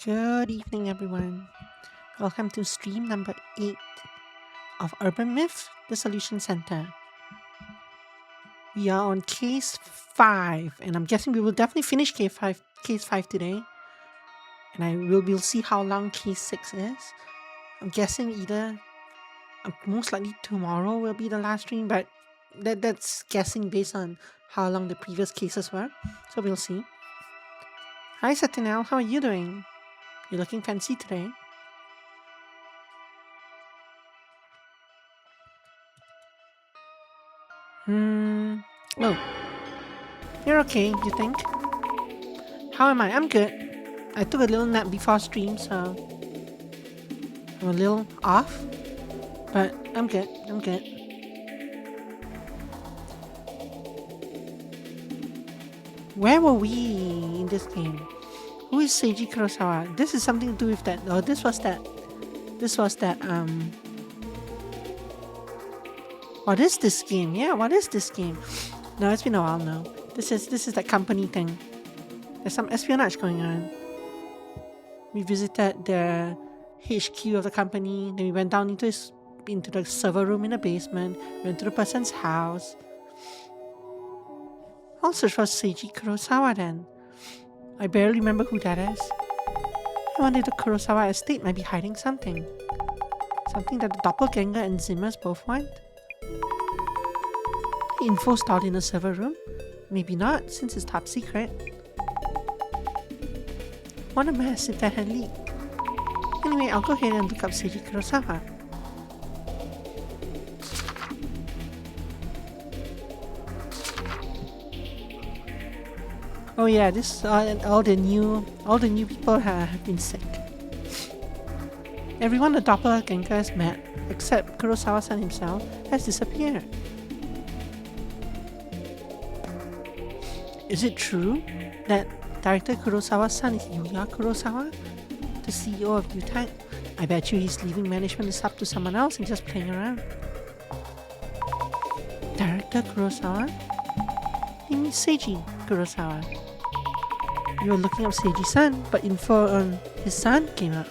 Good evening, everyone. Welcome to stream number 8 of Urban Myth, the Solution Center. We are on case 5, and I'm guessing we will definitely finish case 5 today. And we'll see how long case 6 is. I'm guessing most likely tomorrow will be the last stream, but that's guessing based on how long the previous cases were. So we'll see. Hi, Satinel. How are you doing? You're looking fancy today. Oh. You're okay, you think? How am I? I'm good. I took a little nap before stream, so I'm a little off. But I'm good. I'm good. Where were we in this game? Who is Seiji Kurosawa? This is something to do with that. Oh, this was that. What is this game? Yeah, what is this game? No, it's been a while now. This is that company thing. There's some espionage going on. We visited the HQ of the company, then we went down into the server room in the basement, went to the person's house. I'll search for Seiji Kurosawa then. I barely remember who that is. I wonder if the Kurosawa estate might be hiding something. Something that the doppelganger and Zimmers both want. Info stored in the server room? Maybe not, since it's top secret. What a mess if that had leaked. Anyway, I'll go ahead and look up Seiji Kurosawa. Oh yeah, this all the new people have been sick. Everyone the doppelganger has met, except Kurosawa-san himself, has disappeared. Is it true that Director Kurosawa's son is Yuya Kurosawa, the CEO of UTech? I bet you he's leaving management is up to someone else and just playing around. Director Kurosawa? He means Seiji Kurosawa. You were looking up Seiji's son, but info on his son came out.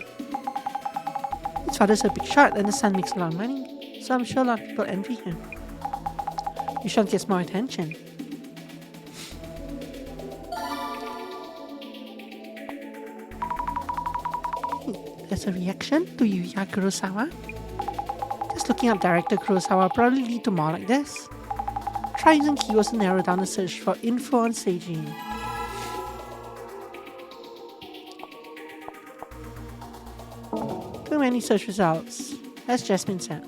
His father's a big shot and the son makes a lot of money, so I'm sure a lot of people envy him. You should get more attention. There's a reaction to Yuya Kurosawa. Just looking up Director Kurosawa probably lead to more like this. Try using keywords to narrow down the search for info on Seiji. Too many search results. As Jasmine said,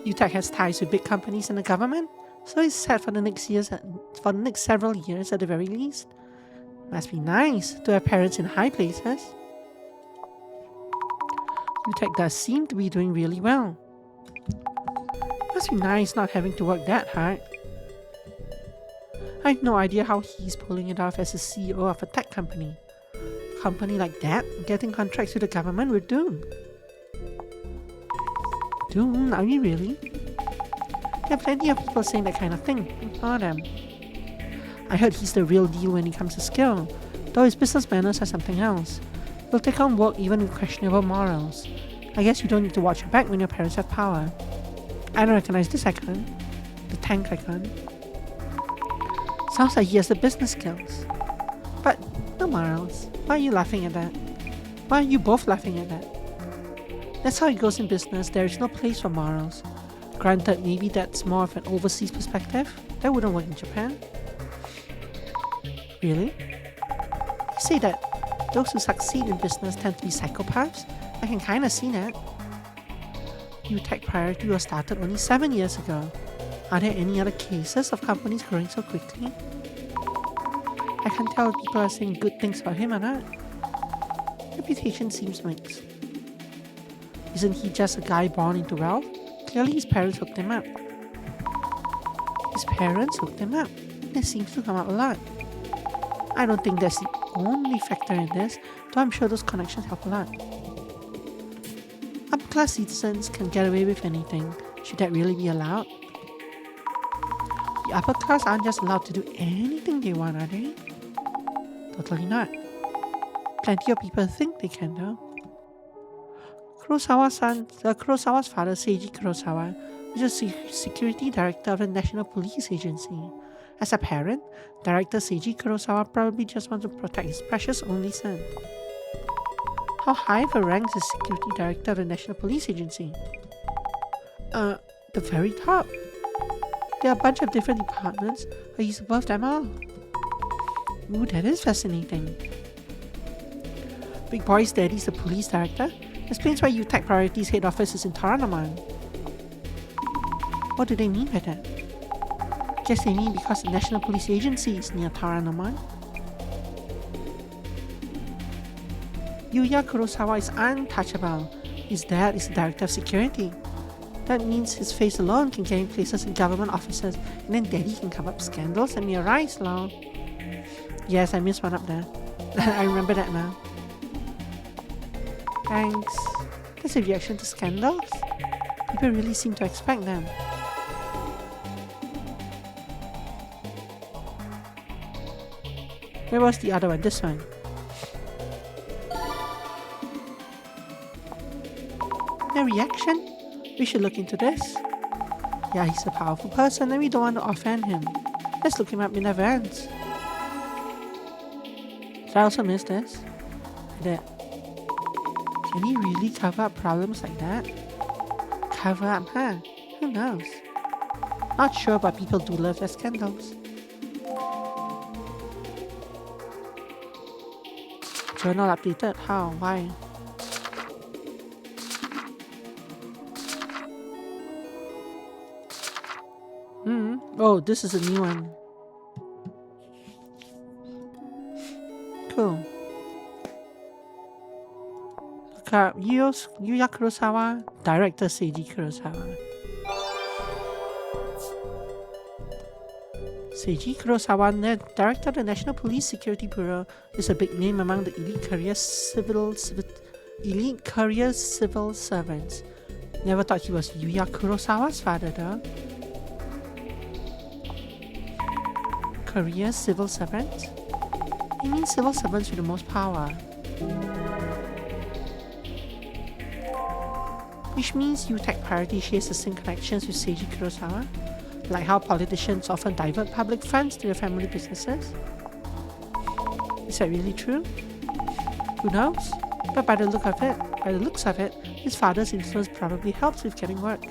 UTech has ties with big companies and the government, so it's set for the next several years at the very least. Must be nice to have parents in high places. UTech does seem to be doing really well. Must be nice not having to work that hard. I have no idea how he's pulling it off as the CEO of a tech company. A company like that, getting contracts with the government, we're doomed. Doomed? Are we really? There are plenty of people saying that kind of thing. Ignore them. I heard he's the real deal when it comes to skill, though his business manners are something else. Will take on work even with questionable morals. I guess you don't need to watch your back when your parents have power. I don't recognize this icon. The tank icon. Sounds like he has the business skills. But no morals. Why are you laughing at that? Why are you both laughing at that? That's how it goes in business. There is no place for morals. Granted, maybe that's more of an overseas perspective. That wouldn't work in Japan. Really? You say that those who succeed in business tend to be psychopaths? I can kinda see that. UTech Priority was started only 7 years ago. Are there any other cases of companies growing so quickly? I can't tell if people are saying good things about him or not. Reputation seems mixed. Isn't he just a guy born into wealth? Clearly his parents hooked him up. His parents hooked him up. That seems to come up a lot. I don't think that's the only factor in this, though I'm sure those connections help a lot. Upper-class citizens can get away with anything. Should that really be allowed? The upper class aren't just allowed to do anything they want, are they? Totally not. Plenty of people think they can though. Kurosawa's father, Seiji Kurosawa, was a security director of the National Police Agency. As a parent, director Seiji Kurosawa probably just wants to protect his precious only son. How high of a rank is security director of the National Police Agency? The very top. There are a bunch of different departments, but he's above them all. Ooh, that is fascinating. Big Boy's daddy's the police director. Explains why UTech Priority's head office is in Toranomon. What do they mean by that? Guess they mean because the National Police Agency is near Toranomon. Yuya Kurosawa is untouchable. His dad is the director of security. That means his face alone can get him places in government offices, and then daddy can cover up scandals and mere rise, lol. Yes, I missed one up there. I remember that now. Thanks. That's a reaction to scandals? People really seem to expect them. Where was the other one? This one. No reaction? We should look into this. Yeah, he's a powerful person and we don't want to offend him. Let's look him up in advance. Did I also miss this? Can he really cover up problems like that? Cover up, huh? Who knows? Not sure, but people do love their scandals. Journal updated? How? Why? Oh, this is a new one. Cool. Look up Yuya Kurosawa, director Seiji Kurosawa. Seiji Kurosawa, director of the National Police Security Bureau, is a big name among the elite career civil servants. Never thought he was Yuya Kurosawa's father though. Career civil servants? He means civil servants with the most power. Which means UTech Priority shares the same connections with Seiji Kurosawa, like how politicians often divert public funds to their family businesses. Is that really true? Who knows? But by the looks of it, his father's influence probably helps with getting work.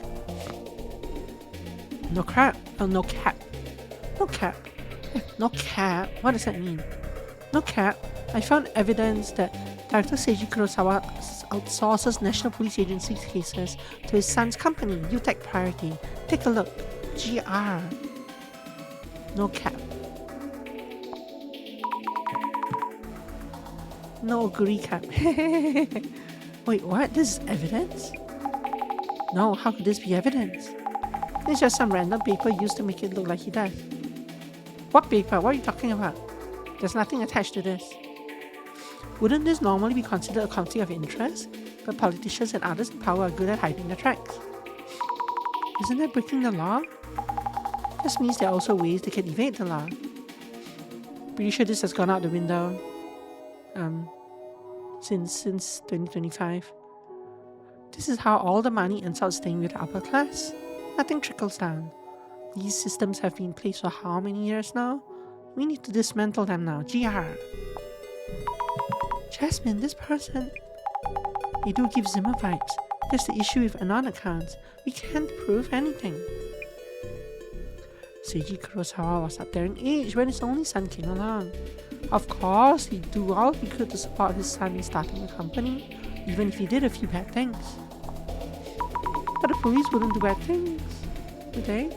No cap. No cap? What does that mean? No cap. I found evidence that Director Seiji Kurosawa outsources National Police Agency cases to his son's company, UTech Priority. Take a look. GR. No cap. No agree cap. Wait, what? This is evidence? No, how could this be evidence? It's just some random paper used to make it look like he does. What paper? What are you talking about? There's nothing attached to this. Wouldn't this normally be considered a conflict of interest? But politicians and others in power are good at hiding their tracks. Isn't that breaking the law? This means there are also ways they can evade the law. Pretty sure this has gone out the window since 2025. This is how all the money ends up staying with the upper class. Nothing trickles down. These systems have been in place for how many years now? We need to dismantle them now. GR. Jasmine, this person... They do give Zimmer vibes. That's the issue with Anon accounts. We can't prove anything. Seiji Kurosawa was up there in age when his only son came along. Of course, he'd do all he could to support his son in starting a company, even if he did a few bad things. But the police wouldn't do bad things, would they?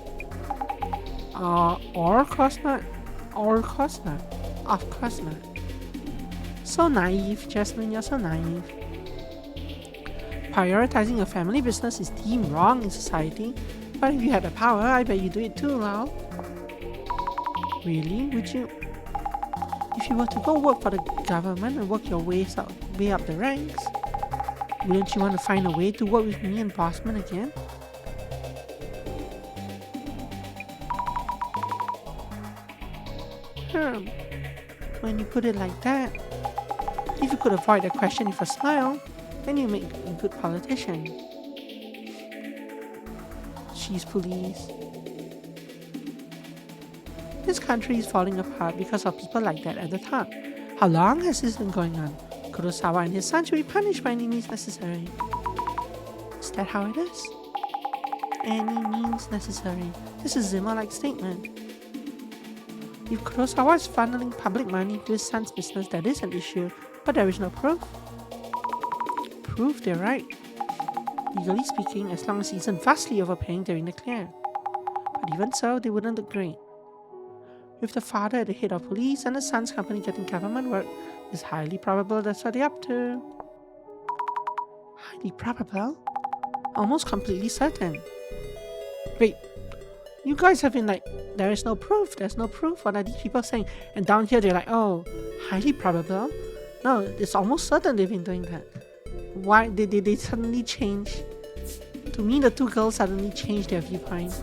Or of course not. Of course not. So naive, Jasmine, you're so naive. Prioritizing a family business is deemed wrong in society, but if you had the power, I bet you'd do it too, lol. Really? Would you? If you were to go work for the government and work your way up the ranks, wouldn't you want to find a way to work with me and Bossman again? When you put it like that, If you could avoid a question with a smile, then you make a good politician. She's police. This country is falling apart because of people like that at the top. How long has this been going on? Kurosawa and his son should be punished by any means necessary. Is that how it is? Any means necessary. This is a Zimmer-like statement. If Kurosawa is funneling public money to his son's business, that is an issue, but there is no proof. Proof they're right. Legally speaking, as long as he isn't vastly overpaying, they're in the clear. But even so, they wouldn't look great. With the father at the head of police and the son's company getting government work, it's highly probable that's what they're up to. Highly probable? Almost completely certain. Wait, you guys have been like, there is no proof, there's no proof. What are these people saying? And down here they're like, oh, highly probable? No, it's almost certain they've been doing that. Why did they suddenly change? To me, the two girls suddenly changed their viewpoint.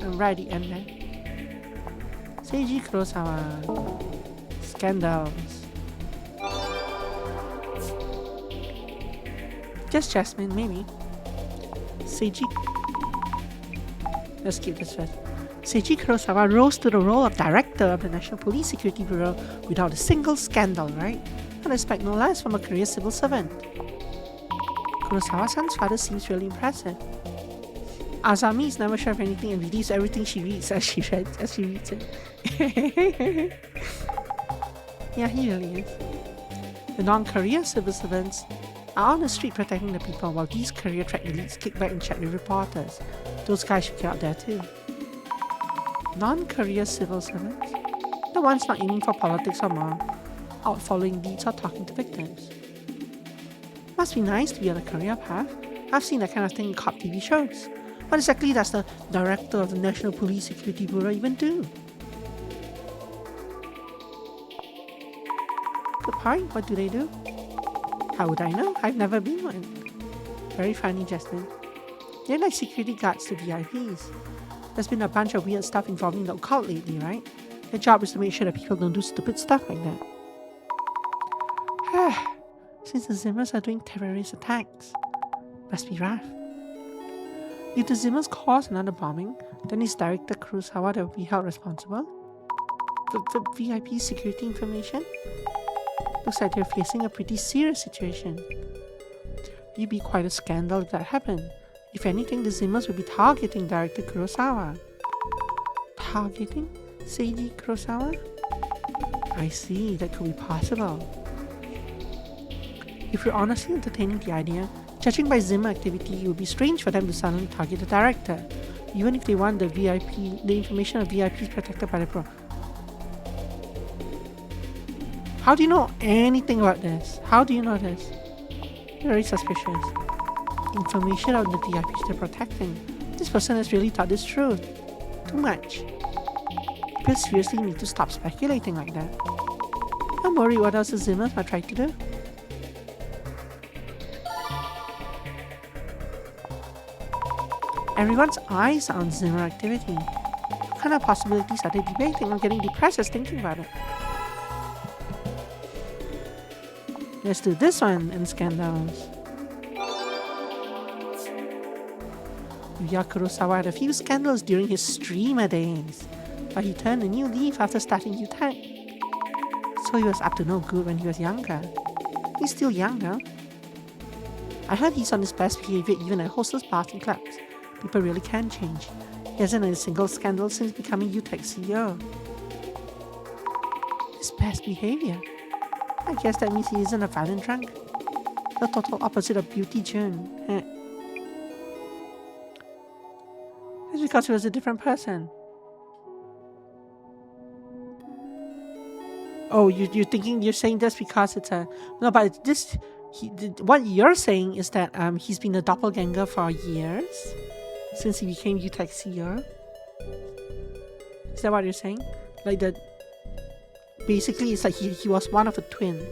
And right at the end there. Seiji Kurosawa. Scandals. Just Jasmine, maybe. Seiji. Let's skip this first. Seiji Kurosawa rose to the role of director of the National Police Security Bureau without a single scandal, right? And expect no less from a career civil servant. Kurosawa-san's father seems really impressive. Azami is never sure of anything and believes everything she reads as she reads it. Yeah, he really is. The non-career civil servants are on the street protecting the people, while these career track elites kick back and chat with reporters. Those guys should get out there too. Non-career civil servants? The ones not aiming for politics or more, out following leads or talking to victims. Must be nice to be on a career path. I've seen that kind of thing in cop TV shows. What exactly does the director of the National Police Security Bureau even do? Good point, what do they do? How would I know? I've never been one. Very funny, Justin. They're like security guards to VIPs. There's been a bunch of weird stuff involving the occult lately, right? Their job is to make sure that people don't do stupid stuff like that. Since the Zimmers are doing terrorist attacks. Must be rough. If the Zimmers cause another bombing, then it's Director Kurosawa that will be held responsible. The VIP security information? Looks like they're facing a pretty serious situation. It'd be quite a scandal if that happened. If anything, the Zimmers will be targeting Director Kurosawa. Targeting Seiji Kurosawa? I see, that could be possible. If you're honestly entertaining the idea, judging by Zimmer activity, it would be strange for them to suddenly target the director, even if they want the information of VIPs protected by the pro. How do you know anything about this? How do you know this? Very suspicious. Information on the VIPs they're protecting. This person has really thought this through. Too much. People seriously need to stop speculating like that. I'm worried what else the Zimmers might try to do. Everyone's eyes are on Zimmer activity. What kind of possibilities are they debating? I'm getting depressed just thinking about it. Let's do this one in scandals. Yuya Kurosawa had a few scandals during his streamer days, but he turned a new leaf after starting UTech. So he was up to no good when he was younger. He's still young now. I heard he's on his best behavior even at hostess bars and clubs. People really can change. He hasn't had a single scandal since becoming UTech CEO. His best behavior? I guess that means he isn't a violent drunk. The total opposite of Beauty June. It's because he was a different person. Oh, you're saying this because it's a... No, but this... what you're saying is that he's been a doppelganger for years? Since he became UTech CEO? Is that what you're saying? Like that... Basically, it's like he was one of a twin.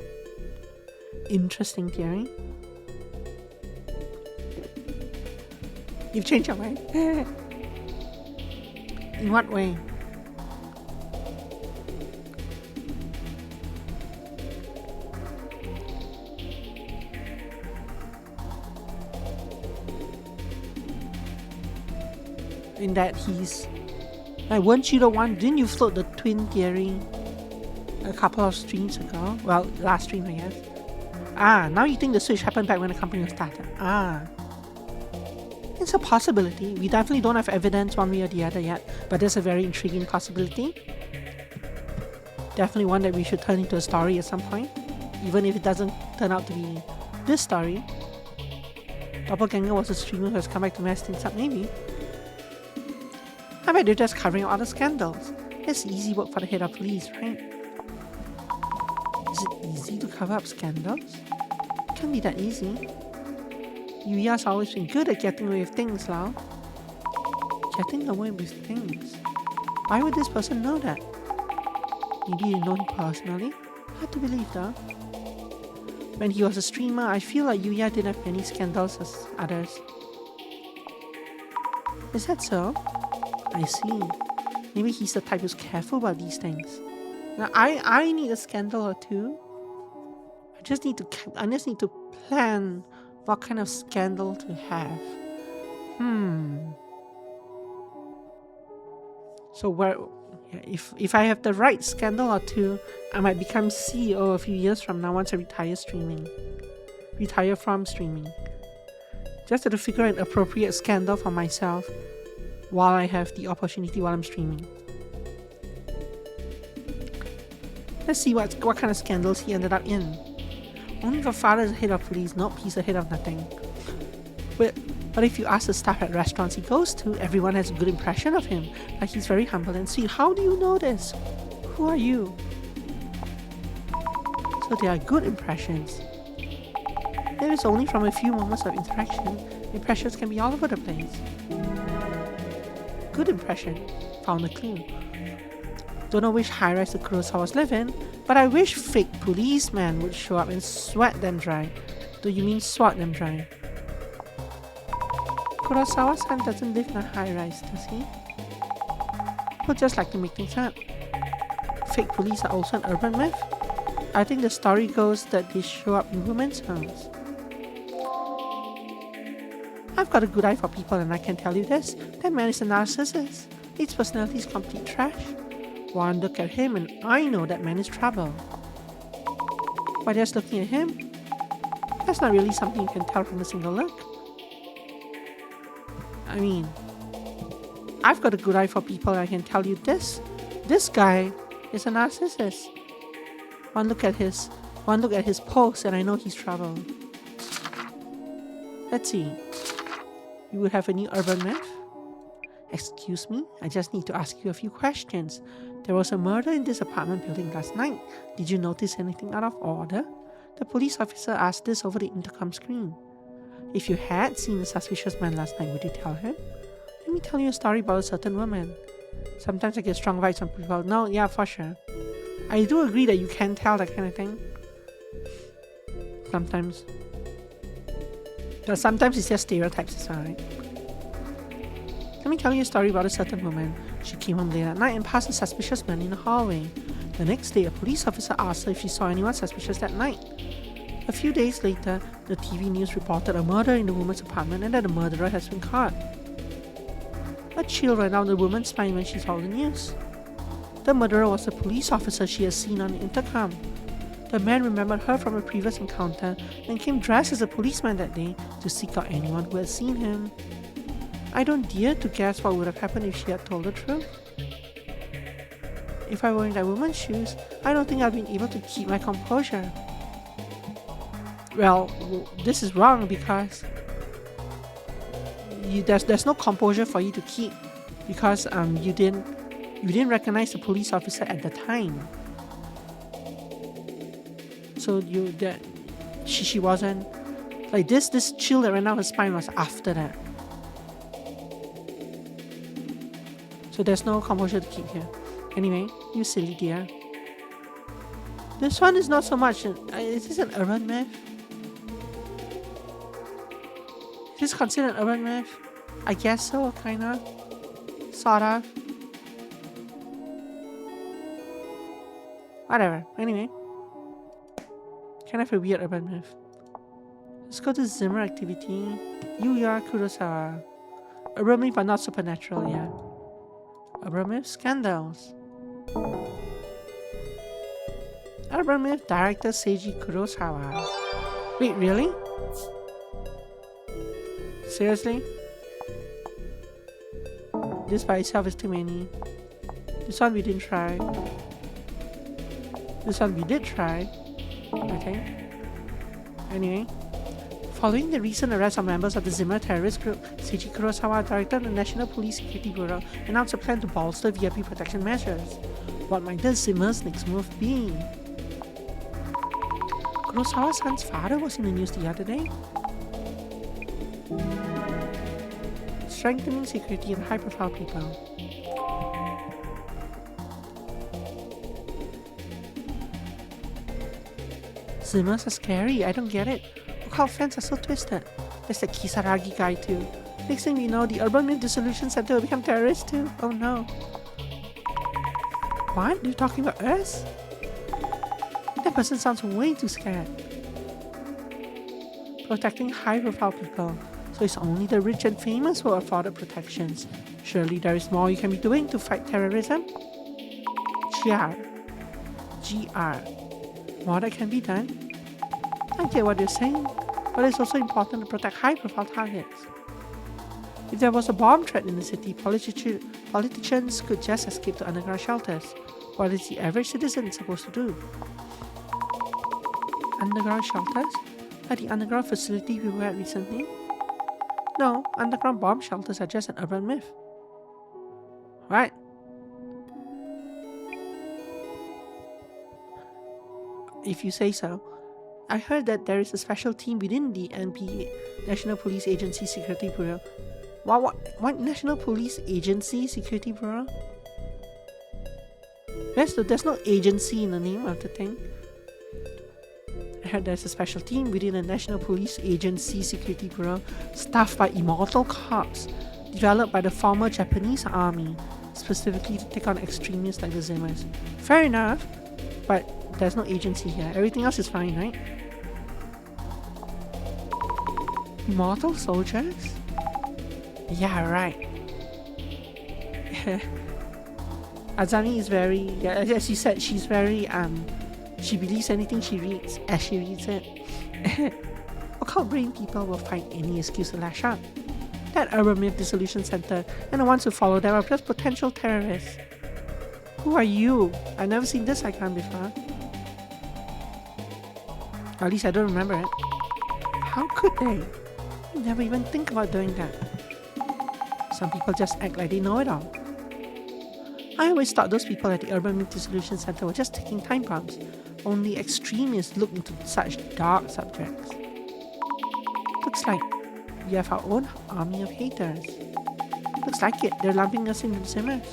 Interesting theory. You've changed your mind? In what way? in that he's like, weren't you the one? Didn't you float the twin theory a couple of streams ago? Well, last stream, I guess. Now you think the switch happened back when the company was started. It's a possibility. We definitely don't have evidence one way or the other yet, but there's a very intriguing possibility. Definitely one that we should turn into a story at some point, even if it doesn't turn out to be this story. Doppelganger was a streamer who has come back to mess things up, maybe. I bet they're just covering all the scandals. It's easy work for the head of police, right? Is it easy to cover up scandals? It can't be that easy. Yuya's always been good at getting away with things, Lau. Getting away with things? Why would this person know that? Maybe you know him personally? Hard to believe though. When he was a streamer, I feel like Yuya didn't have many scandals as others. Is that so? I see. Maybe he's the type who's careful about these things. Now, I need a scandal or two. I just need to plan what kind of scandal to have. So if I have the right scandal or two, I might become CEO a few years from now once I retire from streaming. Just to figure an appropriate scandal for myself while I have the opportunity while I'm streaming. Let's see what kind of scandals he ended up in. Only if your father is the head of police. Nope, he's the head of nothing. But if you ask the staff at restaurants he goes to, everyone has a good impression of him. Like he's very humble and sweet. How do you know this? Who are you? So they are good impressions. There is only from a few moments of interaction. Impressions can be all over the place. Good impression. Found a clue. Don't know which high-rise the Kurosawas live in, but I wish fake policemen would show up and sweat them dry. Do you mean swat them dry? Kurosawa-san doesn't live in a high-rise, does he? Would just like to make things up. Fake police are also an urban myth. I think the story goes that they show up in women's homes. I've got a good eye for people and I can tell you this, that man is a narcissist. His personality is complete trash. One look at him and I know that man is trouble. By just looking at him, that's not really something you can tell from a single look. I mean, I've got a good eye for people and I can tell you this guy is a narcissist. One look at his pose and I know he's trouble. Let's see. You would have a new urban myth? Excuse me, I just need to ask you a few questions. There was a murder in this apartment building last night. Did you notice anything out of order? The police officer asked this over the intercom screen. If you had seen a suspicious man last night, would you tell him? Let me tell you a story about a certain woman. Sometimes I get strong vibes from people. No, yeah, for sure. I do agree that you can tell that kind of thing. Sometimes. But sometimes it's just stereotypes as well, right? Let me tell you a story about a certain woman. She came home late at night and passed a suspicious man in the hallway. The next day, a police officer asked her if she saw anyone suspicious that night. A few days later, the TV news reported a murder in the woman's apartment and that the murderer has been caught. A chill ran down the woman's spine when she saw the news. The murderer was a police officer she had seen on the intercom. The man remembered her from a previous encounter and came dressed as a policeman that day to seek out anyone who had seen him. I don't dare to guess what would have happened if she had told the truth. If I were in that woman's shoes, I don't think I'd been able to keep my composure. Well, this is wrong because there's no composure for you to keep because you didn't recognize the police officer at the time. So she wasn't like this chill that ran down her spine was after that. So there's no composure to keep here. Anyway, you silly dear. This one is not so much. Is this an urban myth? Is this considered an urban myth? I guess so, kinda. Sorta. Whatever. Anyway. Kind of a weird urban myth. Let's go to Zimmer activity. Yuya Kurosawa. Urban myth but not supernatural, yeah. Urban myth scandals. Urban myth director Seiji Kurosawa. Wait, really? Seriously? This by itself is too many. This one we didn't try. This one we did try. Okay. Anyway. Following the recent arrest of members of the Zimmer terrorist group, Seiji Kurosawa, director of the National Police Security Bureau, announced a plan to bolster VIP protection measures. What might the Zimmer's next move be? Kurosawa's son's father was in the news the other day. Strengthening security in high-profile people. Zimmers are scary, I don't get it. Occult fans are so twisted. There's the Kisaragi guy too. Next thing we know, the Urban Myth Dissolution Center will become terrorists too. Oh no. What? You're talking about us? That person sounds way too scared. Protecting high-profile people. So it's only the rich and famous who are afforded protections. Surely there is more you can be doing to fight terrorism? GR. More that can be done? I get what you're saying, but it's also important to protect high-profile targets. If there was a bomb threat in the city, politicians could just escape to underground shelters. What is the average citizen supposed to do? Underground shelters? Like the underground facility we were at recently? No, underground bomb shelters are just an urban myth. Right? If you say so. I heard that there is a special team within the NPA, National Police Agency Security Bureau. What National Police Agency Security Bureau? There's no agency in the name of the thing. I heard there's a special team within the National Police Agency Security Bureau, staffed by immortal cops, developed by the former Japanese army, specifically to take on extremists like the Zimmers. Fair enough, but there's no agency here. Everything else is fine, right? Immortal soldiers? Yeah, right. Azami is very, as you said, she's very, she believes anything she reads as she reads it. Occult brain people will find any excuse to lash out. That Urban Myth Dissolution Center and the ones who follow them are just potential terrorists. Who are you? I've never seen this icon before. At least I don't remember it. How could they? I never even think about doing that. Some people just act like they know it all. I always thought those people at the Urban Myth Dissolution Center were just taking time bombs. Only extremists look into such dark subjects. Looks like we have our own army of haters. Looks like it, they're lumping us in with Zimmers.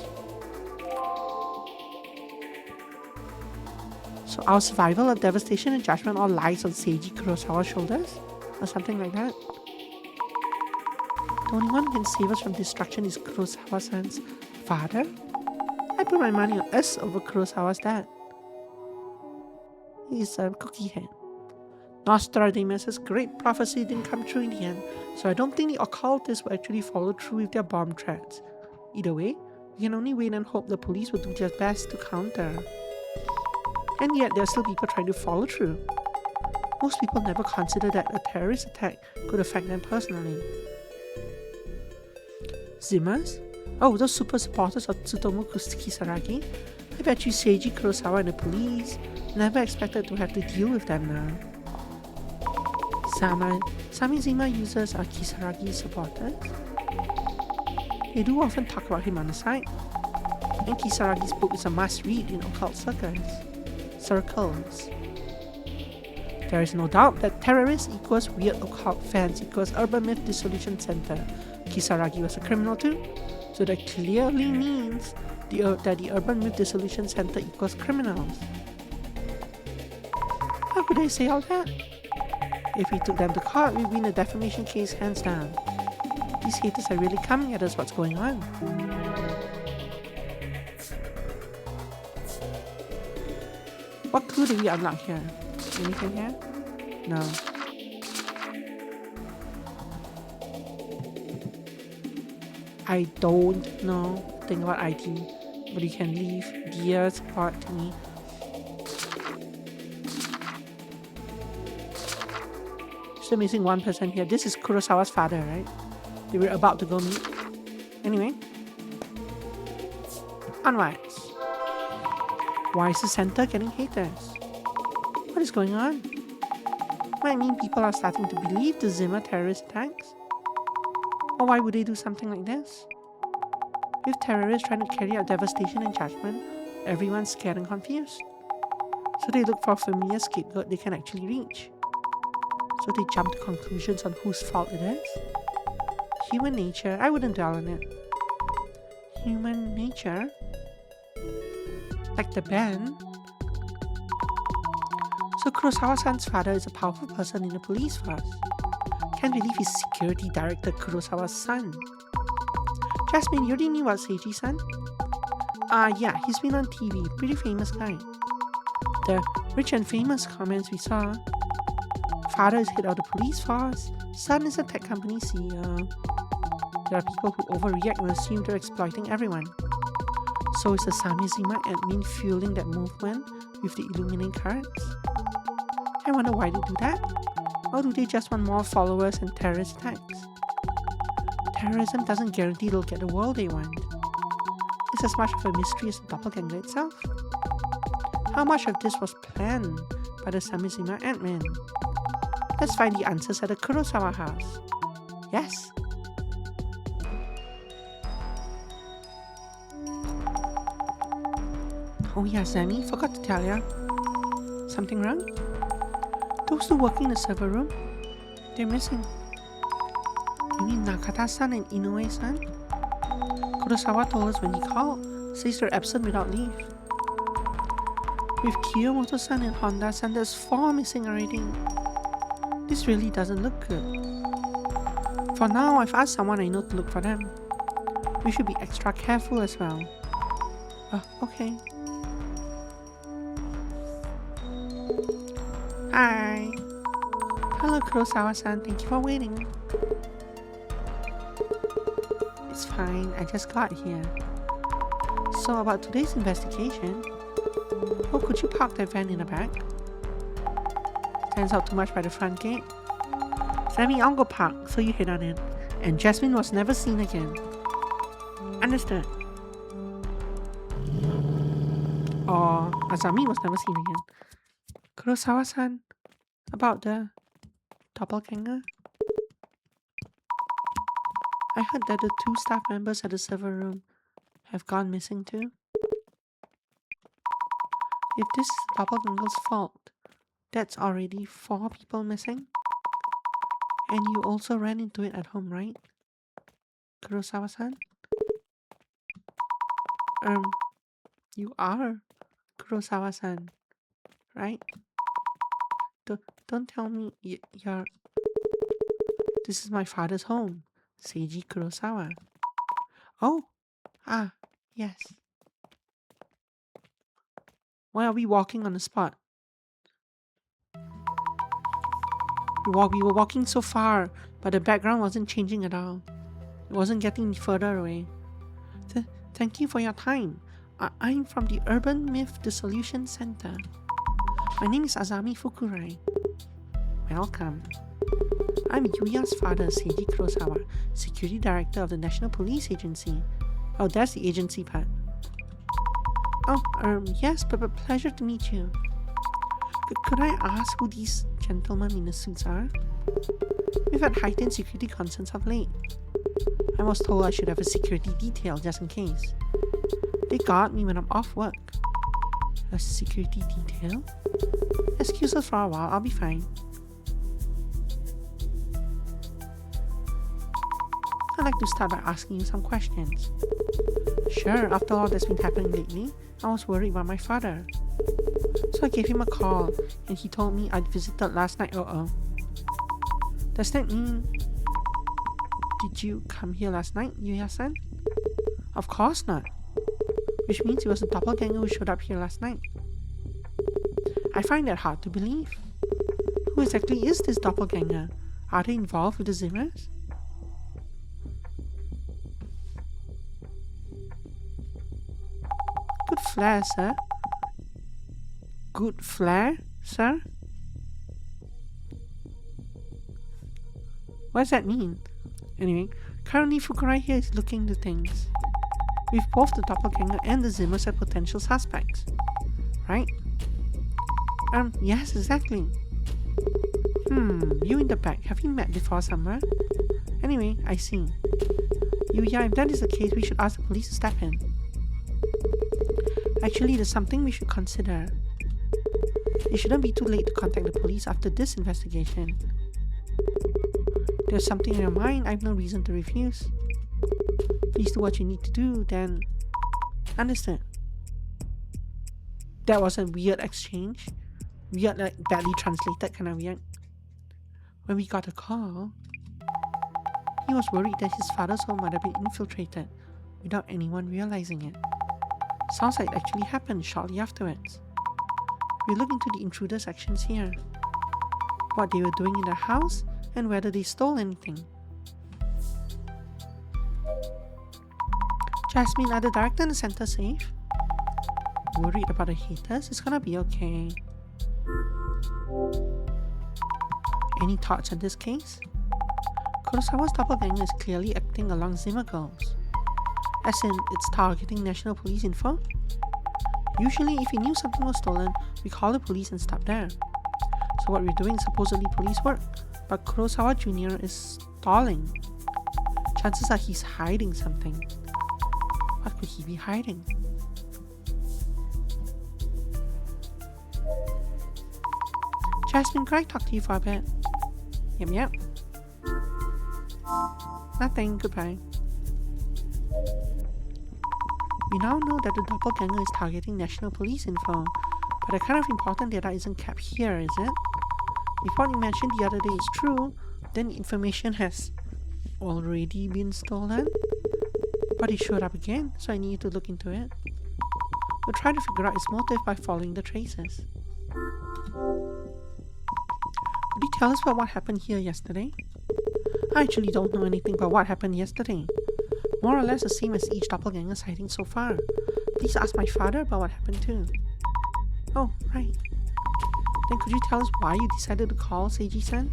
So our survival of devastation and judgment all lies on Seiji Kurosawa's shoulders? Or something like that? The only one who can save us from destruction is Kurosawa-san's father? I put my money on us over Kurosawa's dad. He's a cookie head. Nostradamus' great prophecy didn't come true in the end, so I don't think the occultists will actually follow through with their bomb threats. Either way, we can only wait and hope the police will do their best to counter. And yet there are still people trying to follow through. Most people never consider that a terrorist attack could affect them personally. Zimmers? Oh, those super supporters of Tsutomu Kisaragi? I bet you Seiji Kurosawa and the police never expected to have to deal with them now. Sami Zimmer users are Kisaragi supporters? They do often talk about him on the side. And Kisaragi's book is a must-read in occult circles. There is no doubt that terrorists equals weird occult fans equals Urban Myth Dissolution Center. Kisaragi was a criminal too, so that clearly means that the Urban Myth Dissolution Center equals criminals. How could they say all that? If we took them to court, we'd win a defamation case hands down. These haters are really coming at us. What's going on? What clue do we unlock here? Anything here? No. I don't know thing about IT, but you can leave. Dear God to me. Still missing one person here. This is Kurosawa's father, right? They were about to go meet. Anyway. Onwards. Why is the center getting haters? What is going on? Might mean people are starting to believe the Zimmer terrorist attacks? Or why would they do something like this? With terrorists trying to carry out devastation and judgment, everyone's scared and confused. So they look for a familiar scapegoat they can actually reach. So they jump to conclusions on whose fault it is. Human nature, I wouldn't dwell on it. Human nature? Like the band? So Kurosawa-san's father is a powerful person in the police force. Can't believe he's security director Kurosawa's son. Jasmine, you already knew about Seiji-san? Yeah, he's been on TV, pretty famous guy. The rich and famous comments we saw. Father is head of the police force, son is a tech company CEO. There are people who overreact and assume they're exploiting everyone. So is the Samizima admin fueling that movement with the Illuminate cards? I wonder why they do that. Or do they just want more followers and terrorist attacks? Terrorism doesn't guarantee they'll get the world they want. It's as much of a mystery as the doppelganger itself. How much of this was planned by the Samizima admin? Let's find the answers at the Kurosawa house. Yes? Oh yeah, Sammy, forgot to tell ya. Something wrong? Those two working in the server room? They're missing. You mean Nakata-san and Inoue-san? Kurosawa told us when he called, says they're absent without leave. With Kiyomoto-san and Honda-san, there's 4 missing already. This really doesn't look good. For now, I've asked someone I know to look for them. We should be extra careful as well. Okay. Hi. Hello, Kurosawa-san. Thank you for waiting. It's fine. I just got here. So about today's investigation. Oh, could you park that van in the back? Stands out too much by the front gate. Sammy, I'll go park, so you head on in. And Jasmine was never seen again. Understood. Or Azami was never seen again. Kurosawa-san, about the doppelganger? I heard that the 2 staff members at the server room have gone missing too. If this is doppelganger's fault, that's already 4 people missing. And you also ran into it at home, right? Kurosawa-san? You are Kurosawa-san, right? Don't tell me you're... This is my father's home, Seiji Kurosawa. Oh, yes. Why are we walking on the spot? We were walking so far, but the background wasn't changing at all. It wasn't getting further away. Thank you for your time. I'm from the Urban Myth Dissolution Center. My name is Azami Fukurai. Welcome. I'm Yuya's father, Seiji Kurosawa, Security Director of the National Police Agency. Oh, that's the agency part. Oh, yes, but pleasure to meet you. Could I ask who these gentlemen in the suits are? We've had heightened security concerns of late. I was told I should have a security detail just in case. They guard me when I'm off work. A security detail? Excuse us for a while, I'll be fine. I'd like to start by asking you some questions. Sure, after all that's been happening lately, I was worried about my father. So I gave him a call, and he told me I'd visited last night. Does that mean... Did you come here last night, Yuya-san? Of course not. Which means it was a doppelganger who showed up here last night. I find that hard to believe. Who exactly is this doppelganger? Are they involved with the Zimmers? flair, sir. Good flair, sir? What does that mean? Anyway, currently Fukurai here is looking into things. With both the doppelganger and the Zimmers as potential suspects. Right? Yes, exactly. You in the back. Have you met before somewhere? Anyway, I see. Yeah, if that is the case, we should ask the police to step in. Actually, there's something we should consider. It shouldn't be too late to contact the police after this investigation. If there's something in your mind, I have no reason to refuse. Please do what you need to do, then... Understood. That was a weird exchange. Weird, like badly translated kind of weird. When we got a call, he was worried that his father's home might have been infiltrated without anyone realizing it. Sounds like it actually happened shortly afterwards. We look into the intruders' actions here. What they were doing in the house and whether they stole anything. Jasmine, are the director and the center safe? Worried about the haters? It's gonna be okay. Any thoughts on this case? Kurosawa's doppelganger is clearly acting along Zimmer goals. As in, it's targeting national police info? Usually, if we knew something was stolen, we call the police and stop there. So what we're doing is supposedly police work, but Kurosawa Jr. is stalling. Chances are he's hiding something. What could he be hiding? Jasmine, can I talk to you for a bit? Yep. Nothing, goodbye. We now know that the doppelganger is targeting national police info, but the kind of important data isn't kept here, is it? If what you mentioned the other day is true, then the information has already been stolen? But it showed up again, so I need to look into it. We'll try to figure out its motive by following the traces. Could you tell us about what happened here yesterday? I actually don't know anything about what happened yesterday. More or less the same as each doppelganger sighting so far. Please ask my father about what happened too. Oh, right. Then could you tell us why you decided to call Seiji-san?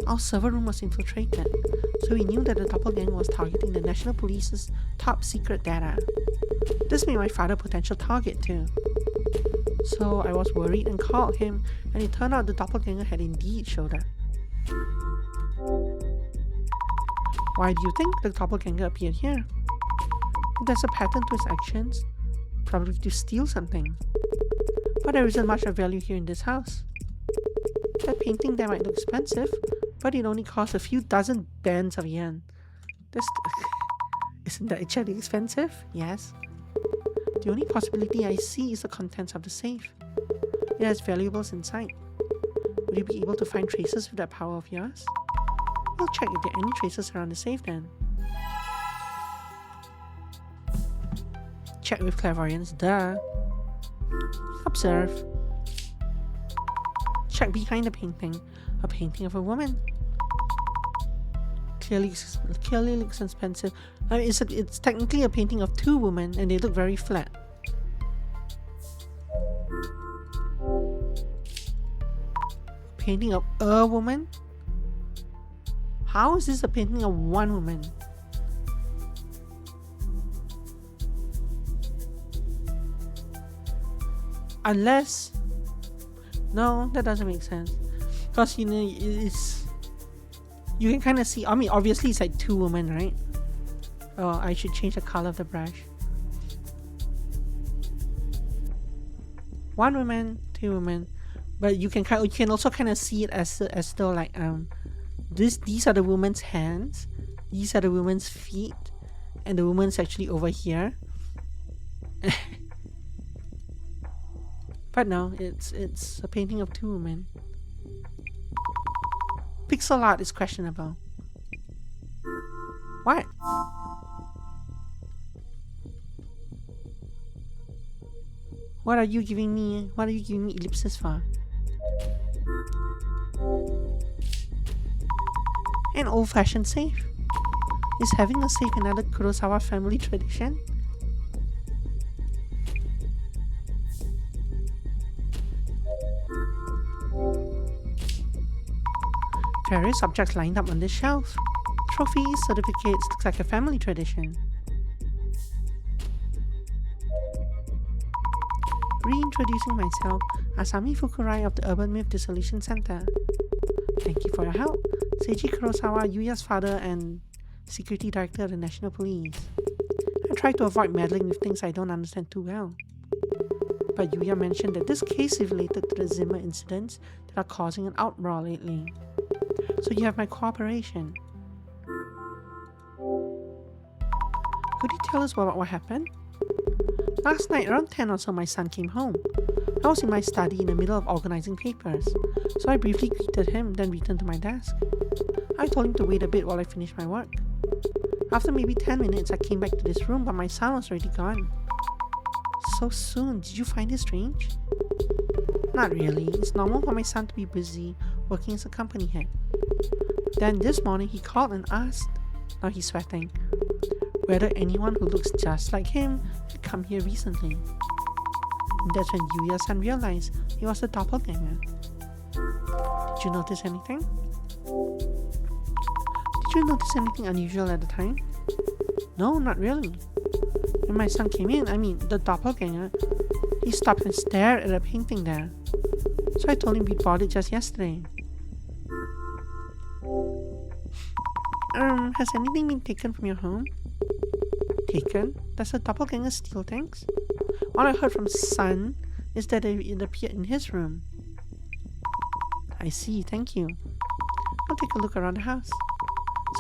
Our server room was infiltrated, so we knew that the doppelganger was targeting the National Police's top secret data. This made my father a potential target too. So I was worried and called him, and it turned out the doppelganger had indeed showed up. Why do you think the doppelganger appeared here? If there's a pattern to his actions, probably to steal something. But there isn't much of value here in this house. That painting there might look expensive, but it only costs a few dozen bands of yen. Isn't that actually expensive? Yes. The only possibility I see is the contents of the safe. It has valuables inside. Would you be able to find traces with that power of yours? We'll check if there are any traces around the safe then. Check with clairvoyance, duh. Observe. Check behind the painting. A painting of a woman. Clearly looks expensive. It's technically a painting of two women and they look very flat. Painting of a woman? How is this a painting of one woman? Unless... No, that doesn't make sense. Because, you know, it's... You can kind of see... I mean, obviously it's like two women, right? Oh, I should change the color of the brush. One woman, two women. But you can also kind of see it as though like these are the woman's hands, these are the woman's feet, and the woman's actually over here. But no, it's a painting of two women. Pixel art is questionable. What? What are you giving me ellipses for? An old-fashioned safe. Is having a safe another Kurosawa family tradition? Various objects lined up on the shelf. Trophies, certificates, looks like a family tradition. Reintroducing myself, Asami Fukurai of the Urban Myth Dissolution Center. Thank you for your help. Seiji Kurosawa, Yuya's father and Security Director of the National Police. I try to avoid meddling with things I don't understand too well. But Yuya mentioned that this case is related to the Zimmer incidents that are causing an outroar lately. So you have my cooperation. Could you tell us about what happened? Last night around 10 or so my son came home. I was in my study in the middle of organizing papers, so I briefly greeted him, then returned to my desk. I told him to wait a bit while I finished my work. After maybe 10 minutes I came back to this room, but my son was already gone. So soon, did you find it strange? Not really, it's normal for my son to be busy working as a company head. Then this morning he called and asked, now he's sweating, whether anyone who looks just like him had come here recently. And that's when Yuya-san realized he was a doppelganger. Did you notice anything? Did you notice anything unusual at the time? No, not really. When my son came in, the doppelganger, he stopped and stared at a painting there. So I told him we'd bought it just yesterday. Has anything been taken from your home? Taken? Does a doppelganger steal things? All I heard from Son is that it appeared in his room. I see, thank you. I'll take a look around the house.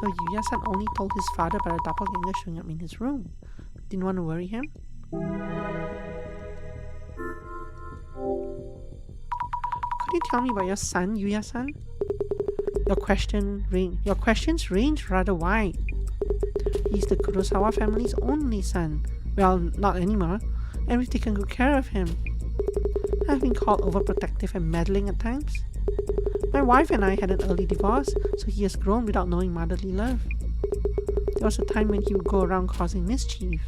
So Yuya-san only told his father about a doppelganger showing up in his room. Didn't want to worry him? Could you tell me about your son, Yuya-san? Your questions range rather wide. He's the Kurosawa family's only son. Well, not anymore, and we've taken good care of him. I've been called overprotective and meddling at times. My wife and I had an early divorce, so he has grown without knowing motherly love. There was a time when he would go around causing mischief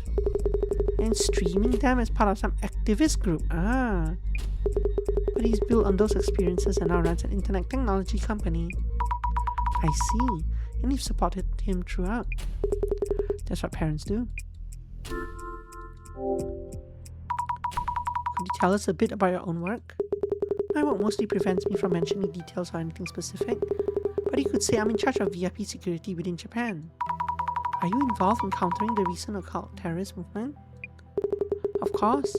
and streaming them as part of some activist group. But he's built on those experiences and now runs an internet technology company. I see, and you've supported him throughout. That's what parents do. Could you tell us a bit about your own work? My work mostly prevents me from mentioning details or anything specific, but you could say I'm in charge of VIP security within Japan. Are you involved in countering the recent occult terrorist movement? Of course.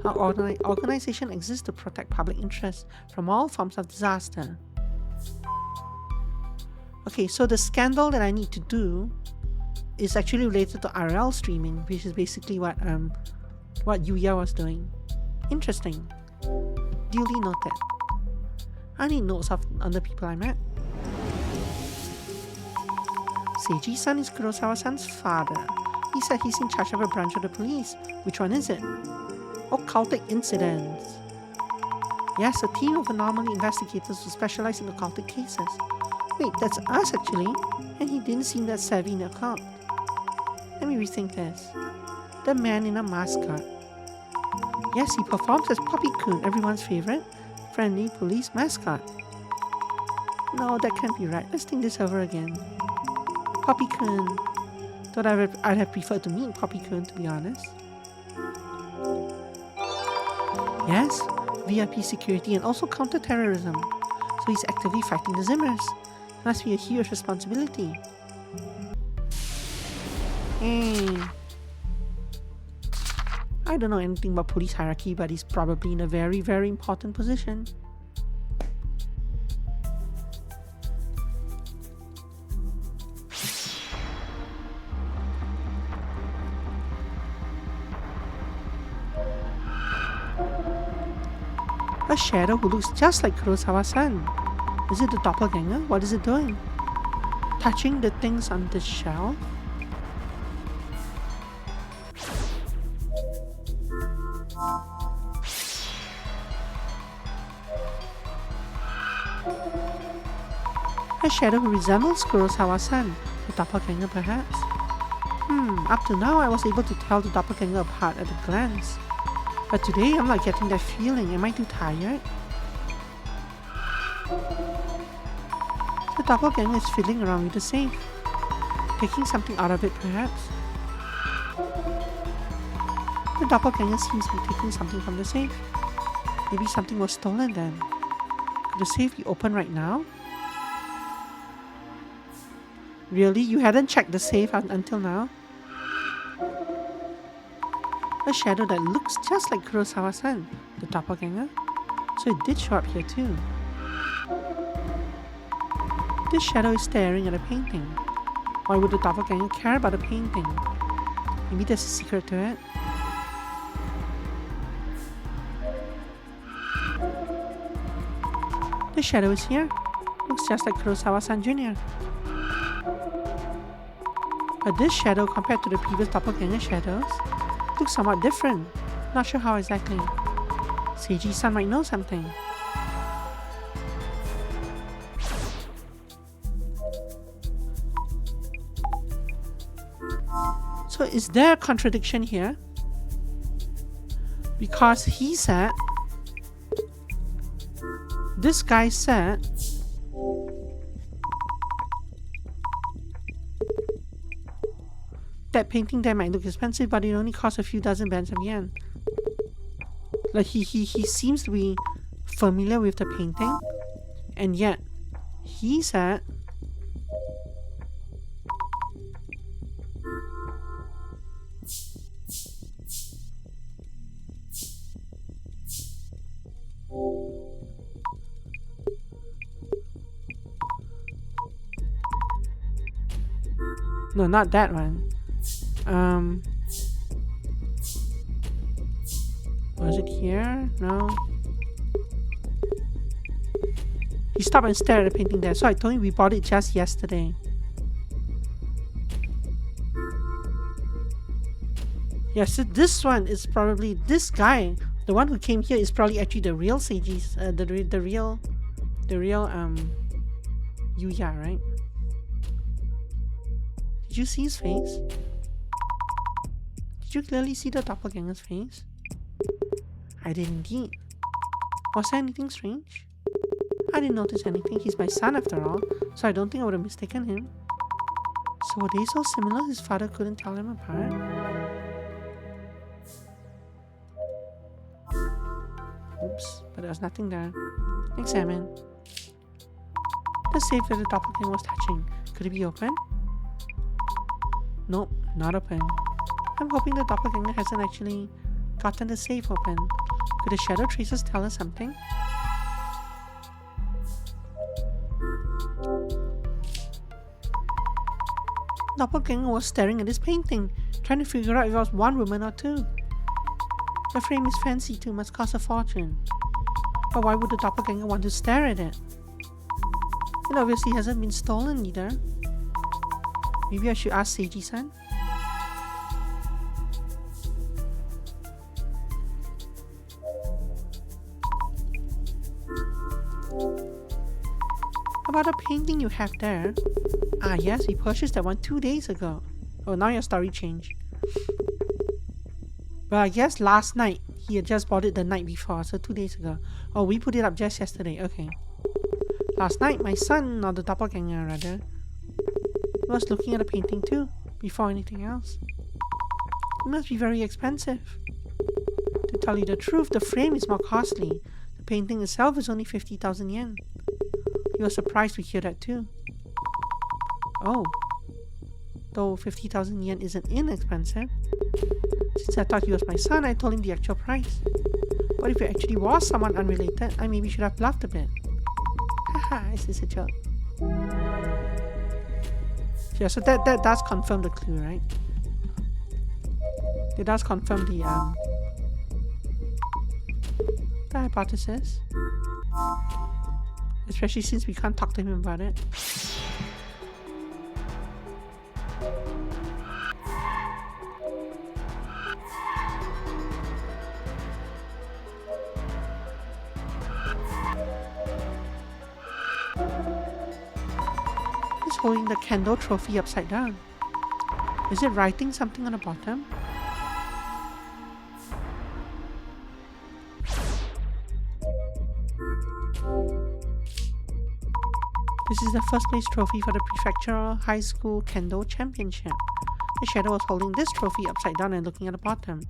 Our organization exists to protect public interest from all forms of disaster. Okay, so the scandal that I need to do is actually related to RL streaming, which is basically what Yuya was doing. Interesting. Duly noted. I need notes on the people I met. Seiji-san is Kurosawa-san's father. He said he's in charge of a branch of the police. Which one is it? Occultic incidents. Yes, a team of anomaly investigators who specialize in occultic cases. Wait, that's us actually. And he didn't seem that savvy in the occult. Let me rethink this. The man in a mascot. Yes, he performs as Poppy-kun, everyone's favorite, friendly police mascot. No, that can't be right. Let's think this over again. Poppy-kun. Thought I'd have preferred to meet Poppy-kun, to be honest. Yes, VIP security and also counter-terrorism. So he's actively fighting the Zimmers. Must be a huge responsibility. I don't know anything about police hierarchy, but he's probably in a very, very important position. A shadow who looks just like Kurosawa-san. Is it the doppelganger? What is it doing? Touching the things on the shelf? A shadow who resembles Kurosawa-san, the doppelganger perhaps? Up to now I was able to tell the doppelganger apart at a glance. But today I'm not getting that feeling. Am I too tired? The doppelganger is fiddling around with the safe, taking something out of it perhaps. The doppelganger seems to be taking something from the safe. Maybe something was stolen then. Could the safe be open right now? Really? You hadn't checked the safe until now? A shadow that looks just like Kurosawa-san, the doppelganger. So it did show up here too. This shadow is staring at a painting. Why would the doppelganger care about a painting? Maybe there's a secret to it. The shadow is here. Looks just like Kurosawa-san Jr. But this shadow, compared to the previous doppelganger shadows, looks somewhat different. Not sure how exactly. Seiji-san might know something. So is there a contradiction here? Because he said, this guy said, that painting there might look expensive, but it only costs a few dozen bands of yen. Like he seems to be familiar with the painting, and yet he said no, not that one. Was it here? No. He stopped and stared at the painting there, so I told him we bought it just yesterday. Yes, so this one is probably this guy. The one who came here is probably actually the real Seiji's, the real Yuya, right? Did you see his face? Did you clearly see the doppelganger's face? I did indeed. Was there anything strange? I didn't notice anything. He's my son after all, so I don't think I would have mistaken him. So were they so similar his father couldn't tell them apart? Oops, but there was nothing there. Examine. The safe that the doppelganger was touching. Could it be open? Nope, not open. I'm hoping the doppelganger hasn't actually gotten the safe open. Could the shadow traces tell us something? Doppelganger was staring at this painting, trying to figure out if it was one woman or two. The frame is fancy too, must cost a fortune. But why would the doppelganger want to stare at it? It obviously hasn't been stolen either. Maybe I should ask Seiji-san? About a painting you have there? Ah yes, we purchased that one 2 days ago. Oh, now your story changed. Well, I guess last night. He had just bought it the night before, so 2 days ago. Oh, we put it up just yesterday, okay. Last night, my son, or the doppelganger rather, was looking at a painting too, before anything else. It must be very expensive. To tell you the truth, the frame is more costly. The painting itself is only 50,000 yen. He was surprised to hear that too. Oh. Though 50,000 yen isn't inexpensive. Since I thought he was my son, I told him the actual price. But if it actually was someone unrelated, I maybe should have bluffed a bit. Haha, is this a joke? Yeah, so that does confirm the clue, right? It does confirm the hypothesis. Especially since we can't talk to him about it. He's holding the candle trophy upside down. Is it writing something on the bottom? This is the first place trophy for the Prefectural High School Kendo Championship. The shadow was holding this trophy upside down and looking at the bottom.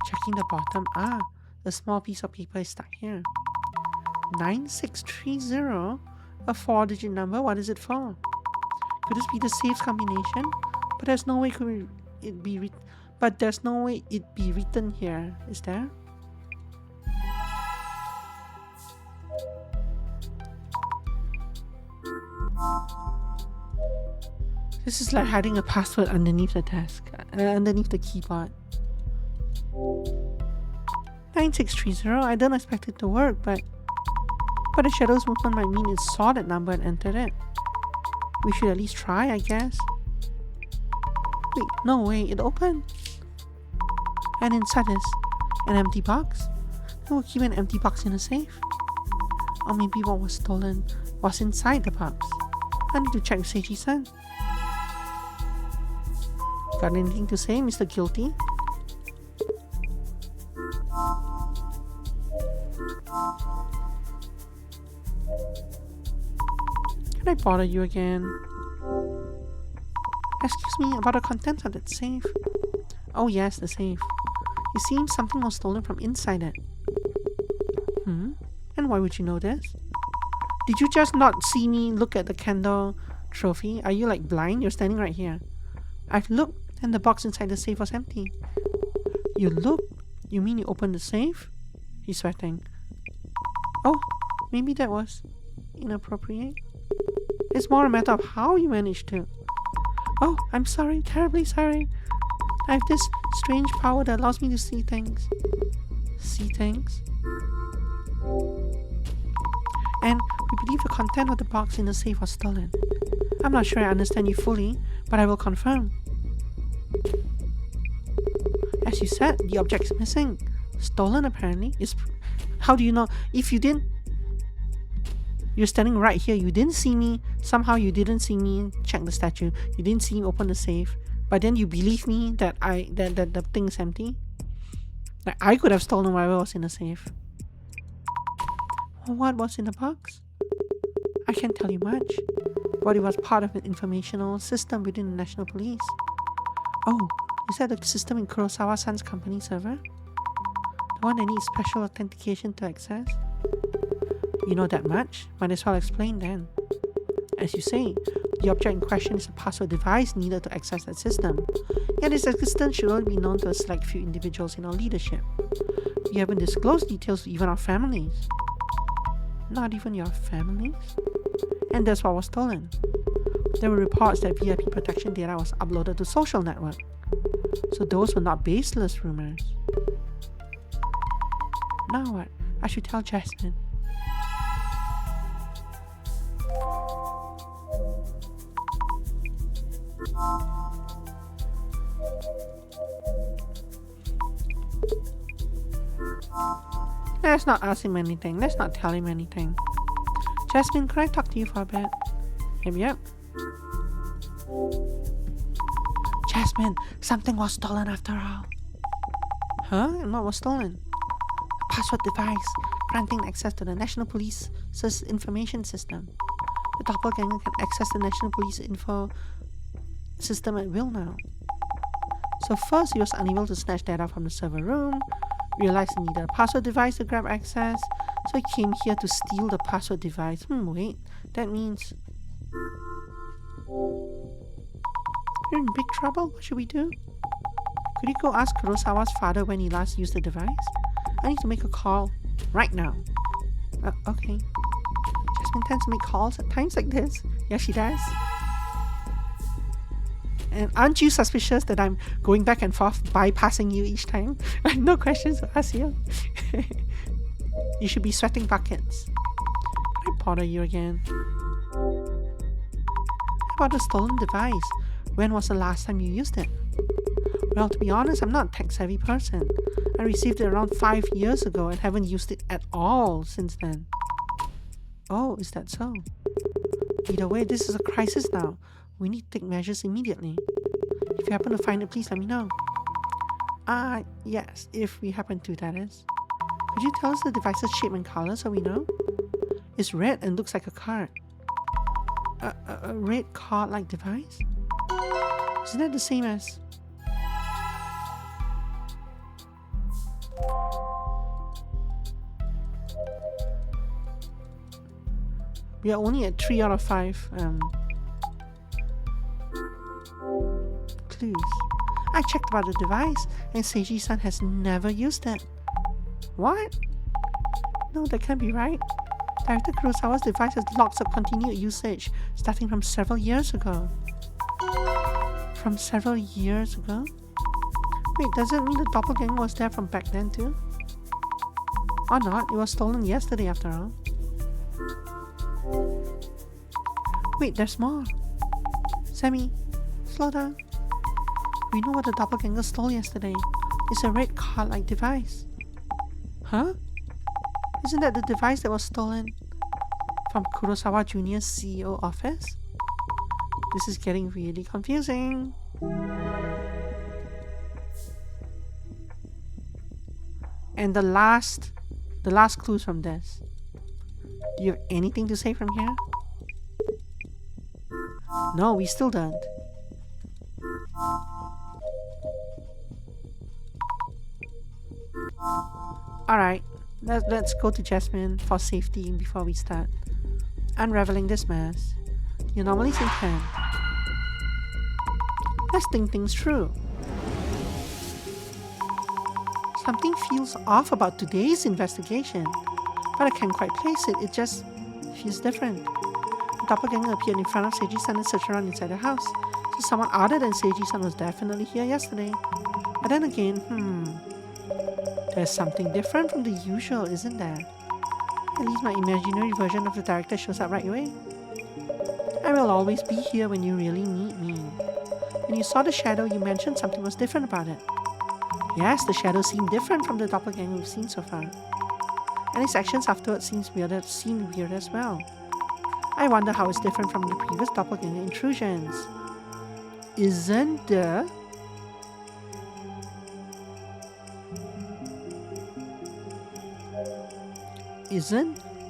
Checking the bottom. Ah, a small piece of paper is stuck here. 9630? A 4-digit number? What is it for? Could this be the safe's combination? But there's no way it be written here, is there? This is like hiding a password underneath the desk, underneath the keyboard. 9630, I don't expect it to work, but the shadow's movement might mean it saw that number and entered it. We should at least try, I guess. Wait, no way, it opened. And inside is an empty box. Who would keep an empty box in a safe? Or maybe what was stolen was inside the box. I need to check with Seiji-san. Got anything to say, Mr. Guilty? Can I bother you again? Excuse me, about the contents of that safe. Oh yes, the safe. It seems something was stolen from inside it. And why would you know this? Did you just not see me look at the Kendo trophy? Are you like blind? You're standing right here. I've looked and the box inside the safe was empty. You looked? You mean you opened the safe? He's sweating. Oh, maybe that was inappropriate. It's more a matter of how you managed to. Oh, I'm sorry, terribly sorry. I have this strange power that allows me to see things. See things? And we believe the content of the box in the safe was stolen. I'm not sure I understand you fully, but I will confirm. As you said, the object is missing. Stolen apparently. How do you know? If you didn't... You're standing right here. You didn't see me. Somehow you didn't see me check the statue. You didn't see me open the safe. But then you believe me that the thing is empty? Like I could have stolen whatever was in the safe. What was in the box? I can't tell you much. But it was part of an informational system within the National Police. Oh, is that the system in Kurosawa-san's company server? The one that needs special authentication to access? You know that much? Might as well explain then. As you say, the object in question is a password device needed to access that system, yet its existence should only be known to a select few individuals in our leadership. We haven't disclosed details to even our families. Not even your families? And that's what was stolen. There were reports that VIP protection data was uploaded to social network. So those were not baseless rumors. Now what? I should tell Jasmine. Let's not ask him anything. Let's not tell him anything. Jasmine, can I talk to you for a bit? Yep. Jasmine, something was stolen after all. Huh? And what was stolen? A password device granting access to the National Police's information system. The doppelganger can access the National Police info system at will now. So first he was unable to snatch data from the server room, realized he needed a password device to grab access, so he came here to steal the password device. Wait, that means... You're in big trouble? What should we do? Could you go ask Kurosawa's father when he last used the device? I need to make a call right now. Okay. Jasmine tends to make calls at times like this. Yeah, she does. And aren't you suspicious that I'm going back and forth bypassing you each time? I have no questions to ask you. You should be sweating buckets. Can I bother you again? How about the stolen device? When was the last time you used it? Well, to be honest, I'm not a tech-savvy person. I received it around 5 years ago and haven't used it at all since then. Oh, is that so? Either way, this is a crisis now. We need to take measures immediately. If you happen to find it, please let me know. Yes, if we happen to, that is. Could you tell us the device's shape and color so we know? It's red and looks like a card. A red card-like device? Isn't that the same as... We are only at 3 out of 5 clues. I checked about the device and Seiji-san has never used it. What? No, that can't be right. Director Kurosawa's device has logs of continued usage starting from several years ago. From several years ago? Wait, does it mean the doppelganger was there from back then too? Or not, it was stolen yesterday after all. Wait, there's more. Sammy, slow down. We know what the doppelganger stole yesterday. It's a red card-like device. Huh? Isn't that the device that was stolen from Kurosawa Jr.'s CEO office? This is getting really confusing. And the last clues from this. Do you have anything to say from here? No, we still don't. Alright, let's go to Jasmine for safety before we start unraveling this mess. Your normally in 10. Let's think things through. Something feels off about today's investigation, but I can't quite place it. It just feels different. The doppelganger appeared in front of Seiji-san and searched around inside the house, so someone other than Seiji-san was definitely here yesterday. But then again, there's something different from the usual, isn't there? At least my imaginary version of the director shows up right away. I will always be here when you really need me. When you saw the shadow, you mentioned something was different about it. Yes, the shadow seemed different from the doppelganger we've seen so far. And his actions afterwards seemed weird as well. I wonder how it's different from the previous doppelganger intrusions. Isn't the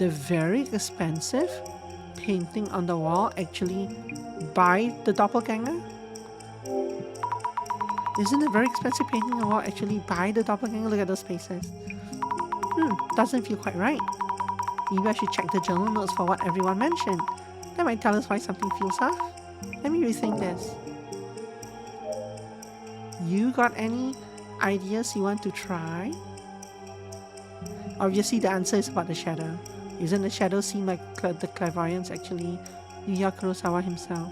very expensive painting on the wall actually by the doppelganger? Isn't the very expensive painting on the wall actually by the doppelganger? Look at those faces. Doesn't feel quite right. Maybe I should check the journal notes for what everyone mentioned. That might tell us why something feels off. Let me rethink this. You got any ideas you want to try? Obviously the answer is about the shadow. Isn't the shadow seen by the clairvoyance actually Yuya Kurosawa himself?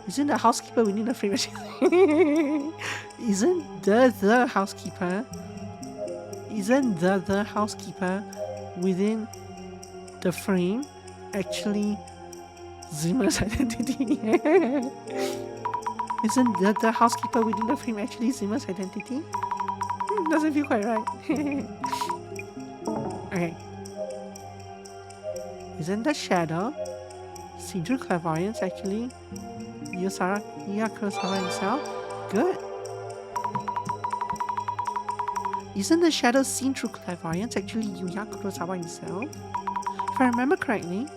Isn't the housekeeper within the frame actually Isn't the housekeeper within the frame actually Zima's identity? Isn't the housekeeper within the frame actually Zima's identity? Doesn't feel quite right. Okay. Isn't the shadow seen through clairvoyance actually Yuya Kurosawa himself? Good. Isn't the shadow seen through clairvoyance actually Yuya Kurosawa himself? If I remember correctly,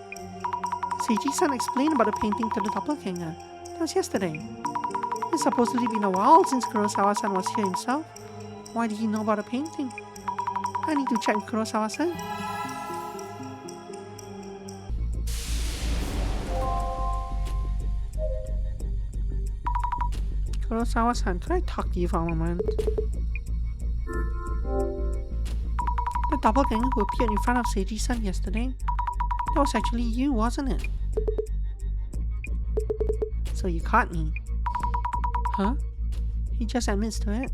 Seiji-san explained about the painting to the doppelganger. That was yesterday. It's supposedly been a while since Kurosawa-san was here himself. Why did he know about the painting? I need to check with Kurosawa-san. Kurosawa-san, could I talk to you for a moment? The doppelganger who appeared in front of Seiji-san yesterday, that was actually you, wasn't it? So you caught me. Huh? He just admits to it.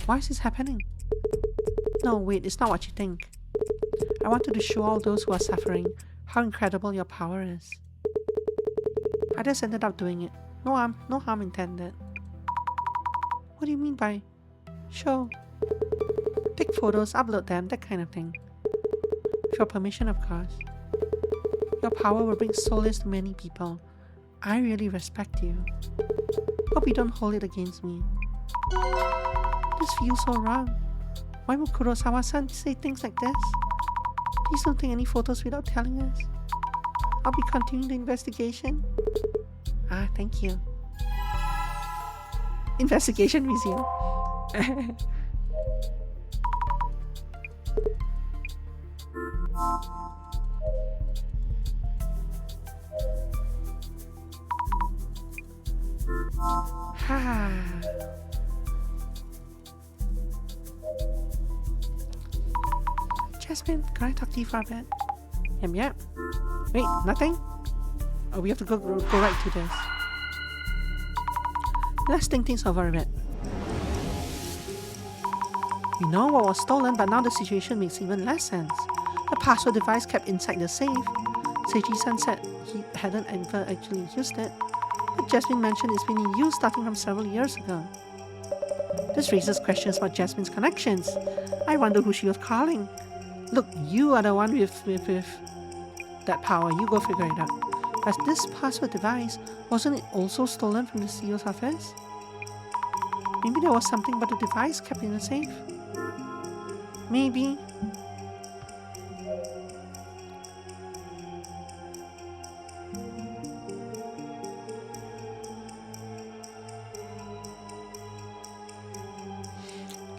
Why is this happening? No, wait, it's not what you think. I wanted to show all those who are suffering how incredible your power is. I just ended up doing it. No harm intended. What do you mean by show? Take photos, upload them, that kind of thing. With your permission, of course. Your power will bring solace to many people. I really respect you. Hope you don't hold it against me. This feels so wrong. Why would Kurosawa-san say things like this? Please don't take any photos without telling us. I'll be continuing the investigation. Ah, thank you. Investigation resume. Jasmine, can I talk to you for a bit? Yep. Wait, nothing? Oh, we have to go right to this. Let's think things over a bit. We know what was stolen, but now the situation makes even less sense. The password device kept inside the safe. Seiji-san said he hadn't ever actually used it, but Jasmine mentioned it's been in use starting from several years ago. This raises questions about Jasmine's connections. I wonder who she was calling. Look, you are the one with that power. You go figure it out. But this password device, wasn't it also stolen from the CEO's office? Maybe there was something about the device kept in the safe? Maybe.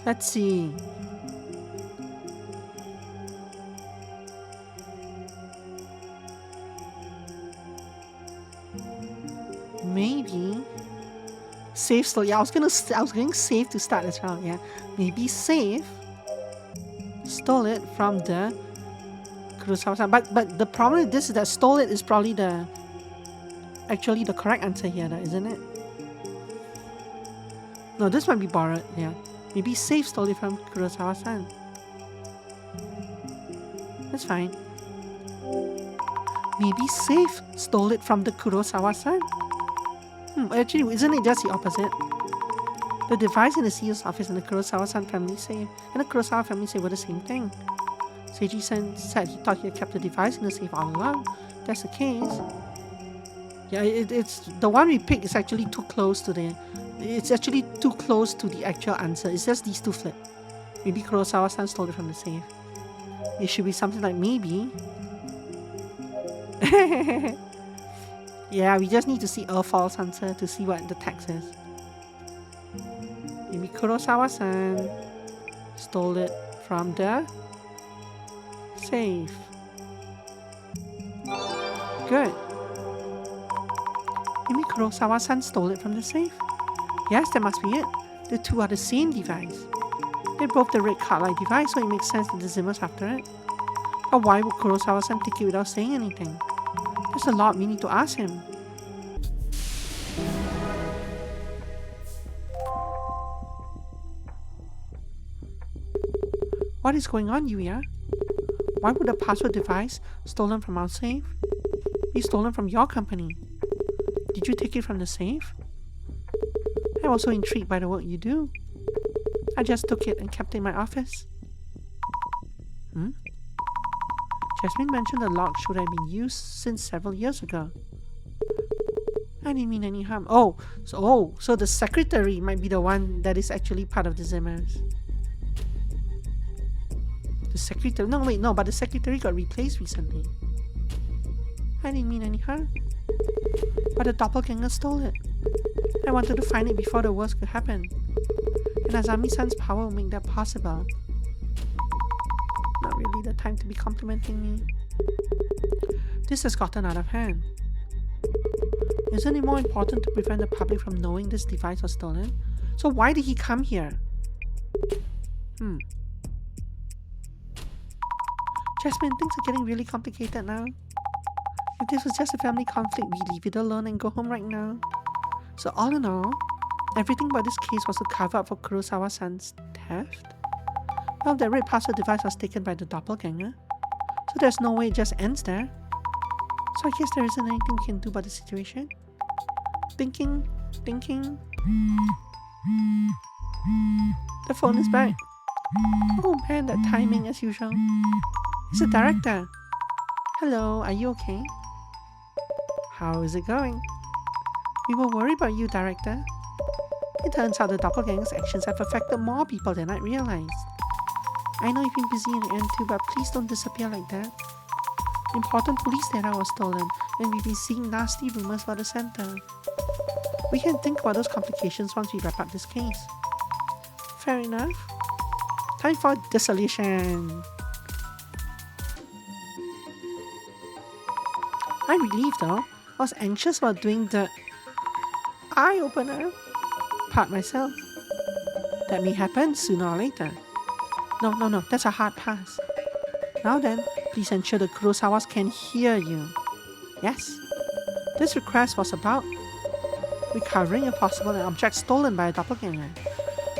Let's see. Maybe safe stole. Yeah, I was going safe to start as well. Yeah, maybe safe stole it from the Kurosawa-san. But the problem with this is that stole it is probably actually the correct answer here, isn't it? No, this might be borrowed. Yeah, maybe safe stole it from Kurosawa-san. That's fine. Maybe safe stole it from the Kurosawa-san. Actually, isn't it just the opposite? The device in the CEO's office and the Kurosawa-san family safe and the Kurosawa family safe were the same thing. Seiji-san said he thought he had kept the device in the safe all along. If that's the case. Yeah, it's the one we picked is actually too close to the. It's actually too close to the actual answer. It's just these two flip. Maybe Kurosawa-san stole it from the safe. It should be something like maybe. Yeah, we just need to see a false answer to see what the text is. Maybe Kurosawa-san stole it from the safe. Good. Maybe Kurosawa-san stole it from the safe. Yes, that must be it. The two are the same device. They're both the red card-like device, so it makes sense that the Zimmer's after it. But why would Kurosawa-san take it without saying anything? There's a lot we need to ask him. What is going on, Yuya? Why would a password device stolen from our safe be stolen from your company? Did you take it from the safe? I'm also intrigued by the work you do. I just took it and kept it in my office. Jasmine mentioned the lock should have been used since several years ago. I didn't mean any harm. So the secretary might be the one that is actually part of the Zimmers. The secretary? But the secretary got replaced recently. I didn't mean any harm. But the doppelganger stole it. I wanted to find it before the worst could happen. And Azami-san's power will make that possible. Not really the time to be complimenting me. This has gotten out of hand. Isn't it more important to prevent the public from knowing this device was stolen? So why did he come here? Jasmine, things are getting really complicated now. If this was just a family conflict, we leave it alone and go home right now. So all in all, everything about this case was to cover up for Kurosawa-san's theft. Well, that red password device was taken by the doppelganger, so there's no way it just ends there. So I guess there isn't anything we can do about the situation. Thinking. The phone is back. Oh man, that timing as usual. It's the director. Hello, are you okay? How is it going? We were worried about you, director. It turns out the doppelganger's actions have affected more people than I realized. I know you've been busy in the end too, but please don't disappear like that. Important police data was stolen, and we've been seeing nasty rumors about the center. We can think about those complications once we wrap up this case. Fair enough. Time for Dissolution. I'm relieved though. I was anxious about doing the eye-opener part myself. That may happen sooner or later. No, that's a hard pass. Now then, please ensure the Kurosawas can hear you. Yes. This request was about recovering if possible an object stolen by a doppelganger.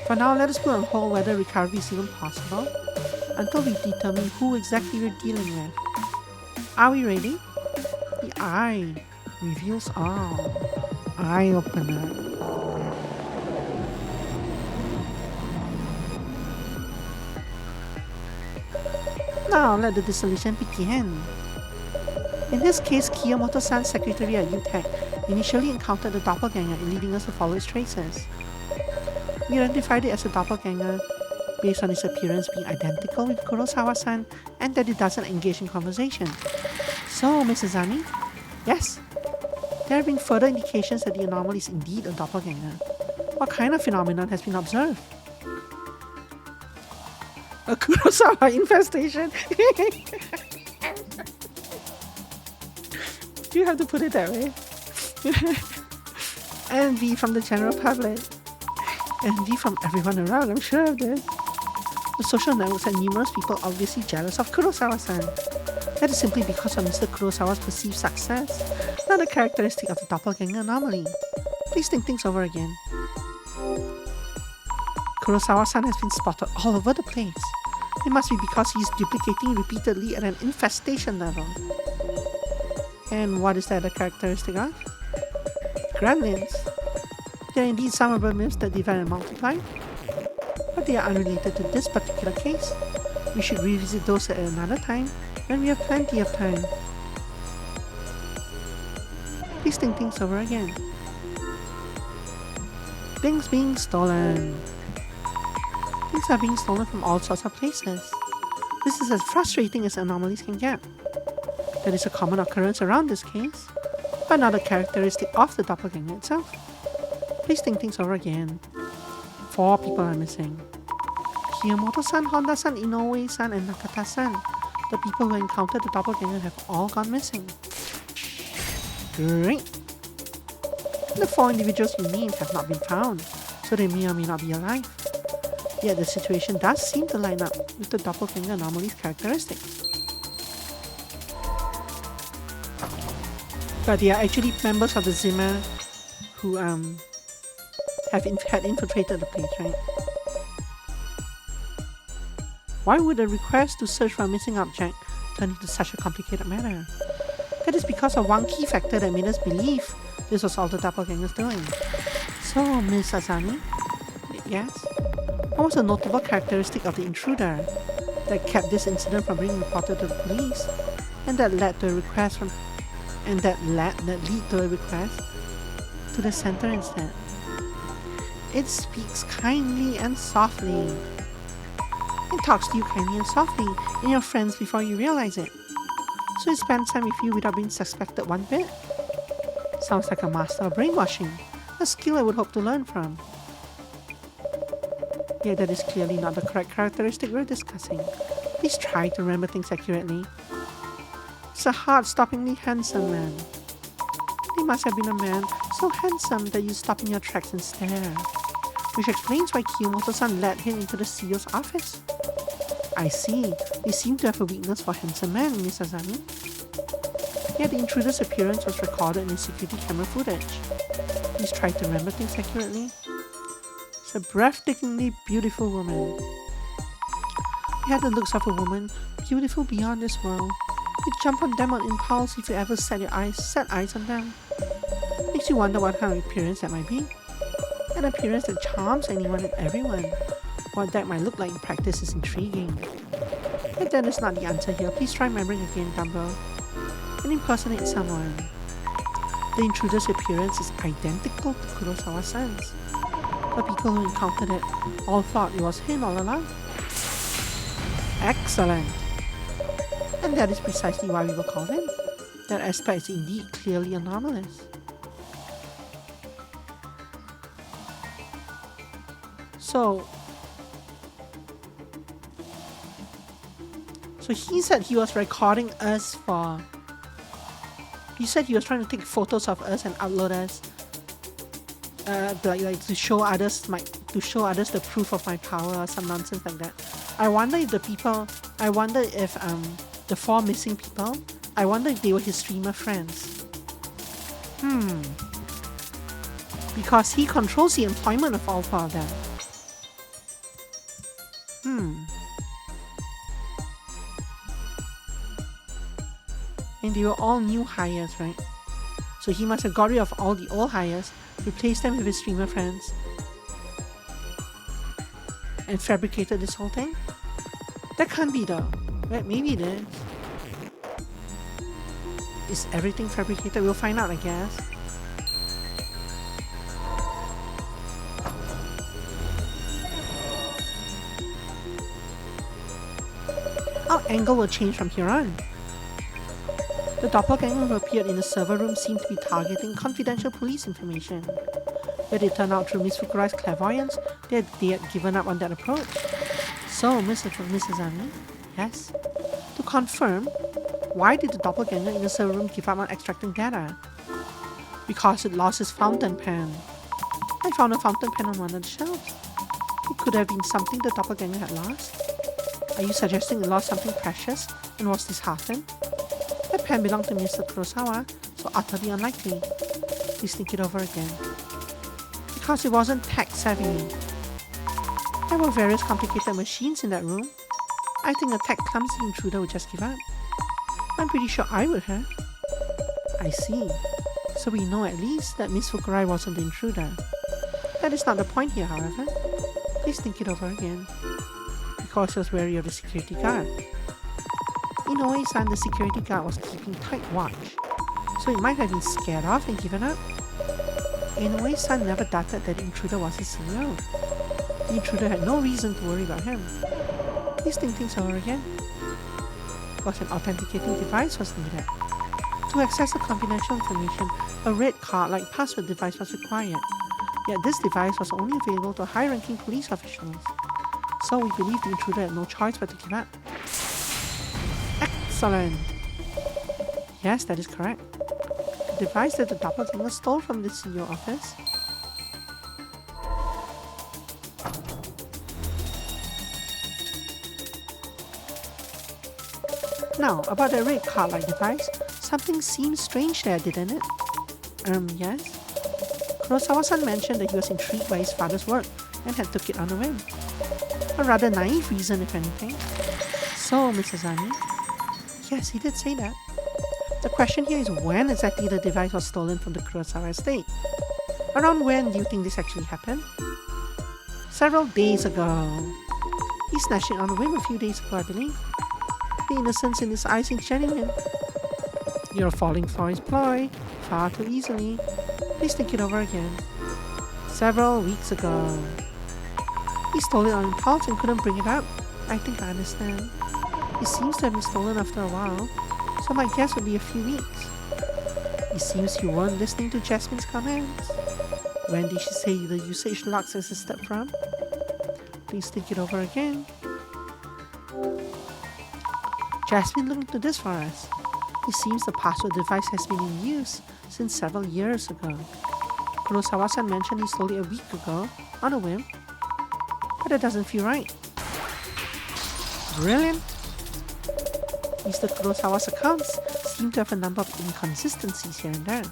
For now, let us put on hold whether recovery is even possible until we determine who exactly we're dealing with. Are we ready? The eye reveals all. Eye opener. Now let the dissolution begin. In this case, Kiyomoto-san's secretary at UTech initially encountered the doppelganger, leading us to follow its traces. We identified it as a doppelganger based on its appearance being identical with Kurosawa-san and that it doesn't engage in conversation. So, Mrs. Azami? Yes? There have been further indications that the anomaly is indeed a doppelganger. What kind of phenomenon has been observed? A Kurosawa infestation? Do you have to put it that way? Envy from the general public. Envy from everyone around, I'm sure of this. The social networks and numerous people obviously jealous of Kurosawa-san. That is simply because of Mr. Kurosawa's perceived success, not a characteristic of the doppelganger anomaly. Please think things over again. Kurosawa-san has been spotted all over the place. It must be because he is duplicating repeatedly at an infestation level. And what is that a characteristic of? Gremlins. There are indeed some urban myths that divide and multiply, but they are unrelated to this particular case. We should revisit those at another time when we have plenty of time. Please think things over again. Things being stolen. Things are being stolen from all sorts of places. This is as frustrating as anomalies can get. That is a common occurrence around this case, but not a characteristic of the doppelganger itself. Please think things over again. 4 people are missing. Kiyomoto-san, Honda-san, Inoue-san, and Nakata-san. The people who encountered the doppelganger have all gone missing. Great! The 4 individuals you named have not been found, so they may or may not be alive. Yet the situation does seem to line up with the doppelganger anomaly's characteristics. But they are actually members of the Zimmer who had infiltrated the place, right? Why would a request to search for a missing object turn into such a complicated matter? That is because of one key factor that made us believe this was all the doppelganger's doing. So, Miss Azami? Yes? What was a notable characteristic of the intruder that kept this incident from being reported to the police, and that led to a request to the center instead? It speaks kindly and softly. It talks to you kindly and softly, and you're friends before you realize it. So it spends time with you without being suspected one bit. Sounds like a master of brainwashing, a skill I would hope to learn from. Yet that is clearly not the correct characteristic we're discussing. Please try to remember things accurately. It's a heart-stoppingly handsome man. He must have been a man so handsome that you stop in your tracks and stare. Which explains why Kiyomoto-san led him into the CEO's office. I see. They seem to have a weakness for handsome men, Miss Azami. Yet the intruder's appearance was recorded in the security camera footage. Please try to remember things accurately. It's a breathtakingly beautiful woman. He had the looks of a woman, beautiful beyond this world. You'd jump on them on impulse if you ever set eyes on them. Makes you wonder what kind of appearance that might be. An appearance that charms anyone and everyone. What that might look like in practice is intriguing. But that is not the answer here. Please try remembering again, Dumbo. And impersonate someone. The intruder's appearance is identical to Kurosawa-san's. The people who encountered it all thought it was him all along. Excellent! And that is precisely why we were called in. That aspect is indeed clearly anomalous. So he said he was recording us for... He said he was trying to take photos of us and upload us, like to show others the proof of my power or some nonsense like that. I wonder if the 4 missing people, I wonder if they were his streamer friends. Because he controls the employment of all 4 of them. And they were all new hires, right? So he must have got rid of all the old hires, replaced them with his streamer friends, and fabricated this whole thing? That can't be though. Right? Maybe it is. Is everything fabricated? We'll find out, I guess. Our angle will change from here on. The doppelganger who appeared in the server room seemed to be targeting confidential police information. But it turned out through Miss Fukurai's clairvoyance that they had given up on that approach. So, Mrs. Ami, yes? To confirm, why did the doppelganger in the server room give up on extracting data? Because it lost its fountain pen. I found a fountain pen on one of the shelves. It could have been something the doppelganger had lost. Are you suggesting it lost something precious and was disheartened? That pen belonged to Mr. Kurosawa, so utterly unlikely. Please think it over again. Because it wasn't tech-savvy. There were various complicated machines in that room. I think a tech-clumsy intruder would just give up. I'm pretty sure I would have. I see. So we know at least that Miss Fukurai wasn't the intruder. That is not the point here, however. Please think it over again. Because she was wary of the security guard. In a way, son, the security guard was keeping tight watch, so he might have been scared off and given up. In a way, son never doubted that the intruder was his CEO. The intruder had no reason to worry about him. Please think things over again. Because an authenticating device was needed. To access the confidential information, a red card-like password device was required. Yet this device was only available to high-ranking police officials. So we believe the intruder had no choice but to give up. Excellent! Yes, that is correct. The device that the doppelganger stole from the CEO office. Now, about the red card-like device, something seemed strange there, didn't it? Yes. Kurosawa-san mentioned that he was intrigued by his father's work and had took it on a whim. A rather naive reason, if anything. So, Mrs. Ami, yes, he did say that. The question here is when exactly the device was stolen from the Kurosawa estate. Around when do you think this actually happened? Several days ago. He snatched it on a whim a few days ago, I believe. The innocence in his eyes is genuine. You're falling for his ploy far too easily. Please think it over again. Several weeks ago. He stole it on impulse and couldn't bring it up. I think I understand. It seems to have been stolen after a while, so my guess would be a few weeks. It seems you weren't listening to Jasmine's commands. When did she say the usage logs existed from? Please think it over again. Jasmine looked into this for us. It seems the password device has been in use since several years ago. Kurosawa-san mentioned he stole it a week ago, on a whim. But that doesn't feel right. Brilliant! Mr. Kurosawa's accounts seem to have a number of inconsistencies here and there.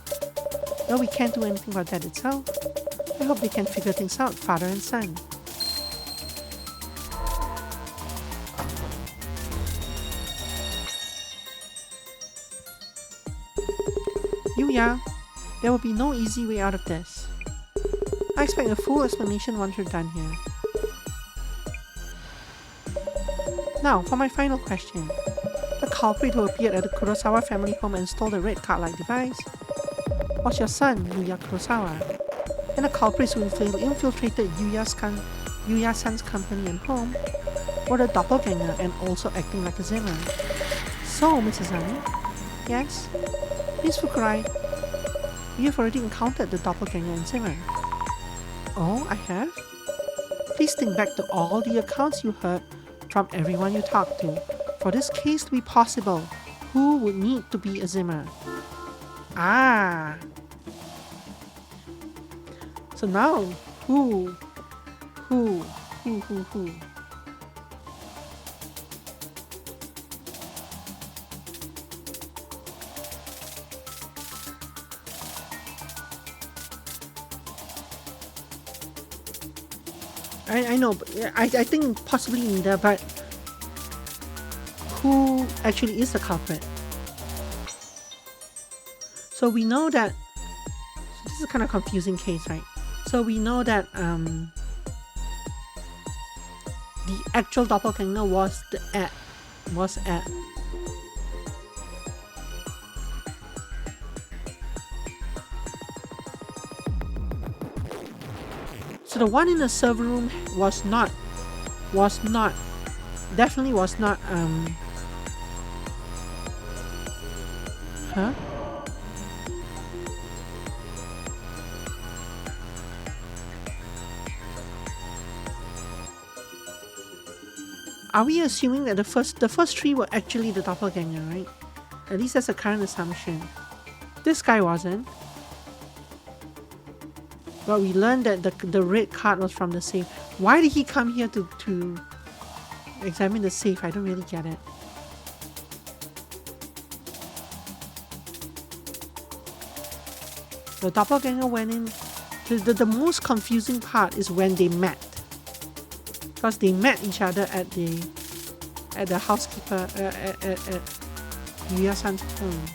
Though we can't do anything about that itself, I hope they can figure things out, father and son. Yuya, there will be no easy way out of this. I expect a full explanation once you're done here. Now, for my final question. The culprit who appeared at the Kurosawa family home and stole the red card-like device was your son, Yuya Kurosawa, and the culprits who infiltrated Yuya-san's company and home or the doppelganger and also acting like a Zimmer. So, Mrs. Ami, yes, Miss Fukurai, you've already encountered the doppelganger and Zimmer. Oh, I have? Please think back to all the accounts you heard from everyone you talked to. For this case to be possible, who would need to be a Zimmer? Ah! So now, who? I know, but I think possibly neither, but who actually is the culprit? So we know that, so this is a kind of confusing case, right? So we know that the actual doppelganger was at. So the one in the server room definitely was not, huh? Are we assuming that the first three were actually the doppelganger, right? At least that's the current assumption. This guy wasn't. But we learned that the red card was from the safe. Why did he come here to examine the safe? I don't really get it. The doppelganger went in. The most confusing part is when they met. Because they met each other at the housekeeper at Yuya-san's home.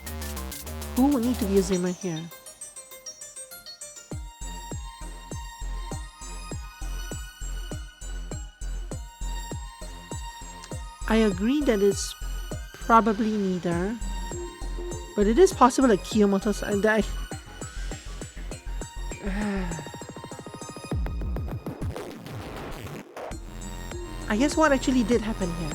Who would need to be a Zimmer here? I agree that it's probably neither, but it is possible that Kiyomoto's and I guess what actually did happen here?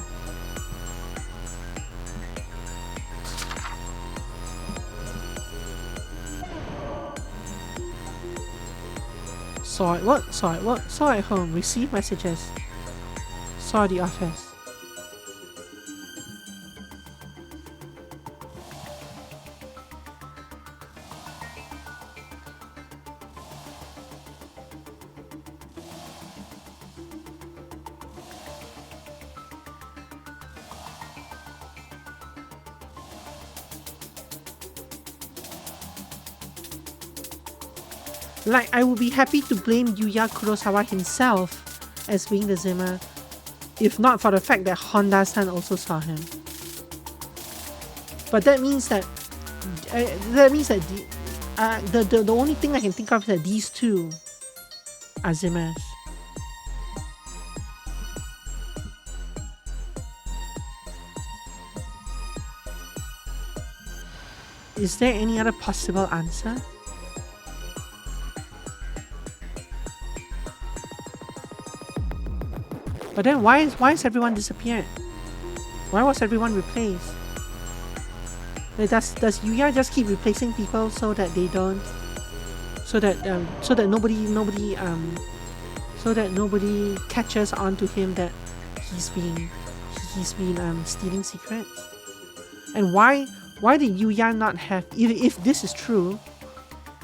Saw at work, saw at home, receive messages, saw at the office. Like, I would be happy to blame Yuya Kurosawa himself as being the Zimmer, if not for the fact that Honda-san also saw him. But that means that the only thing I can think of is that these two are Zimmers. Is there any other possible answer? But then why is everyone disappeared? Why was everyone replaced? Like, does Yuya just keep replacing people so that they don't, so that nobody catches on to him that he's been stealing secrets? And why did Yuya not have, if this is true,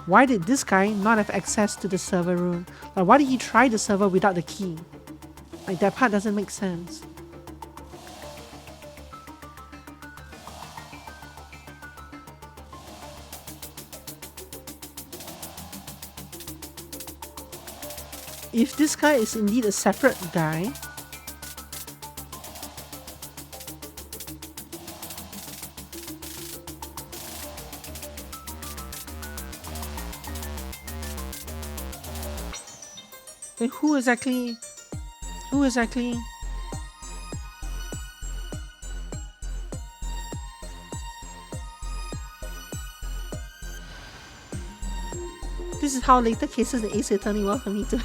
why did this guy not have access to the server room? Like, why did he try the server without the key? Like, that part doesn't make sense. If this guy is indeed a separate guy, then who exactly? This is how later cases in Ace Attorney were for me too.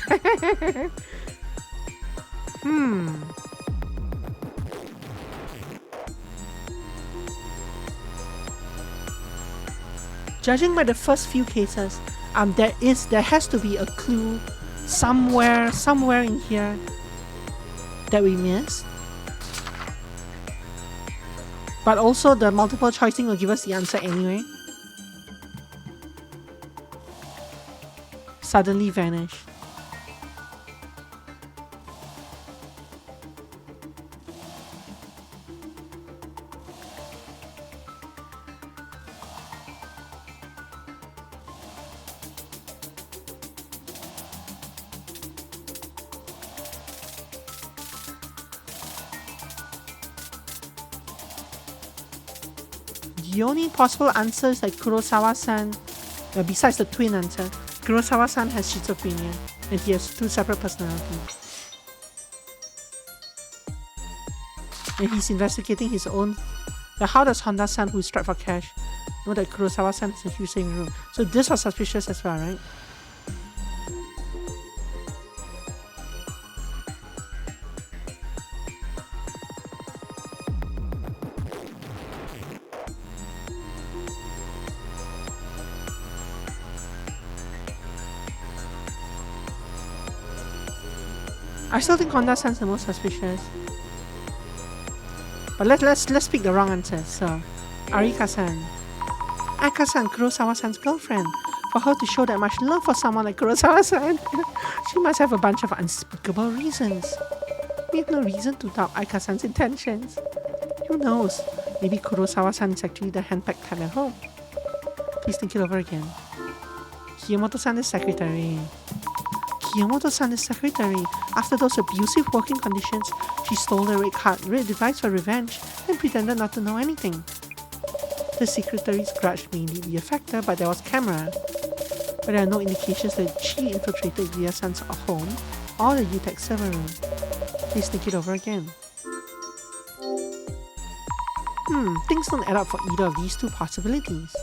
Judging by the first few cases, there has to be a clue somewhere in here that we missed. But also the multiple choice thing will give us the answer anyway. Suddenly vanished. The only possible answer is like Kurosawa-san, besides the twin answer, Kurosawa-san has schizophrenia and he has 2 separate personalities. And he's investigating his own. But how does Honda-san, who is strapped for cash, know that Kurosawa-san is a huge saving room? So this was suspicious as well, right? I still think Honda-san's the most suspicious. But let's pick the wrong answer. So, Arika-san. Aka-san, Kurosawa-san's girlfriend. For her to show that much love for someone like Kurosawa-san, she must have a bunch of unspeakable reasons. We have no reason to doubt Aika-san's intentions. Who knows? Maybe Kurosawa-san is actually the hand-packed type at home. Please think it over again. Kiyomoto-san is secretary. Kiyomoto-san is secretary. After those abusive working conditions, she stole the red device for revenge and pretended not to know anything. The secretary's grudge may indeed be a factor, but there was camera. But there are no indications that she infiltrated Yuya-san's home or the UTech server room. Please think it over again. Things don't add up for either of these 2 possibilities.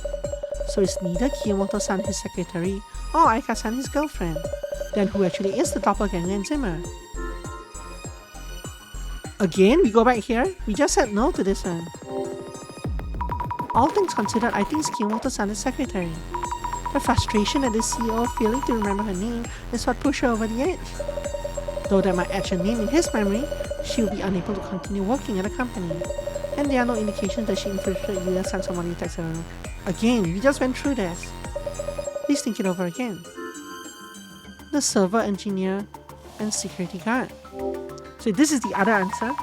So it's neither Kiyomoto-san his secretary or Aika-san his girlfriend. Then who actually is the doppelganger in Zimmer? Again, we go back here? We just said no to this one. All things considered, I think it's Kiyomoto-san is secretary. The frustration at the CEO failing to remember her name is what pushed her over the edge. Though that might etch her name in his memory, she will be unable to continue working at the company. And there are no indications that she infiltrated Yuya-san's Somali tax room. Again, we just went through this. Please think it over again. The server engineer and security guard. So this is the other answer.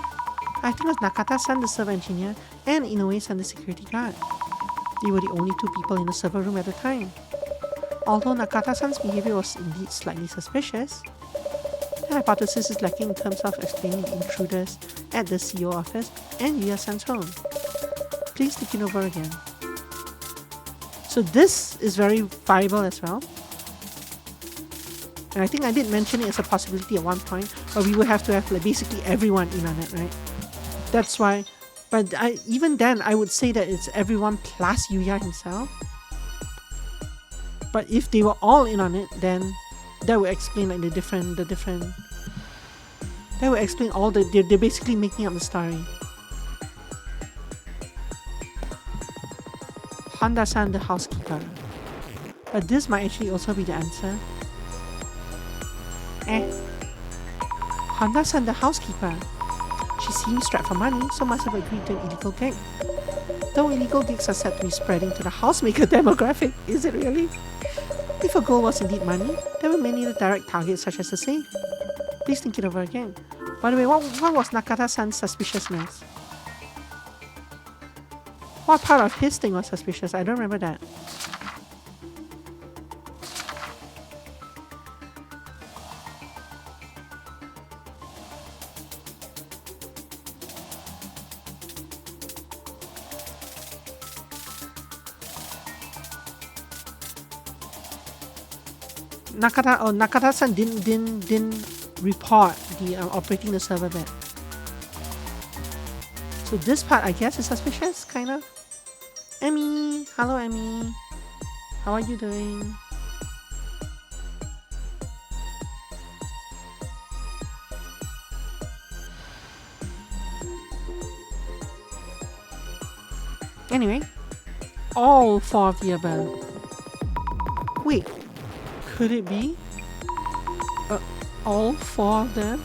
I think it was Nakata-san, the server engineer, and Inoue-san, the security guard. They were the only 2 people in the server room at the time. Although Nakata-san's behavior was indeed slightly suspicious, the hypothesis is lacking in terms of explaining the intruders at the CEO office and Yuya-san's home. Please think it over again. So this is very viable as well. And I think I did mention it as a possibility at one point, but we would have to have like basically everyone in on it, right? That's why, but even then I would say that it's everyone plus Yuya himself. But if they were all in on it, then that would explain like the different, that would explain all they're basically making up the story. Honda-san, the housekeeper. But this might actually also be the answer. Honda-san, the housekeeper. She seems strapped for money, so must have agreed to an illegal gig. Though illegal gigs are said to be spreading to the housemaker demographic, is it really? If a goal was indeed money, there were many direct targets such as the safe. Please think it over again. By the way, what was Nakata-san's suspiciousness? What part of his thing was suspicious? I don't remember that. Nakata-san didn't report the operating the server bit. So this part, I guess, is suspicious, kind of. Emmy, hello Emmy. How are you doing? Anyway, all 4 of the above. Wait, could it be? All 4 of them?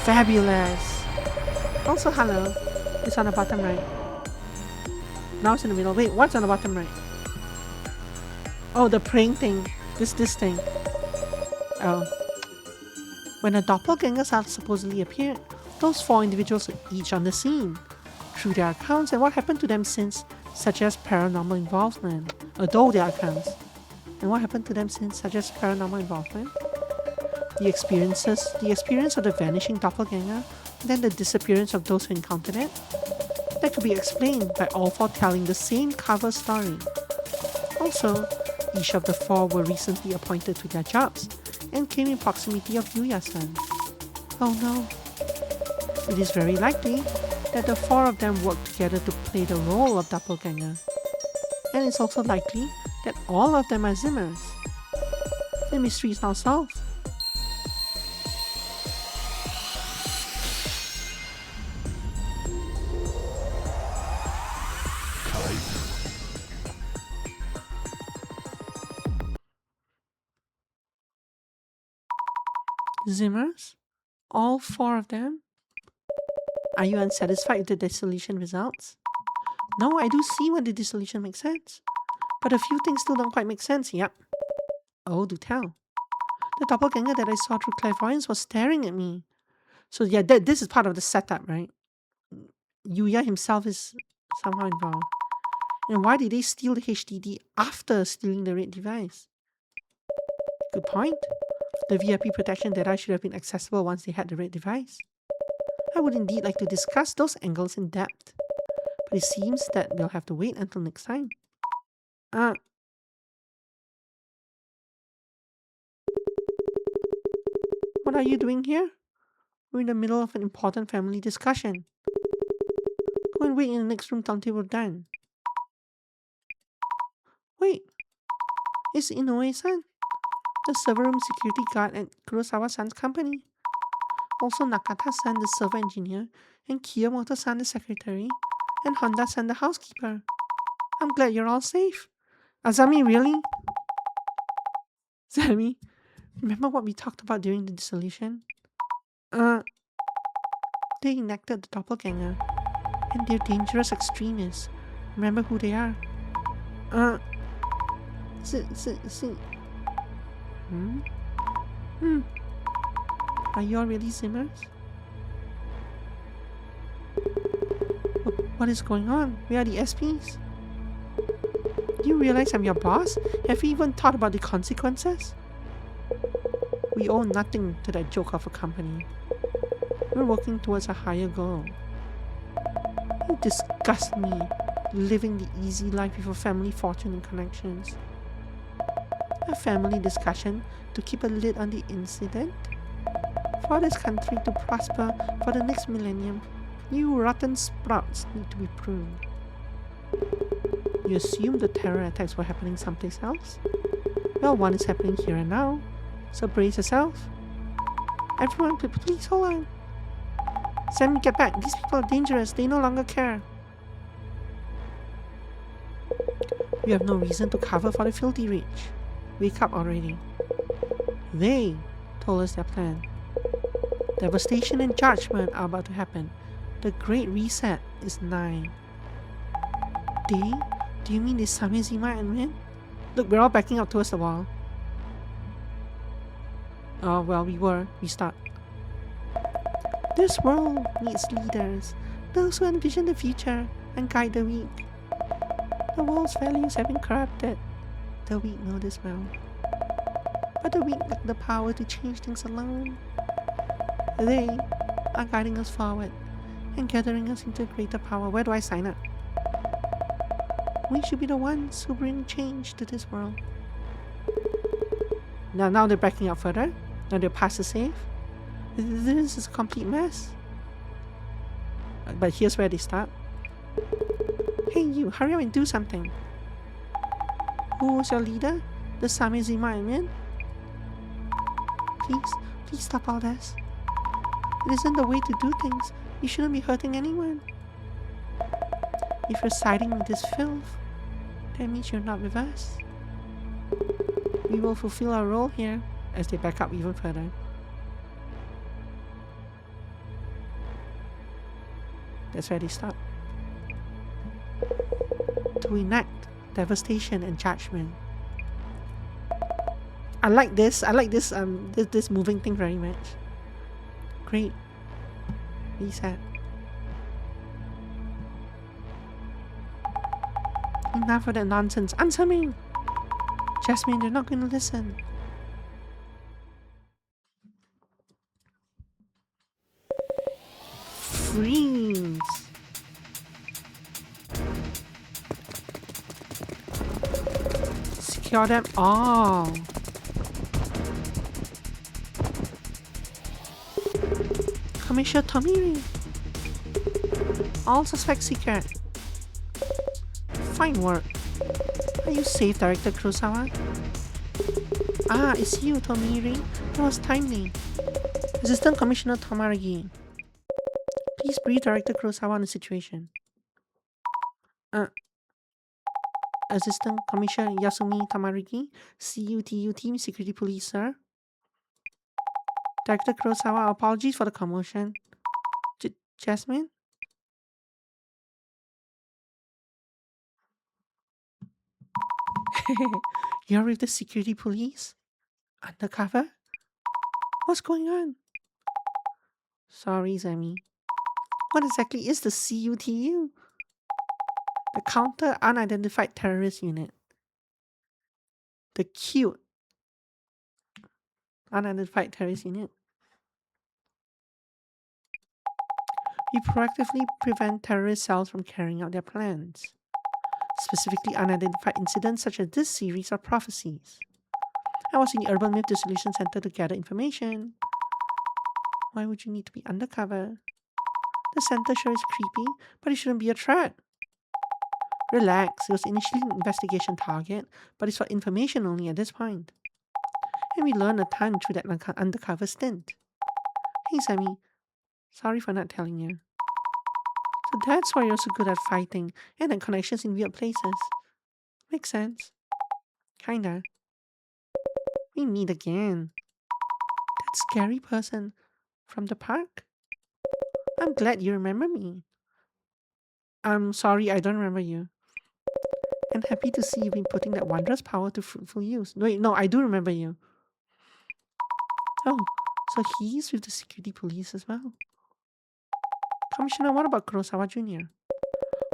Fabulous! Also, hello. It's on the bottom right. Now it's in the middle. Wait, what's on the bottom right? Oh, the praying thing. This thing. Oh. When the doppelgangers had supposedly appeared, those 4 individuals were each on the scene. Through their accounts and what happened to them since, such as paranormal involvement. Although their accounts. And what happened to them since, such as paranormal involvement? The experience of the vanishing doppelganger, and then the disappearance of those who encountered it. That could be explained by all 4 telling the same cover story. Also, each of the 4 were recently appointed to their jobs and came in proximity of Yuya-san. Oh no. It is very likely that the 4 of them worked together to play the role of doppelganger. And it's also likely that all of them are Zimmers. The mystery is now solved. Zimmers? All 4 of them? Are you unsatisfied with the dissolution results? No, I do see when the dissolution makes sense. But a few things still don't quite make sense, yep. Oh, do tell. The doppelganger that I saw through clairvoyance was staring at me. So yeah, this is part of the setup, right? Yuya himself is somehow involved. And why did they steal the HDD after stealing the red device? Good point. The VIP protection data should have been accessible once they had the red device. I would indeed like to discuss those angles in depth. But it seems that they'll have to wait until next time. What are you doing here? We're in the middle of an important family discussion. Go and wait in the next room until we're done. Wait, it's Inoue-san, the server room security guard at Kurosawa-san's company. Also Nakata-san, the server engineer, and Kiyomoto-san, the secretary, and Honda-san, the housekeeper. I'm glad you're all safe. Azami, really? Zami, remember what we talked about during the dissolution? They enacted the doppelganger, and they're dangerous extremists. Remember who they are? Are you all really Zimmers? What is going on? Where are the SPs? Do you realize I'm your boss? Have you even thought about the consequences? We owe nothing to that joke of a company. We're working towards a higher goal. You disgust me, living the easy life with a family fortune and connections. A family discussion to keep a lid on the incident? For this country to prosper for the next millennium, you rotten sprouts need to be pruned. You assume the terror attacks were happening someplace else? Well, one is happening here and now, so brace yourself. Everyone, please hold on. Sammy, get back. These people are dangerous. They no longer care. You have no reason to cover for the filthy rich. Wake up already. They told us their plan. Devastation and judgment are about to happen. The Great Reset is nigh. They? Do you mean the Samezima and Rin? Look, we're all backing up towards the wall. Oh, well, we start. This world needs leaders, those who envision the future and guide the weak. The world's values have been corrupted. The weak know this well. But the weak lack the power to change things alone. They are guiding us forward and gathering us into greater power. Where do I sign up? We should be the ones who bring change to this world. Now they're backing up further. Now they're past the safe. This is a complete mess. But here's where they start. Hey you, hurry up and do something. Who was your leader? The Samezima and Rin? Please stop all this. It isn't the way to do things. You shouldn't be hurting anyone. If you're siding with this filth, that means you're not with us. We will fulfill our role here as they back up even further. That's where they stop. To enact devastation and judgment. I like this this moving thing very much. Great. Reset. Enough of that nonsense. Answer me! Jasmine, they're not going to listen. Freeze! Secure them all. Commissioner Tomiri. All suspects secret. Fine work. Are you safe, Director Kurosawa? Ah, it's you, Tomiri. That was timely. Assistant Commissioner Tamaragi. Please brief Director Kurosawa on the situation. Assistant Commissioner Yasumi Tamariki, CUTU Team Security Police, sir. Director Kurosawa, apologies for the commotion. Jasmine? You're with the security police? Undercover? What's going on? Sorry, Zemi. What exactly is the CUTU? The Counter Unidentified Terrorist Unit. The cute Unidentified Terrorist Unit. We proactively prevent terrorist cells from carrying out their plans. Specifically unidentified incidents such as this series of prophecies. I was in the Urban Myth Dissolution Center to gather information. Why would you need to be undercover? The center sure is creepy, but it shouldn't be a threat. Relax, it was initially an investigation target, but it's for information only at this point. And we learned a ton through that undercover stint. Hey Sammy, sorry for not telling you. So that's why you're so good at fighting and had connections in weird places. Makes sense. Kinda. We meet again. That scary person from the park? I'm glad you remember me. I'm sorry I don't remember you. And happy to see you've been putting that wondrous power to fruitful use. Wait, no, I do remember you. Oh, so he's with the security police as well. Commissioner, what about Kurosawa Jr.?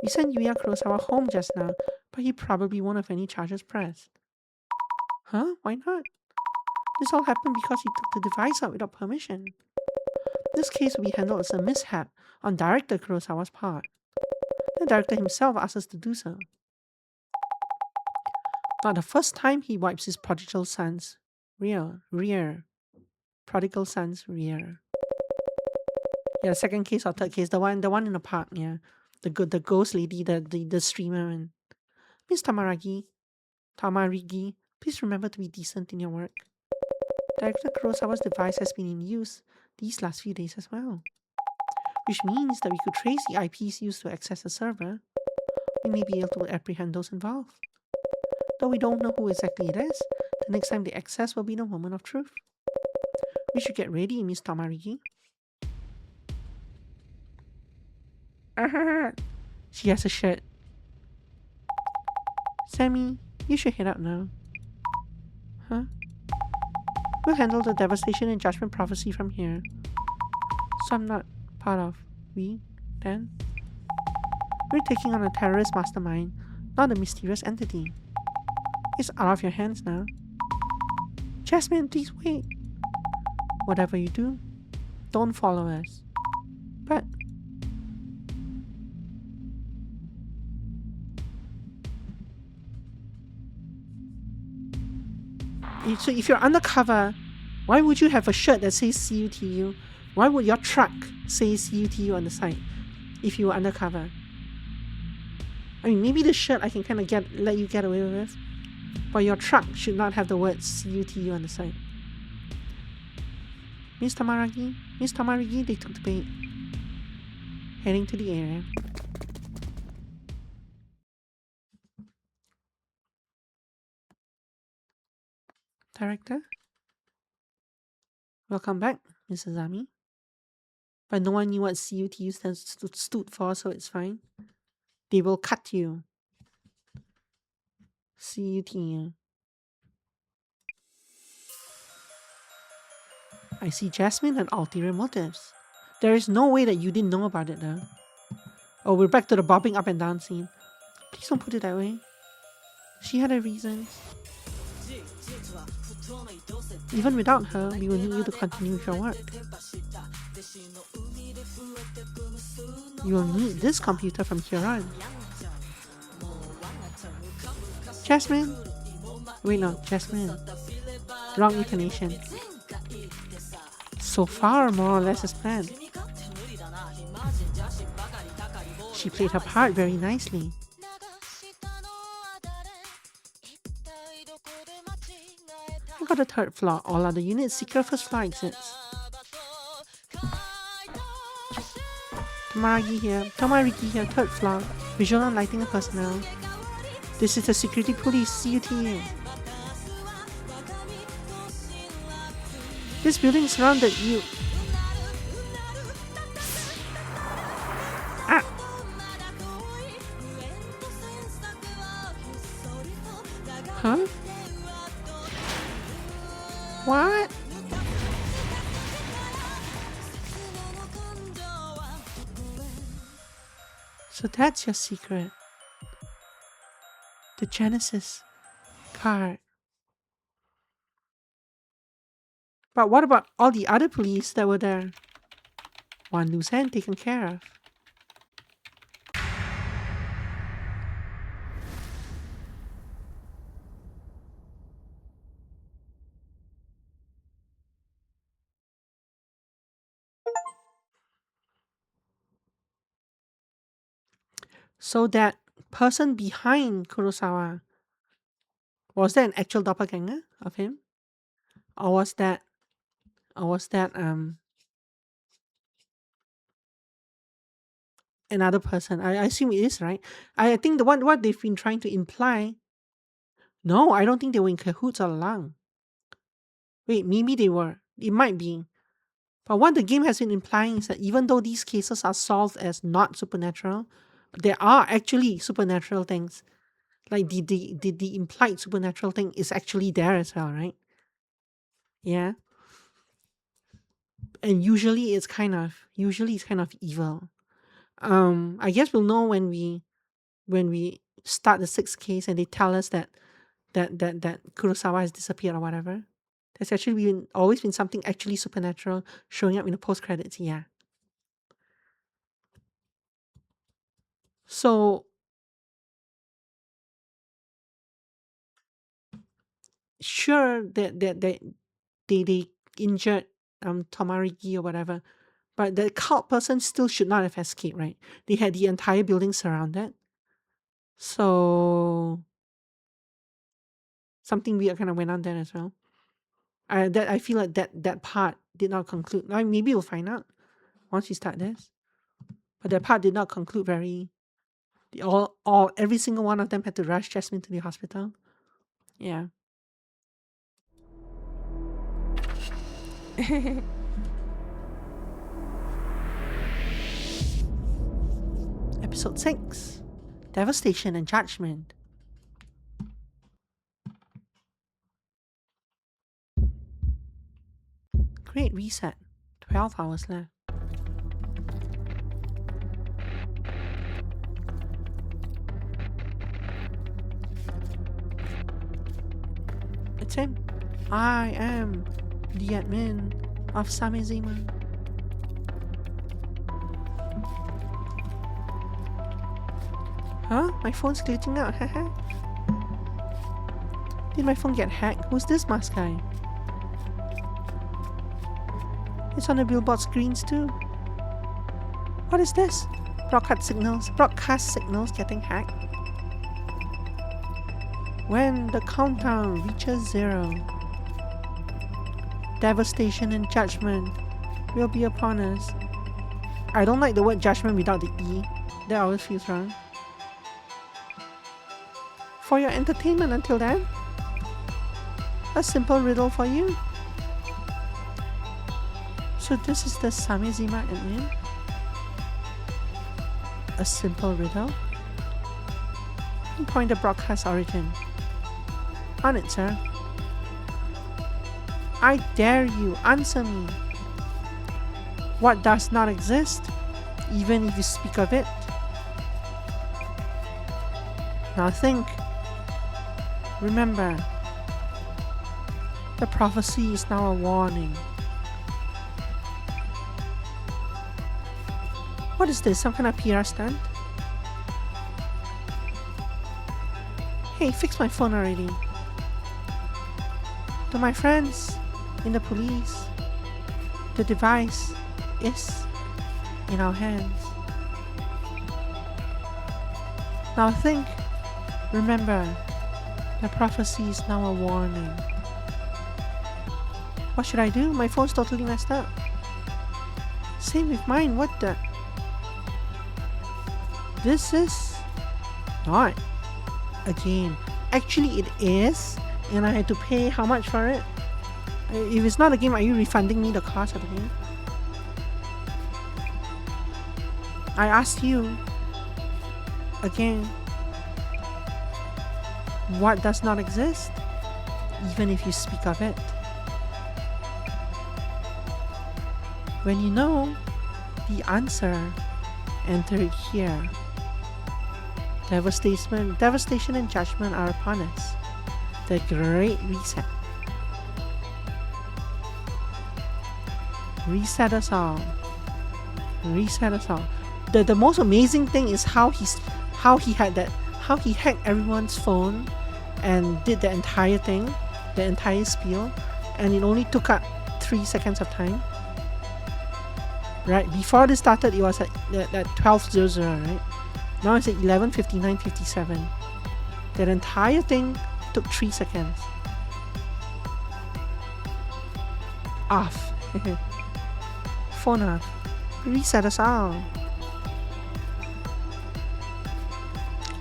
We sent Yuya Kurosawa home just now, but he probably won't have any charges pressed. Huh? Why not? This all happened because he took the device out without permission. This case will be handled as a mishap on Director Kurosawa's part. The director himself asked us to do so. Not the first time he wipes his prodigal son's rear. Prodigal son's rear. Yeah, second case or third case, the one in the park, yeah. The ghost lady, the streamer and Miss Tamarigi, please remember to be decent in your work. Director Kurosawa's device has been in use these last few days as well. Which means that we could trace the IPs used to access the server. We may be able to apprehend those involved. Though we don't know who exactly it is, the next time they access will be the moment of truth. We should get ready, Miss Tamarigi. She has a shirt. Sammy, you should head out now. Huh? We'll handle the devastation and judgment prophecy from here. So I'm not part of we, then? We're taking on a terrorist mastermind, not a mysterious entity. It's out of your hands now. Jasmine, please wait. Whatever you do, don't follow us. But so if you're undercover, why would you have a shirt that says CUTU? Why would your truck say CUTU on the side if you were undercover? I mean, maybe the shirt I can kind of let you get away with, but your truck should not have the words CUTU on the side. Miss Tamarigi, they took the bait. Heading to the area. Director? Welcome back, Mrs. Ami. But no one knew what CUTU stood for, so it's fine. They will cut you. CUT. I see Jasmine had ulterior motives. There is no way that you didn't know about it, though. Oh, we're back to the bobbing up and down scene. Please don't put it that way. She had her reasons. Even without her, we will need you to continue with your work. You will need this computer from here on. Jasmine? Wait, no, Jasmine. Wrong intonation. So far, more or less as planned. She played her part very nicely. I got the third floor. All other units secure first floor exits. Tamariki here, third floor. Visual and lighting and personnel. This is the security police, CUTU. This building surrounded you. Ah! Huh? What? So that's your secret. The Genesis card. But what about all the other police that were there? One loose end taken care of. So that person behind Kurosawa, was that an actual doppelganger of him? Or was that another person? I assume it is, right? I think what they've been trying to imply. No, I don't think they were in cahoots all along. Wait, maybe they were. It might be. But what the game has been implying is that even though these cases are solved as not supernatural, there are actually supernatural things. Like the implied supernatural thing is actually there as well, right? Yeah. And usually it's kind of evil. I guess we'll know when we start the sixth case and they tell us that Kurosawa has disappeared or whatever. There's actually always been something actually supernatural showing up in the post credits. Yeah. So sure that they injured Tomariki or whatever, but the cult person still should not have escaped, right? They had the entire building surrounded. So something weird kind of went on there as well. I feel like that part did not conclude. Maybe we'll find out once we start this. But that part did not conclude very. Every single one of them had to rush Jasmine to the hospital. Yeah. Episode 6: Devastation and Judgment. Great reset. 12 hours left. It's him. I am the admin of Samezima. Huh? My phone's glitching out, haha. Did my phone get hacked? Who's this mask guy? It's on the billboard screens too. What is this? Broadcast signals getting hacked. When the countdown reaches 0, devastation and judgment will be upon us. I don't like the word judgment without the E. That always feels wrong. For your entertainment until then, A simple riddle for you. So this is the Samizima admin. A simple riddle. Pinpoint the broadcast origin. On it, sir. I dare you, answer me. What does not exist, even if you speak of it? Now think. Remember, the prophecy is now a warning. What is this? Some kind of PR stunt? Hey, fix my phone already. To my friends in the police, the device is in our hands. Now think. Remember, the prophecy is now a warning. What should I do? My phone's totally messed up. Same with mine, what the? This is not a game. Actually it is, and I had to pay how much for it? If it's not a game, are you refunding me the cost of the game? I asked you again. What does not exist, even if you speak of it? When you know the answer, enter it here. Devastation and judgment are upon us. The great reset. Reset us all. Reset us all. The most amazing thing is how he hacked everyone's phone and did the entire thing, the entire spiel, and it only took up 3 seconds of time. Right, before this started it was at 12:00, right? Now it's at 11:59:57. That entire thing took 3 seconds. Off. Phone off. Reset us all.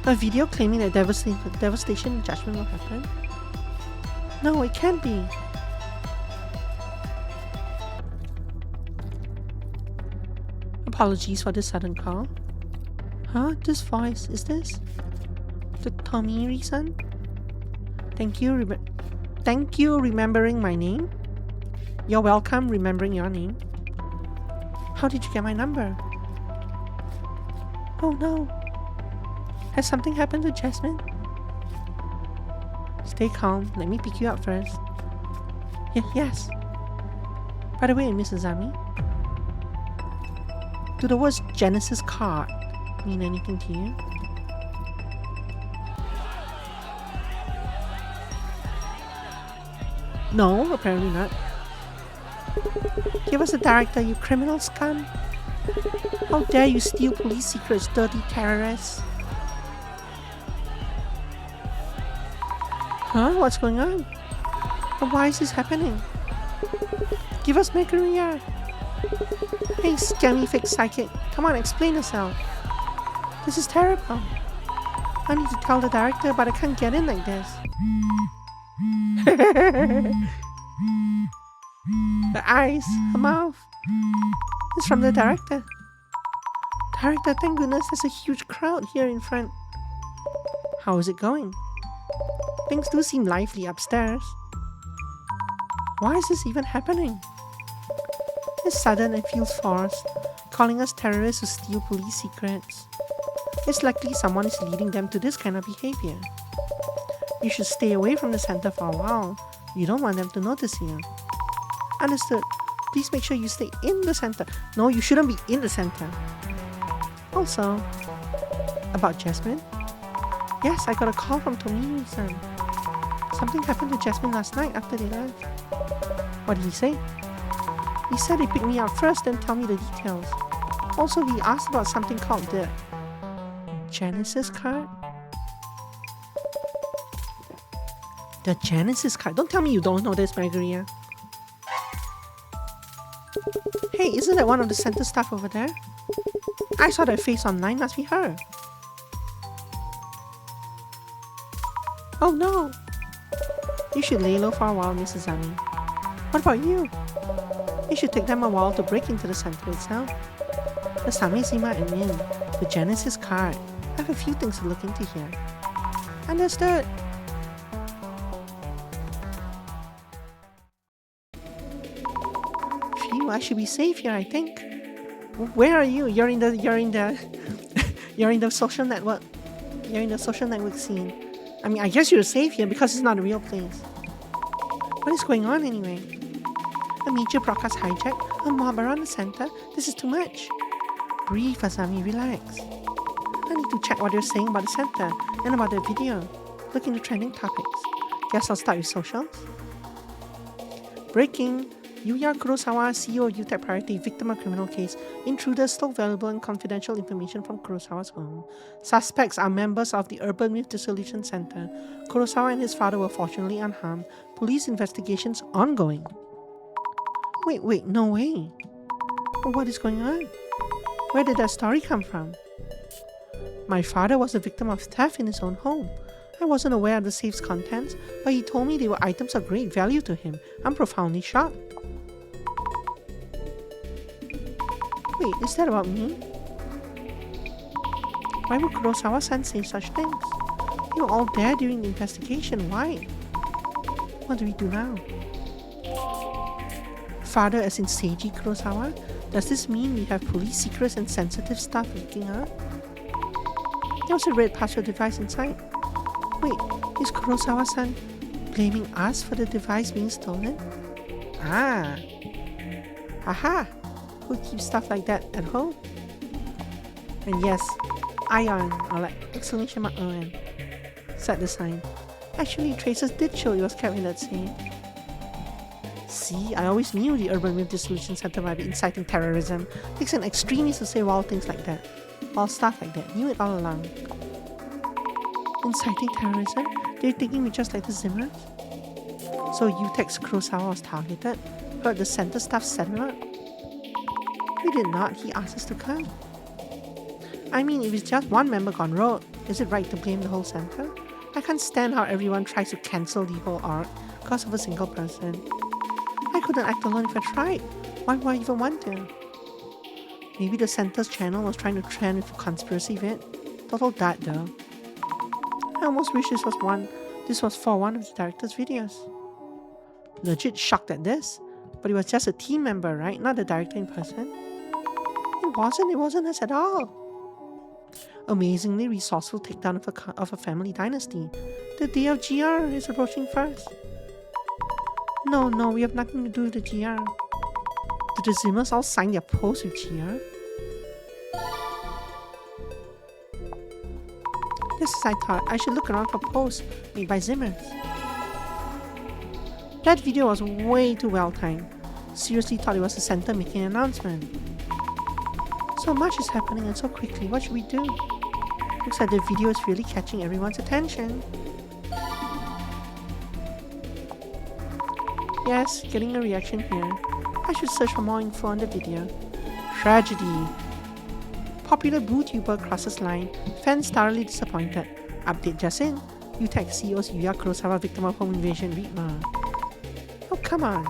A video claiming that devastation and judgment will happen? No, it can't be. Apologies for this sudden call. Huh? This voice, is this the Tomiri-san? Thank you remembering my name. You're welcome remembering your name. How did you get my number? Oh no. Has something happened to Jasmine? Stay calm. Let me pick you up first. Yes. By the way, Mrs. Zami, do the words Genesis card mean anything to you? No, apparently not. Give us a director, you criminal scum. How dare you steal police secrets, dirty terrorists. Huh? What's going on? Why is this happening? Give us Megaria. Hey, scammy fake psychic. Come on, explain yourself. This is terrible. I need to tell the director, but I can't get in like this. The eyes, her mouth. It's from the director. Director, thank goodness there's a huge crowd here in front. How is it going? Things do seem lively upstairs. Why is this even happening? It's sudden and feels forced, calling us terrorists who steal police secrets. It's likely someone is leading them to this kind of behavior. You should stay away from the center for a while. You don't want them to notice you. Understood. Please make sure you stay in the center. No, you shouldn't be in the center. Also, about Jasmine? Yes, I got a call from Tomiri-san. Something happened to Jasmine last night after they left. What did he say? He said he picked me up first, then tell me the details. Also, he asked about something called the Genesis card. The Genesis card? Don't tell me you don't know this, Margarita. Hey, isn't that one of the center staff over there? I saw that face online, must be her. Oh no! You should lay low for a while, Mrs. Zami. What about you? It should take them a while to break into the center itself. The Samizima admin, the Genesis card. I have a few things to look into here. Understood. Phew, I should be safe here, I think. Where are you? You're in the you're in the social network. You're in the social network scene. I mean, I guess you're safe here because it's not a real place. What is going on anyway? A major broadcast hijack? A mob around the center? This is too much. Breathe, Azami, relax. I need to check what they're saying about the center and about the video. Look into trending topics. Guess I'll start with socials. Breaking. Yuya Kurosawa, CEO of UTech Priority, victim of criminal case. Intruders stole valuable and confidential information from Kurosawa's home. Suspects are members of the Urban Myth Dissolution Center. Kurosawa and his father were fortunately unharmed. Police investigations ongoing. Wait, no way. What is going on? Where did that story come from? My father was a victim of theft in his own home. I wasn't aware of the safe's contents, but he told me they were items of great value to him. I'm profoundly shocked. Wait, is that about me? Why would Kurosawa-san say such things? You were all there during the investigation. Why? What do we do now? Father as in Seiji Kurosawa? Does this mean we have police secrets and sensitive stuff leaking out? There was a red password device inside. Wait, is Kurosawa-san blaming us for the device being stolen? Ah! Aha! Who keeps stuff like that at home? And yes, Ion, or like exclamation mark ON, said the sign. Actually, traces did show it was kept in that safe. See, I always knew the Urban Myth Dissolution Center might be inciting terrorism. Takes an extremist to say wild things like that. Wild stuff like that. Knew it all along. Inciting terrorism? They're thinking we just like the Zimmers? So UTech's Kurosawa was targeted? Heard the center staff set him up? We did not. He asked us to come. I mean, if it's just one member gone rogue, is it right to blame the whole center? I can't stand how everyone tries to cancel the whole arc because of a single person. I couldn't act alone if I tried. Why would I even want to? Maybe the center's channel was trying to trend with a conspiracy vid. Total dart though. I almost wish this was for one of the director's videos. Legit shocked at this, but it was just a team member, right? Not the director in person. It wasn't us at all. Amazingly resourceful takedown of a family dynasty. The day of GR is approaching first. No, we have nothing to do with the GR. Did the Zimmers all sign their post with GR? Just as I thought, I should look around for posts made by Zimmers. That video was way too well timed. Seriously thought it was the center making an announcement. So much is happening and so quickly, what should we do? Looks like the video is really catching everyone's attention. Yes, getting a reaction here. I should search for more info on the video. Tragedy. Popular YouTuber crosses line. Fans thoroughly disappointed. Update just in. UTech CEO's Yuya Kurosawa victim of home invasion read more. Oh come on.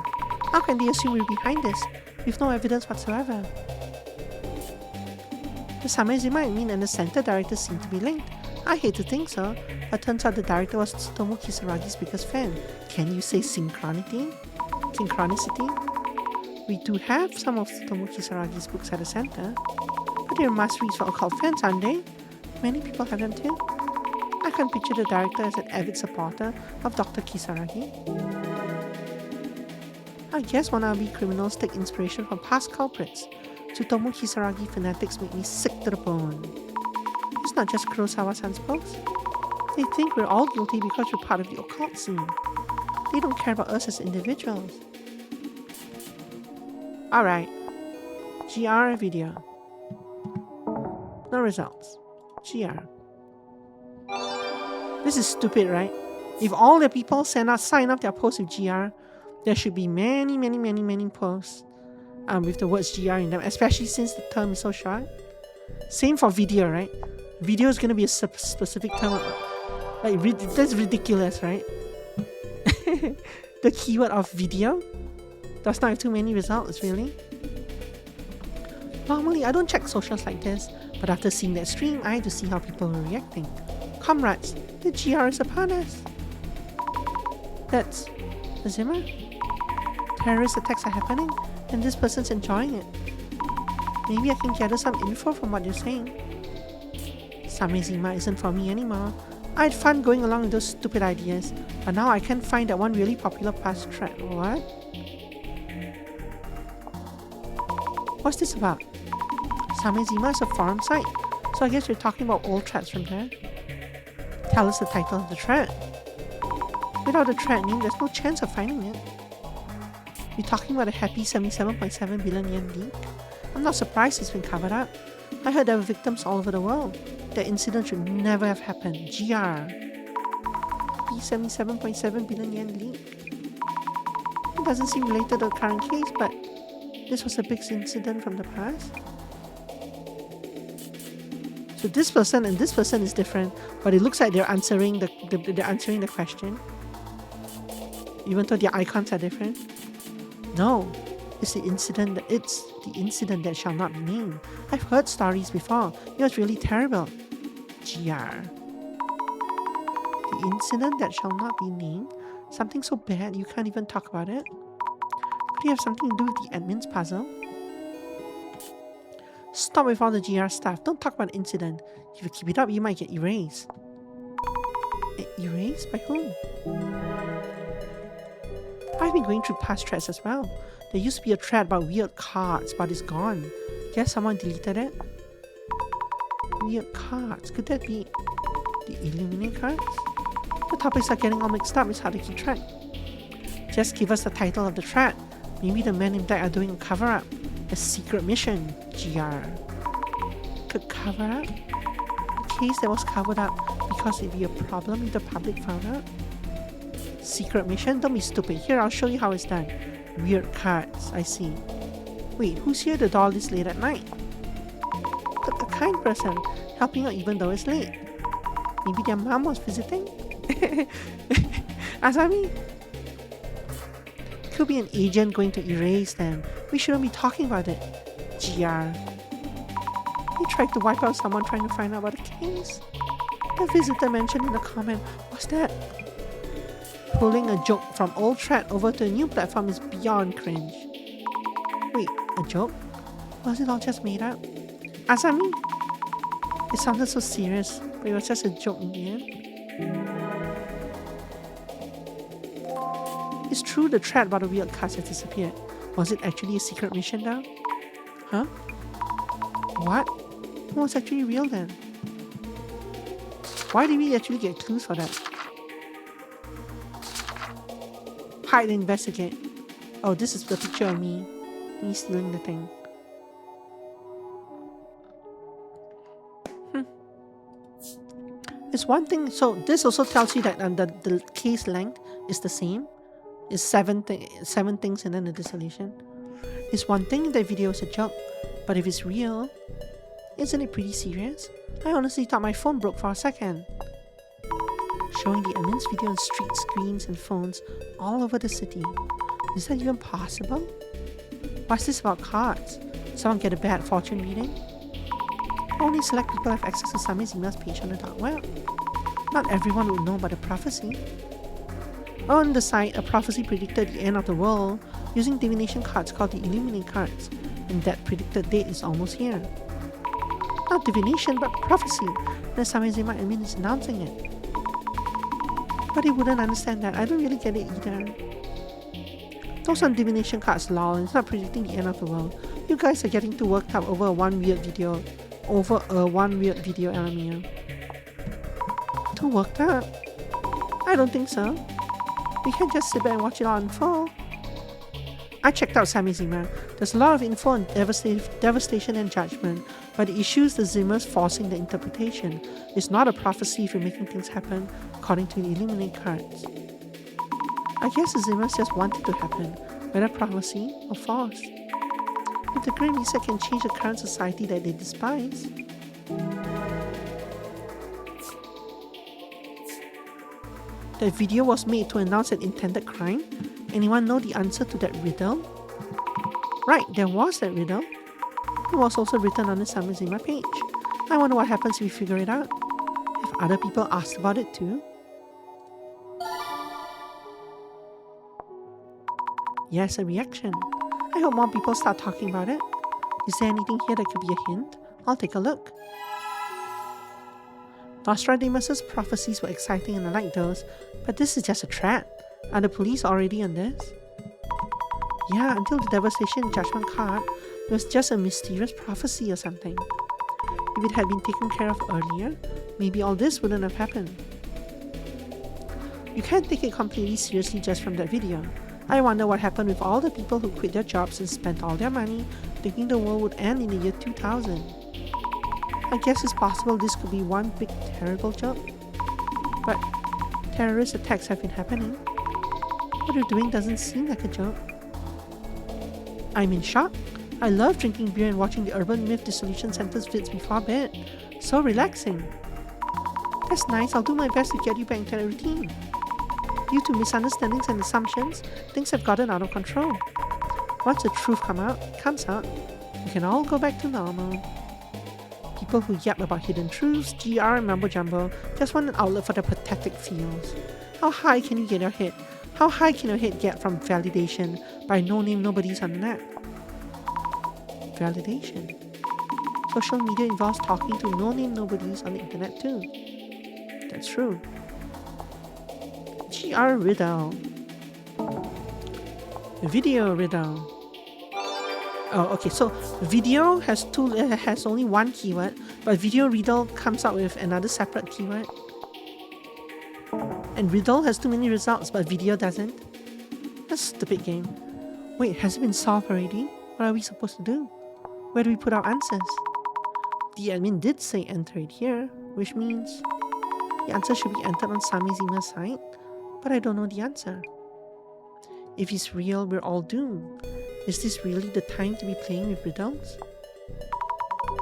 How can they assume we're behind this, with no evidence whatsoever? The Samezima admin and the center director seem to be linked. I hate to think so, but turns out the director was Tsutomu Kisaragi's biggest fan. Can you say synchronicity? We do have some of Tsutomu Kisaragi's books at the center, but they're must-reads for occult fans, aren't they? Many people have them too. I can picture the director as an avid supporter of Dr. Kisaragi. I guess wannabe criminals take inspiration from past culprits. Tsutomu Kisaragi fanatics make me sick to the bone. It's not just Kurosawa-san's post. They think we're all guilty because we're part of the occult scene. They don't care about us as individuals. Alright. GR video. No results. GR. This is stupid, right? If all the people sign up their posts with GR, there should be many posts with the words GR in them, especially since the term is so short. Same for video, right? Video is gonna be a specific term. Like, that's ridiculous, right? The keyword of video does not have too many results, really. Normally, I don't check socials like this, but after seeing that stream, I had to see how people were reacting. Comrades, the GR is upon us. That's Zimmer. Terrorist attacks are happening, and this person's enjoying it. Maybe I can gather some info from what you're saying. Samezima isn't for me anymore. I had fun going along with those stupid ideas, but now I can't find that one really popular past thread. What? What's this about? Samezima is a forum site, so I guess you're talking about old threads from there. Tell us the title of the thread. Without the thread name, there's no chance of finding it. You're talking about a happy 77.7 billion yen leak? I'm not surprised it's been covered up. I heard there were victims all over the world. That incident should never have happened. GR. The 77.7 billion yen leak. It doesn't seem related to the current case, but this was a big incident from the past. So this person and this person is different, but it looks like they're answering the question, even though their icons are different. No, it's the incident that shall not be named. I've heard stories before. It was really terrible. GR. The incident that shall not be named? Something so bad you can't even talk about it? Could it have something to do with the admin's puzzle? Stop with all the GR stuff. Don't talk about the incident. If you keep it up, you might get erased. Erased? By whom? I've been going through past threads as well. There used to be a thread about weird cards, but it's gone. Guess someone deleted it? Weird cards. Could that be the Illuminate cards? The topics are getting all mixed up. It's hard to keep track. Just give us the title of the thread. Maybe the men in black are doing a cover-up. A secret mission. GR. The cover-up? A case that was covered up because it'd be a problem if the public found out? Secret mission? Don't be stupid. Here, I'll show you how it's done. Weird cards. I see. Wait, who's here to doll this late at night? The kind person, helping out even though it's late. Maybe their mom was visiting? Asami? Could be an agent going to erase them. We shouldn't be talking about it. GR. He tried to wipe out someone trying to find out about the case. The visitor mentioned in the comment, what's that? Pulling a joke from old thread over to a new platform is beyond cringe. Wait, a joke? Was it all just made up? Asami? It sounded so serious, but it was just a joke in the end. It's true the thread about the weird cards has disappeared. Was it actually a secret mission though? Huh? What? It was actually real then. Why did we actually get clues for that? Hide and investigate. Oh, this is the picture of me stealing the thing. It's one thing, so this also tells you that the case length is the same. It's seven things and then the dissolution. It's one thing if the video is a joke, but if it's real, isn't it pretty serious? I honestly thought my phone broke for a second. Showing the admin's video on street screens and phones all over the city. Is that even possible? What's this about cards? Someone get a bad fortune reading? Only select people have access to Samezima's page on the dark web. Not everyone would know about the prophecy. On the site, a prophecy predicted the end of the world using divination cards called the Illuminate cards, and that predicted date is almost here. Not divination, but prophecy. The Samezima admin is announcing it. But they wouldn't understand that. I don't really get it either. Those on divination cards, lol, it's not predicting the end of the world. You guys are getting too worked up over one weird video, LMAO. Too worked up? I don't think so. We can't just sit back and watch it all unfold. I checked out Samezima. There's a lot of info on devastation and judgment, but the issue is the Zimmers forcing the interpretation. It's not a prophecy if you're making things happen according to the Illuminate cards. I guess the Zimmers just want it to happen, whether prophecy or force. If the Great Reset can change the current society that they despise, That video was made to announce an intended crime? Anyone know the answer to that riddle? Right, there was that riddle. It was also written on the Summer Zima page. I wonder what happens if we figure it out. Have other people asked about it too? Yes, a reaction. I hope more people start talking about it. Is there anything here that could be a hint? I'll take a look. Nostradamus' prophecies were exciting and I like those, but this is just a threat. Are the police already on this? Yeah, until the devastation judgment card, it was just a mysterious prophecy or something. If it had been taken care of earlier, maybe all this wouldn't have happened. You can't take it completely seriously just from that video. I wonder what happened with all the people who quit their jobs and spent all their money thinking the world would end in the year 2000. I guess it's possible this could be one big terrible joke. But terrorist attacks have been happening. What you're doing doesn't seem like a joke. I'm in shock. I love drinking beer and watching the Urban Myth Dissolution Center's vids before bed. So relaxing. That's nice, I'll do my best to get you back into the routine. Due to misunderstandings and assumptions, things have gotten out of control. Once the truth comes out, we can all go back to normal. People who yap about hidden truths, GR and mumbo jumbo just want an outlet for their pathetic feels. How high can you get your head? How high can your head get from validation by no-name nobodies on the net? Validation. Social media involves talking to no-name nobodies on the internet too. That's true. GR riddle. Video riddle. Oh, okay, so video has only one keyword, but video riddle comes out with another separate keyword. And riddle has too many results, but video doesn't. That's a stupid game. Wait, has it been solved already? What are we supposed to do? Where do we put our answers? The admin did say enter it here, which means the answer should be entered on Samizima's side, but I don't know the answer. If it's real, we're all doomed. Is this really the time to be playing with riddles?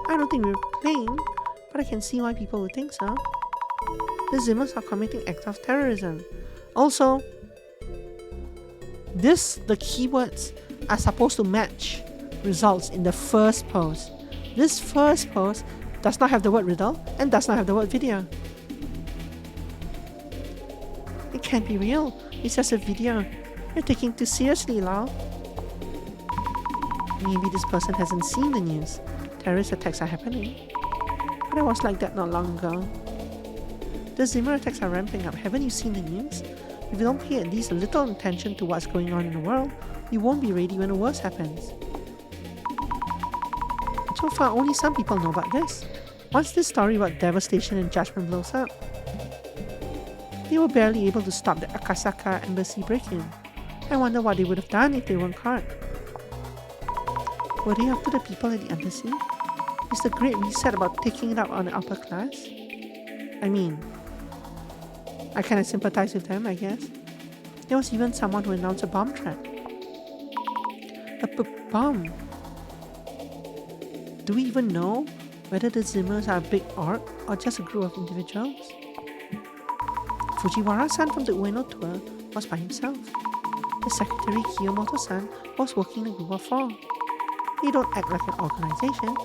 I don't think we're playing, but I can see why people would think so. The Zimmers are committing acts of terrorism. Also, the keywords are supposed to match results in the first post. This first post does not have the word riddle and does not have the word video. It can't be real. It's just a video. You're taking it too seriously, lol. Maybe this person hasn't seen the news. Terrorist attacks are happening. But I was like that not long ago. The Zimmer attacks are ramping up. Haven't you seen the news? If you don't pay at least a little attention to what's going on in the world, you won't be ready when the worst happens. So far, only some people know about this. Once this story about devastation and judgment blows up, they were barely able to stop the Akasaka embassy break-in. I wonder what they would have done if they weren't caught. Were they after the people at the embassy? Is the Great Reset about taking it up on the upper class? I mean, I kinda sympathize with them, I guess. There was even someone who announced a bomb threat. A bomb? Do we even know whether the Zimmers are a big org or just a group of individuals? Fujiwara-san from the Ueno tour was by himself. The secretary Kiyomoto-san was working in a group of 4. They don't act like an organization,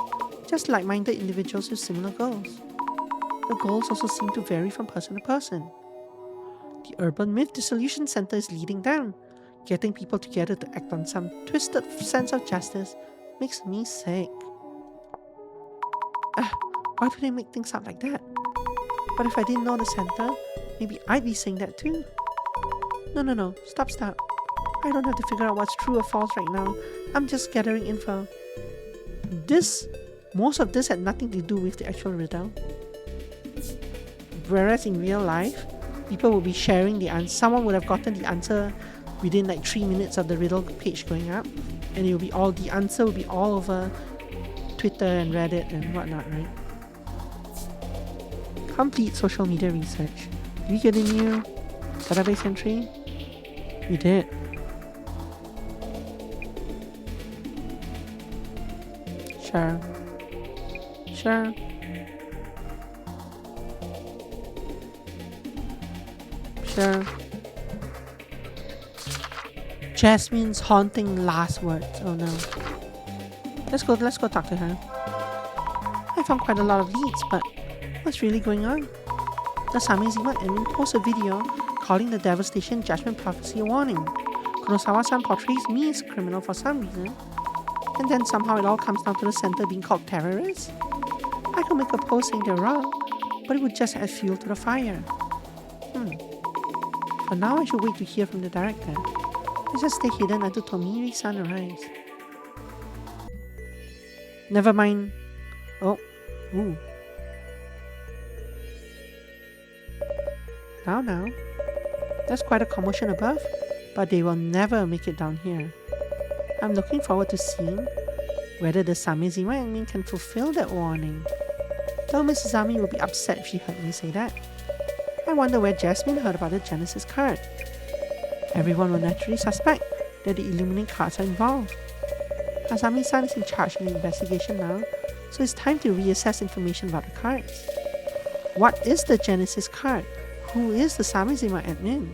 just like-minded individuals with similar goals. The goals also seem to vary from person to person. The Urban Myth Dissolution Center is leading them. Getting people together to act on some twisted sense of justice makes me sick. Why do they make things up like that? But if I didn't know the center, maybe I'd be saying that too. No, stop. I don't have to figure out what's true or false right now. I'm just gathering info. Most of this had nothing to do with the actual riddle. Whereas in real life, people would be sharing the answer. Someone would have gotten the answer within like 3 minutes of the riddle page going up, and the answer will be all over Twitter and Reddit and whatnot, right? Complete social media research. Did we get a new database entry? We did. Sure. Doctor. Jasmine's haunting last words. Oh no. Let's go talk to her. I found quite a lot of leads, but what's really going on? The Samizima admin posts a video calling the devastation judgment prophecy a warning. Kurosawa-san portrays me as a criminal for some reason, and then somehow it all comes down to the center being called terrorists. I could make a post saying they're wrong, but it would just add fuel to the fire. For now, I should wait to hear from the director. Let's just stay hidden until Tomiri-san arrives. Never mind. Oh, ooh. Now. There's quite a commotion above, but they will never make it down here. I'm looking forward to seeing whether the Samizima admin can fulfill that warning. Though Mrs. Zami will be upset if she heard me say that. I wonder where Jasmine heard about the Genesis card. Everyone will naturally suspect that the Illuminate cards are involved. Azami-san is in charge of the investigation now, so it's time to reassess information about the cards. What is the Genesis card? Who is the Samizima admin?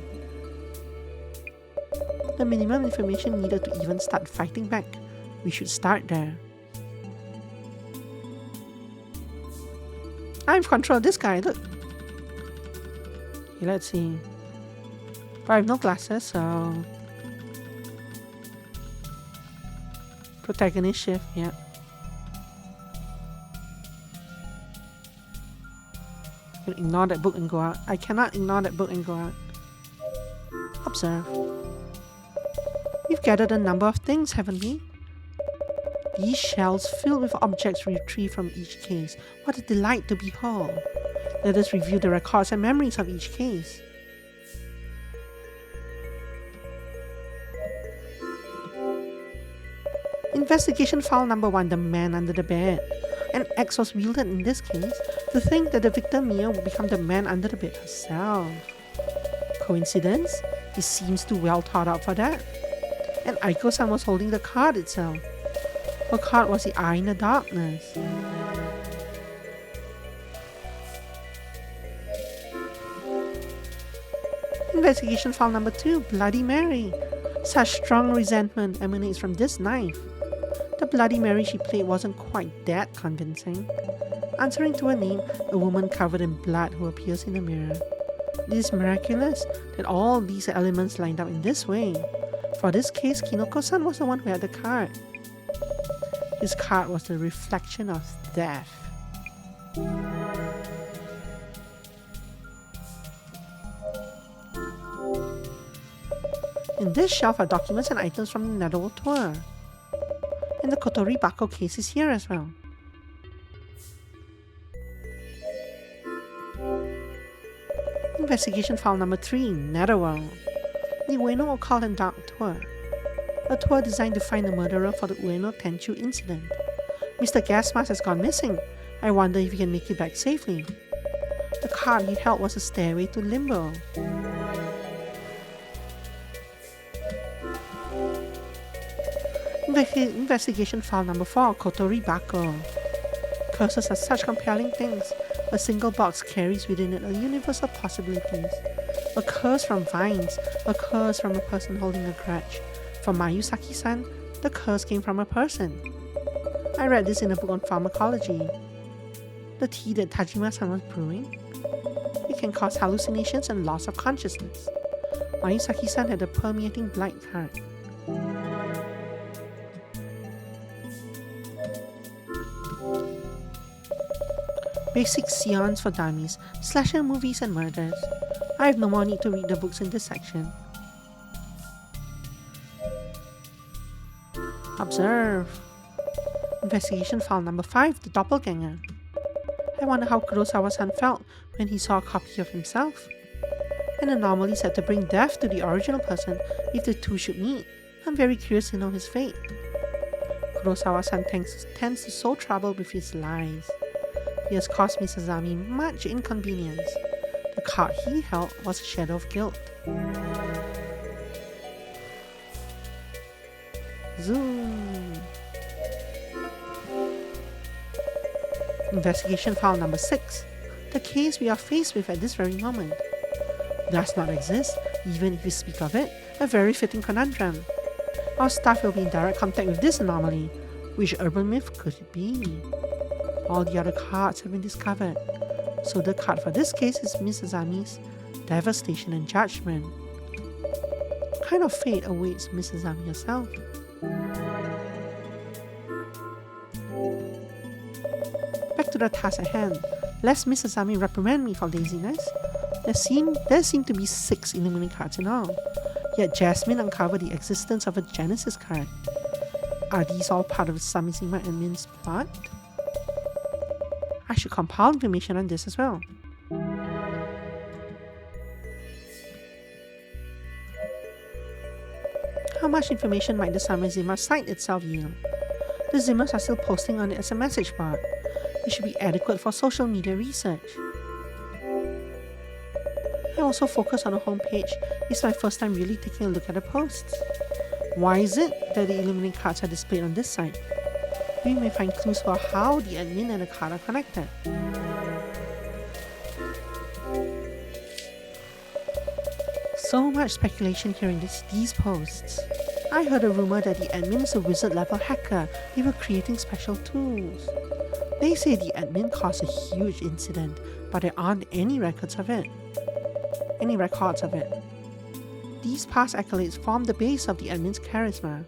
The minimum information needed to even start fighting back. We should start there. I've controlled this guy, look. Okay, let's see. But I have no glasses, so... Protagonist shift, yeah. I can ignore that book and go out. I cannot ignore that book and go out. Observe. We've gathered a number of things, haven't we? These shells filled with objects retrieved from each case. What a delight to behold! Let us review the records and memories of each case. Investigation file number 1, the man under the bed. An axe was wielded in this case to think that the victim Mia would become the man under the bed herself. Coincidence? It seems too well thought out for that. And Aiko-san was holding the card itself. Her card was the Eye in the Darkness. Investigation file number 2, Bloody Mary. Such strong resentment emanates from this knife. The Bloody Mary she played wasn't quite that convincing. Answering to her name, a woman covered in blood who appears in the mirror. It is miraculous that all these elements lined up in this way. For this case, Kinoko-san was the one who had the card. This card was the reflection of death. In this shelf are documents and items from the Netherworld tour. And the Kotori Bako case is here as well. Investigation file number 3, Netherworld. The Ueno Occult and Dark Tour. A tour designed to find the murderer for the Ueno Tenchu incident. Mr. Gasmask has gone missing. I wonder if he can make it back safely. The card he held was a stairway to Limbo. Investigation file number 4, Kotori Bako. Curses are such compelling things. A single box carries within it a universe of possibilities. A curse from vines, a curse from a person holding a grudge. For Mayusaki-san, the curse came from a person. I read this in a book on pharmacology. The tea that Tajima-san was brewing. It can cause hallucinations and loss of consciousness. Mayusaki-san had a permeating blight card. Basic seance for dummies, slasher movies and murders. I have no more need to read the books in this section. Observe. Investigation file number 5, the doppelganger. I wonder how Kurosawa-san felt when he saw a copy of himself. An anomaly said to bring death to the original person if the two should meet. I'm very curious to know his fate. Kurosawa-san tends to sow trouble with his lies. He has caused Mrs. Zami much inconvenience. The card he held was a shadow of guilt. Zoom. Investigation file number 6. The case we are faced with at this very moment. does not exist, even if we speak of it, a very fitting conundrum. Our staff will be in direct contact with this anomaly. Which urban myth could it be? All the other cards have been discovered, so the card for this case is Miss Azami's Devastation and Judgment. What kind of fate awaits Miss Azami herself? Back to the task at hand. Lest Miss Azami reprimand me for laziness, there seem to be 6 Illuminate cards in all. Yet Jasmine uncovered the existence of a Genesis card. Are these all part of Samizima and Min's plot? I should compile information on this as well. How much information might the Samizima site itself yield? The Zimmers are still posting on it as a message board. It should be adequate for social media research. I also focus on the homepage. It's my first time really taking a look at the posts. Why is it that the Illuminate cards are displayed on this site? We may find clues for how the admin and the card are connected. So much speculation here in these posts. I heard a rumor that the admin is a wizard level hacker. They were creating special tools. They say the admin caused a huge incident, but there aren't any records of it. These past accolades form the base of the admin's charisma.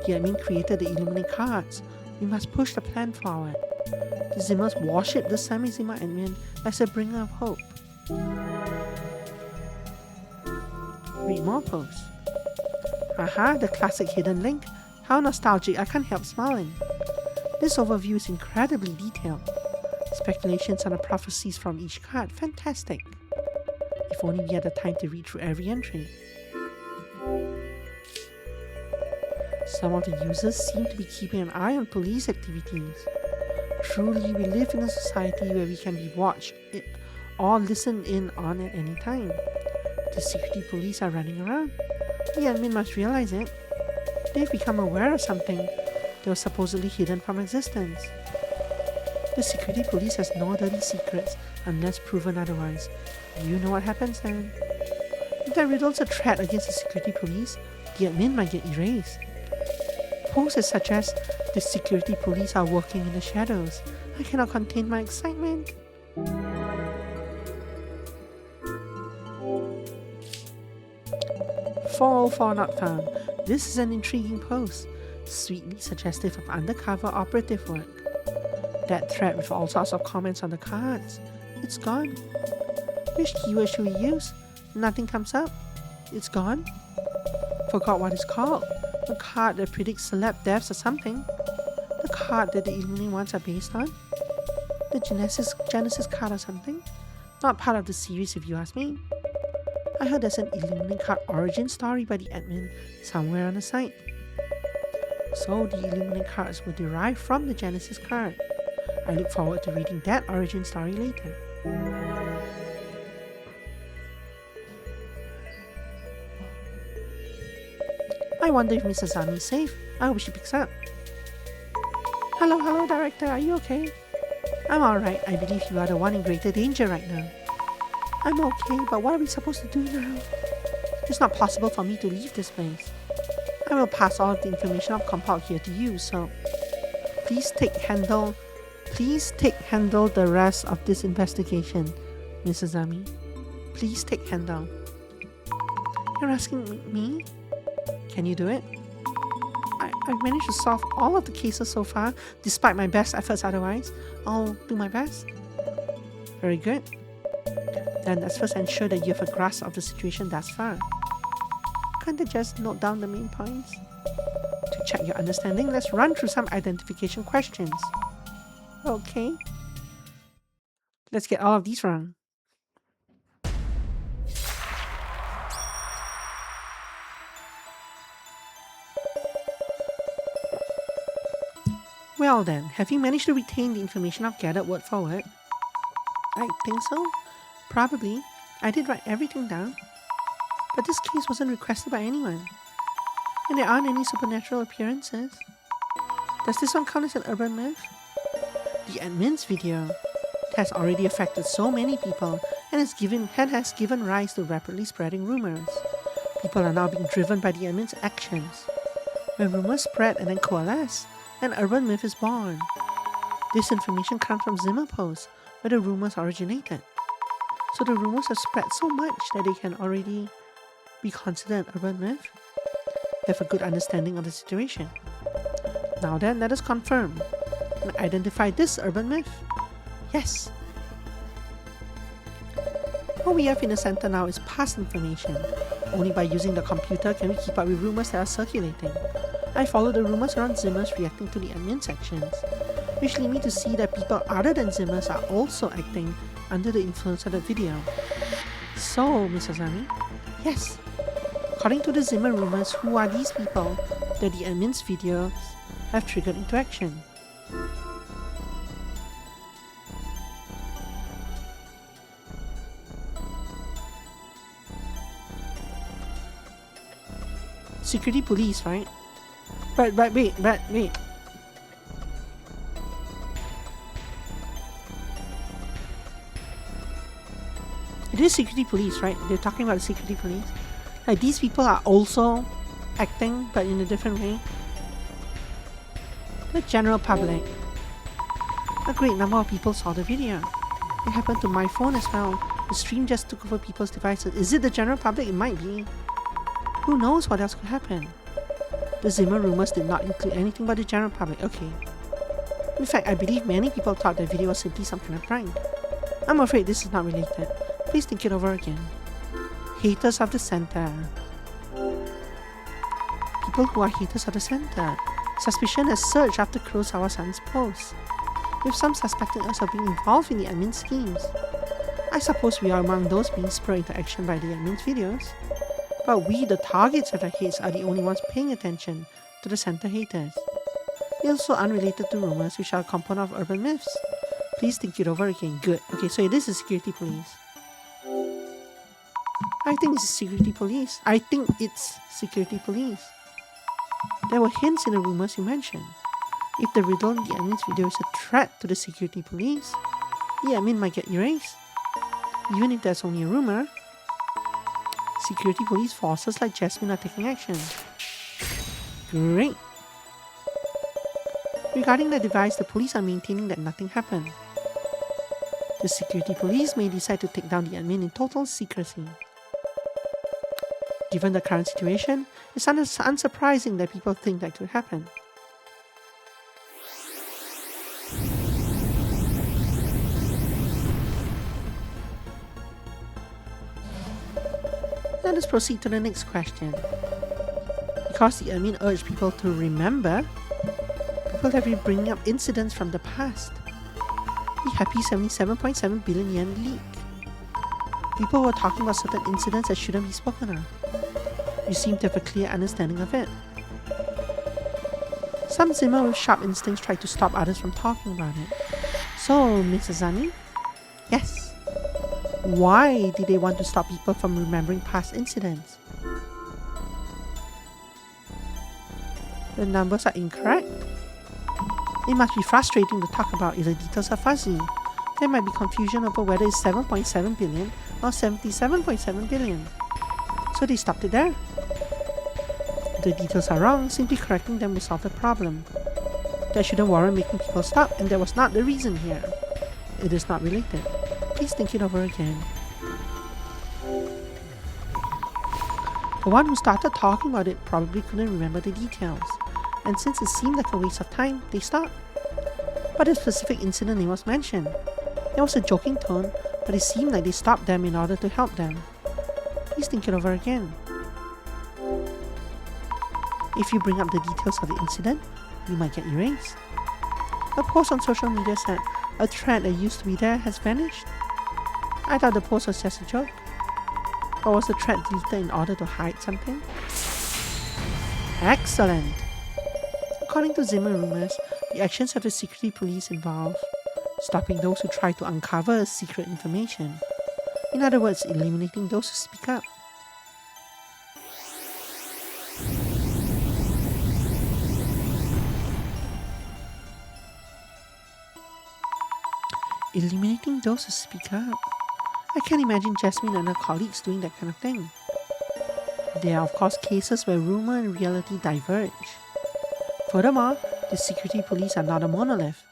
The admin created the Illuminate cards. We must push the plan forward. The Zimmers worship the Samizima admin as a bringer of hope. Read more posts. Aha, the classic hidden link. How nostalgic, I can't help smiling. This overview is incredibly detailed. Speculations on the prophecies from each card, fantastic. If only we had the time to read through every entry. Some of the users seem to be keeping an eye on police activities. Truly, we live in a society where we can be watched or listened in on at any time. The security police are running around. The admin must realize it. They've become aware of something that was supposedly hidden from existence. The security police has no dirty secrets unless proven otherwise. You know what happens then. If the riddle's a threat against the security police, the admin might get erased. Posts such as, the security police are working in the shadows. I cannot contain my excitement. 404 not found. This is an intriguing post, sweetly suggestive of undercover operative work. That thread with all sorts of comments on the cards. It's gone. Which keyword should we use? Nothing comes up. It's gone. Forgot what it's called. A card that predicts celeb deaths or something. The card that the Illuminati ones are based on. The Genesis card or something. Not part of the series if you ask me. I heard there's an Illuminati card origin story by the admin somewhere on the site. So the Illuminati cards were derived from the Genesis card. I look forward to reading that origin story later. I wonder if Mrs. Azami is safe. I hope she picks up. Hello, director, are you okay? I'm alright. I believe you are the one in greater danger right now. I'm okay, but what are we supposed to do now? It's not possible for me to leave this place. I will pass all of the information I've compiled here to you, so please handle the rest of this investigation, Mrs. Azami. Please take handle. You're asking me? Can you do it? I've managed to solve all of the cases so far, despite my best efforts otherwise. I'll do my best. Very good. Then let's first ensure that you have a grasp of the situation thus far. Can't I just note down the main points? To check your understanding, let's run through some identification questions. Okay. Let's get all of these wrong. Well then, have you managed to retain the information I've gathered word for word? I think so. Probably. I did write everything down. But this case wasn't requested by anyone. And there aren't any supernatural appearances. Does this one count as an urban myth? The admin's video. It has already affected so many people, has given rise to rapidly spreading rumors. People are now being driven by the admin's actions. When rumors spread and then coalesce, an urban myth is born. This information comes from Zimmer posts, where the rumors originated. So the rumors have spread so much that they can already be considered an urban myth. We have a good understanding of the situation. Now then, let us confirm and identify this urban myth. Yes. What we have in the center now is past information. Only by using the computer can we keep up with rumors that are circulating. I follow the rumors around Zimmers reacting to the admin sections, which lead me to see that people other than Zimmers are also acting under the influence of the video. So, Mrs. Ami, yes. According to the Zimmer rumors, who are these people that the admin's videos have triggered into action? Security police, right? But wait. It is security police, right? They're talking about the security police. Like, these people are also acting, but in a different way. The general public. A great number of people saw the video. It happened to my phone as well. The stream just took over people's devices. Is it the general public? It might be. Who knows what else could happen? The Zimmer rumors did not include anything but the general public. Okay. In fact, I believe many people thought the video was simply some kind of prank. I'm afraid this is not related. Please think it over again. Haters of the center. People who are haters of the center. Suspicion has surged after Kurosawa-san's post, with some suspecting us of being involved in the admin schemes. I suppose we are among those being spurred into action by the admin's videos. But we, the targets of the hates, are the only ones paying attention to the center haters. It's also unrelated to rumors, which are a component of urban myths. Please think it over again. Good. Okay, so it is the security police. I think it's security police. There were hints in the rumors you mentioned. If the riddle in the admin's video is a threat to the security police, the admin might get erased. Even if there's only a rumor, security police forces like Jasmine are taking action. Great! Regarding the device, the police are maintaining that nothing happened. The security police may decide to take down the admin in total secrecy. Given the current situation, it's unsurprising that people think that could happen. Let us proceed to the next question. Because the admin urged people to remember, people have been bringing up incidents from the past. The happy 77.7 billion yen leak. People were talking about certain incidents that shouldn't be spoken of. You seem to have a clear understanding of it. Some Zimmer with sharp instincts tried to stop others from talking about it. So, Mrs. Zani? Yes. Why did they want to stop people from remembering past incidents? The numbers are incorrect. It must be frustrating to talk about if the details are fuzzy. There might be confusion over whether it's 7.7 billion or 77.7 billion. So they stopped it there. If the details are wrong, simply correcting them will solve the problem. That shouldn't warrant making people stop, and that was not the reason here. It is not related. Please think it over again. The one who started talking about it probably couldn't remember the details, and since it seemed like a waste of time, they stopped. But a specific incident name was mentioned. There was a joking tone, but it seemed like they stopped them in order to help them. Please think it over again. If you bring up the details of the incident, you might get erased. A post on social media said, "A thread that used to be there has vanished." I thought the post was just a joke. Or was the thread deleted in order to hide something? Excellent! According to Zimmer rumors, the actions of the security police involve stopping those who try to uncover secret information. In other words, eliminating those who speak up. Eliminating those who speak up. I can't imagine Jasmine and her colleagues doing that kind of thing. There are of course cases where rumor and reality diverge. Furthermore, the security police are not a monolith.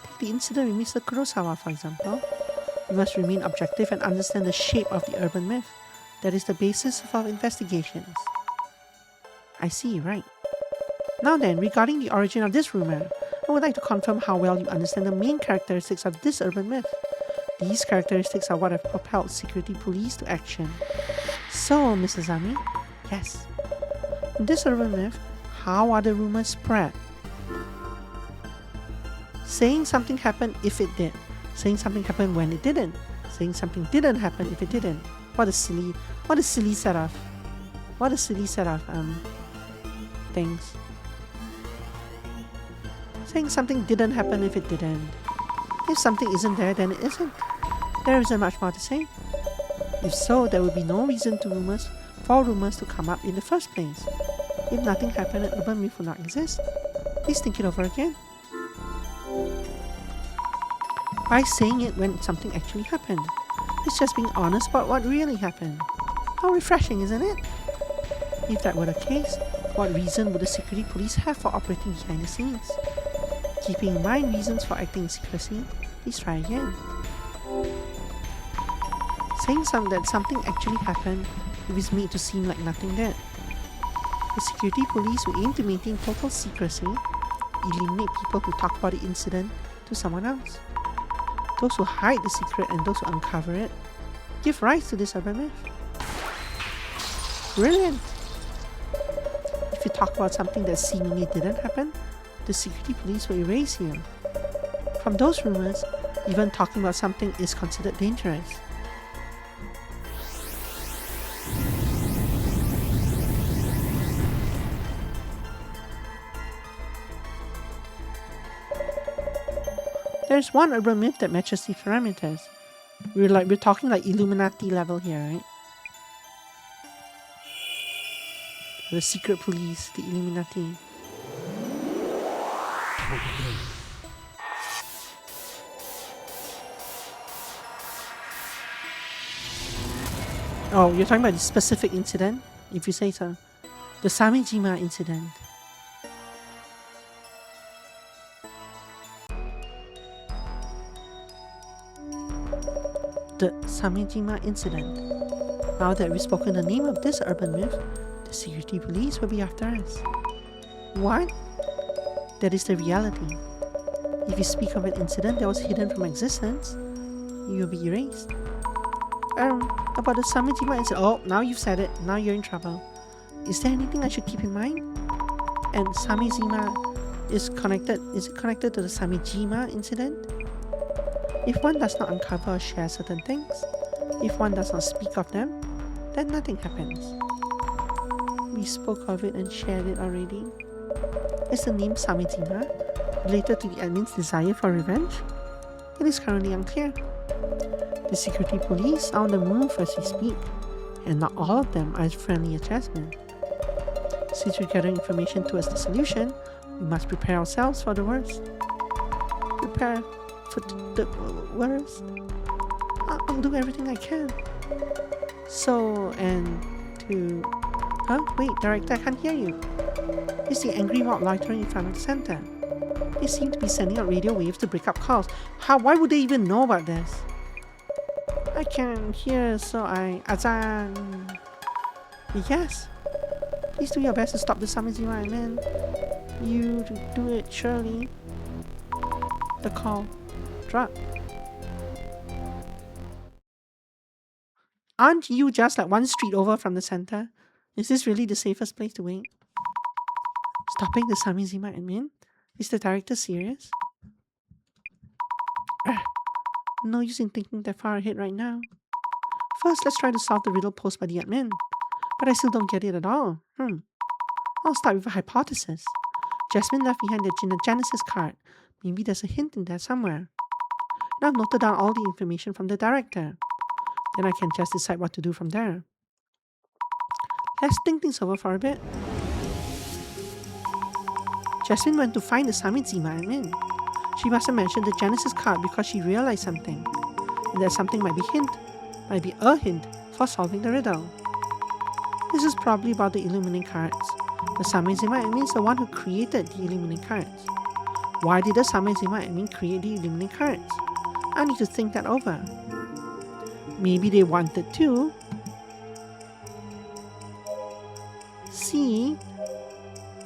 Take the incident with Mr. Kurosawa, for example. We must remain objective and understand the shape of the urban myth. That is the basis of our investigations. I see, right. Now then, regarding the origin of this rumor, I would like to confirm how well you understand the main characteristics of this urban myth. These characteristics are what have propelled security police to action. So, Mrs. Ami, yes. In this urban myth, how are the rumors spread? Saying something happened if it did. Saying something happened when it didn't. Saying something didn't happen if it didn't. What a silly set of things. Saying something didn't happen if it didn't. If something isn't there, then it isn't. There isn't much more to say. If so, there would be no reason for rumors to come up in the first place. If nothing happened, an urban myth would not exist. Please think it over again. By saying it when something actually happened. It's just being honest about what really happened. How refreshing, isn't it? If that were the case, what reason would the security police have for operating behind the scenes? Keeping in mind reasons for acting in secrecy, please try again. Saying that something actually happened if it's made to seem like nothing did. The security police will aim to maintain total secrecy, eliminate people who talk about the incident to someone else. Those who hide the secret and those who uncover it give rise to this urban myth. Brilliant! If you talk about something that seemingly didn't happen, the security police will erase you. From those rumors, even talking about something is considered dangerous. There's one urban myth that matches these parameters. We're talking like Illuminati level here, right? The secret police, the Illuminati. Oh, you're talking about the specific incident? If you say so. The Samejima incident. The Samejima incident. Now that we've spoken the name of this urban myth, the security police will be after us. What? That is the reality. If you speak of an incident that was hidden from existence, you will be erased. About the Samejima incident. Oh, now you've said it. Now you're in trouble. Is there anything I should keep in mind? And Samejima is it connected to the Samejima incident? If one does not uncover or share certain things, if one does not speak of them, then nothing happens. We spoke of it and shared it already. Is the name Samejima related to the admin's desire for revenge? It is currently unclear. The security police are on the move as we speak, and not all of them are as friendly as Jasmine. Since we're gathering information towards the solution, we must prepare ourselves for the worst. Prepare for the worst? I'll do everything I can. Wait, Director, I can't hear you. Is the angry mob loitering in front of the center? They seem to be sending out radio waves to break up calls. Why would they even know about this? I can't hear, so Azan. Yes. Please do your best to stop the Samejima admin. You do it, surely. The call dropped. Aren't you just like one street over from the center? Is this really the safest place to wait? Stopping the Samejima admin? Is the director serious? No use in thinking that far ahead right now. First, let's try to solve the riddle posed by the admin. But I still don't get it at all. I'll start with a hypothesis. Jasmine left behind the Genesis card. Maybe there's a hint in there somewhere. Now I've noted down all the information from the director. Then I can just decide what to do from there. Let's think things over for a bit. Jasmine went to find the Samejima admin. She must have mentioned the Genesis card because she realized something. And that something might be hint. might be a hint for solving the riddle. This is probably about the Illuminate cards. The Samezima admin is the one who created the Illuminate cards. Why did the Samezima admin create the Illuminate cards? I need to think that over. Maybe they wanted to see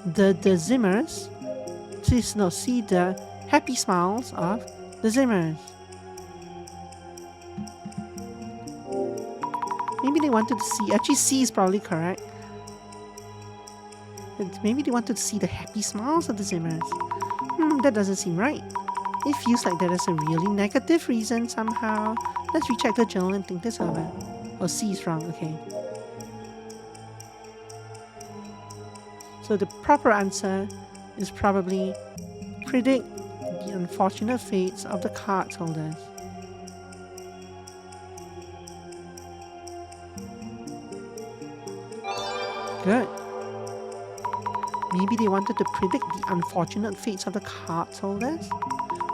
the Zimmers, see the happy smiles of the Zimmers. Maybe they wanted to see, actually C is probably correct. Maybe they wanted to see the happy smiles of the Zimmers. That doesn't seem right. It feels like there is a really negative reason somehow. Let's recheck the journal and think this over. Oh, C is wrong, okay. So the proper answer is probably predict the unfortunate fates of the card holders. Good. Maybe they wanted to predict the unfortunate fates of the card holders?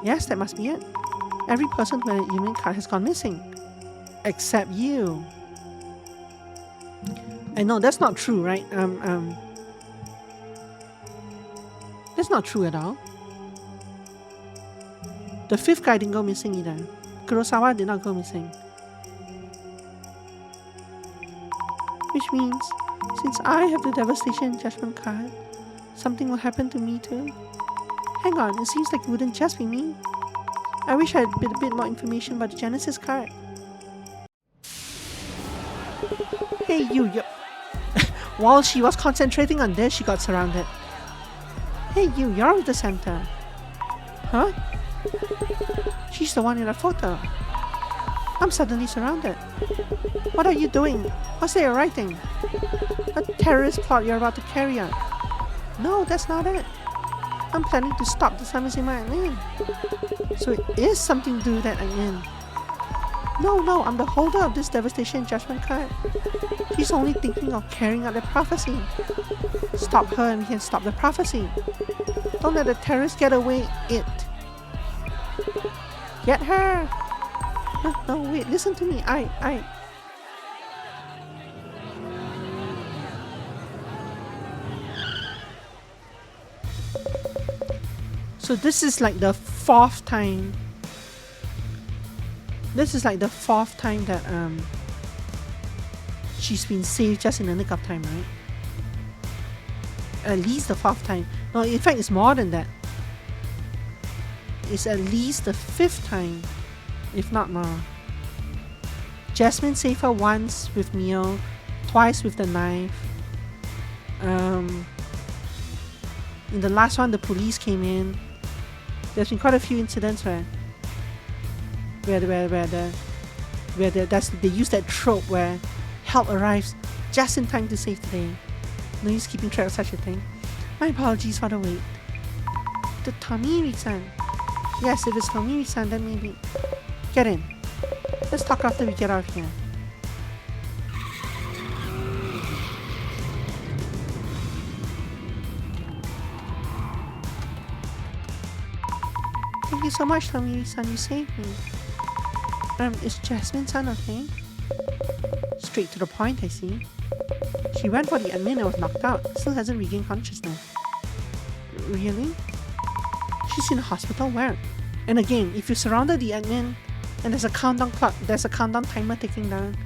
Yes, that must be it. Every person who had an Illuminate card has gone missing. Except you. I know, that's not true, right? That's not true at all. The fifth guy didn't go missing either. Kurosawa did not go missing. Which means, since I have the Devastation Judgment card, something will happen to me too. Hang on, it seems like it wouldn't just be me. I wish I had a bit more information about the Genesis card. Hey you, While she was concentrating on this, she got surrounded. Hey you, you're with the center. Huh? She's the one in the photo. I'm suddenly surrounded. What are you doing? What's there writing? A terrorist plot you're about to carry out. No, that's not it. I'm planning to stop the Samezima admin. So it is something to do with that admin. No, I'm the holder of this Devastation Judgment card. She's only thinking of carrying out the prophecy. Stop her and we can stop the prophecy. Don't let the terrorists get away it. Get her! No, wait, listen to me. So this is like the fourth time. This is like the fourth time that she's been saved just in the nick of time, right? At least the fourth time. No, in fact, it's more than that. It's at least the fifth time, if not more. Jasmine saved her once with Mio, twice with the knife. In the last one, the police came in. There's been quite a few incidents where they use that trope where help arrives just in time to save the day. No use keeping track of such a thing. My apologies for the wait. The Tomiri-san. Yes, if it's Tomiri-san, then maybe. Get in. Let's talk after we get out of here. Thank you so much, Tomiri-san. You saved me. Is Jasmine-san okay? Straight to the point, I see. She went for the admin and was knocked out. Still hasn't regained consciousness. Really? She's in a hospital? Where? And again, if you surrounded the admin and there's a countdown clock, there's a countdown timer ticking down.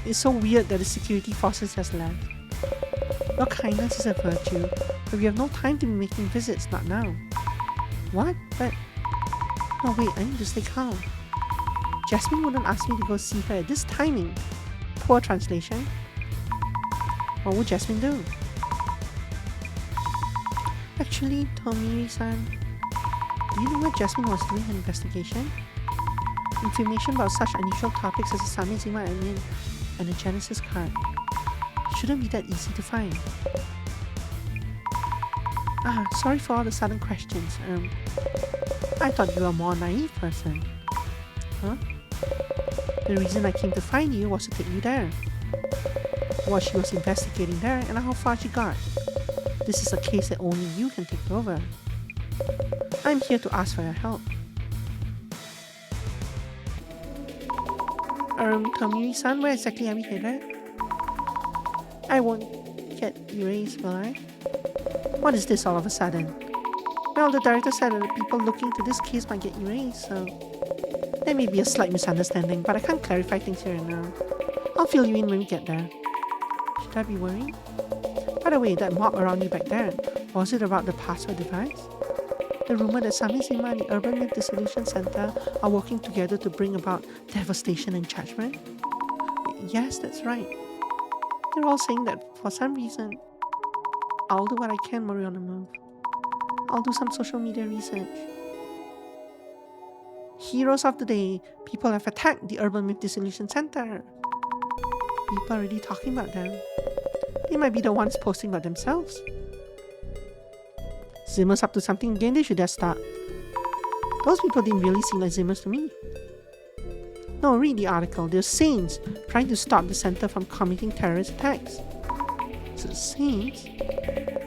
It's so weird that the security forces just left. Your kindness is a virtue, but we have no time to be making visits, not now. What? But... No, wait, I need to stay calm. Jasmine wouldn't ask me to go see her at this timing. Poor translation. What would Jasmine do? Actually, Tomiri-san, do you know where Jasmine was doing her investigation? Information about such unusual topics as the Samezima admin and the Genesis card shouldn't be that easy to find. Sorry for all the sudden questions. I thought you were a more naive person. Huh? The reason I came to find you was to take you there. What she was investigating there and how far she got. This is a case that only you can take over. I'm here to ask for your help. Tomiri-san, where exactly are we headed? I won't get erased, will I? What is this all of a sudden? Well, the director said that the people looking into this case might get erased, so there may be a slight misunderstanding, but I can't clarify things here and now. I'll fill you in when we get there. Should I be worried? By the way, that mob around you back there, was it about the password device? The rumor that Samizima and the Urban Myth Dissolution Center are working together to bring about devastation and judgment? Yes, that's right. They're all saying that for some reason. I'll do what I can, Mori on the move. I'll do some social media research. Heroes of the day, people have attacked the Urban Myth Dissolution Center. People are already talking about them. They might be the ones posting about themselves. Zimmer's up to something again, they should just start. Those people didn't really seem like Zimmers to me. No, read the article. They're saints trying to stop the center from committing terrorist attacks. So saints?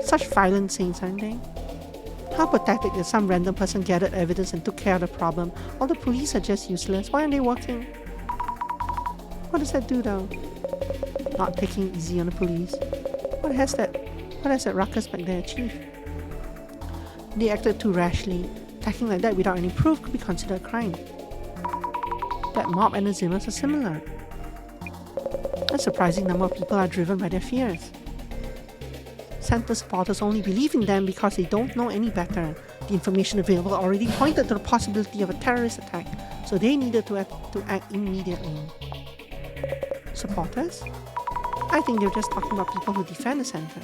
Such violent saints, aren't they? How pathetic that some random person gathered evidence and took care of the problem, while the police are just useless. Why aren't they working? What does that do though? Not taking it easy on the police. What has that ruckus back there achieved? They acted too rashly. Attacking like that without any proof could be considered a crime. That mob and the Zimmers are similar. A surprising number of people are driven by their fears. Center supporters only believe in them because they don't know any better. The information available already pointed to the possibility of a terrorist attack, so they needed to act immediately. Supporters? I think they're just talking about people who defend the center.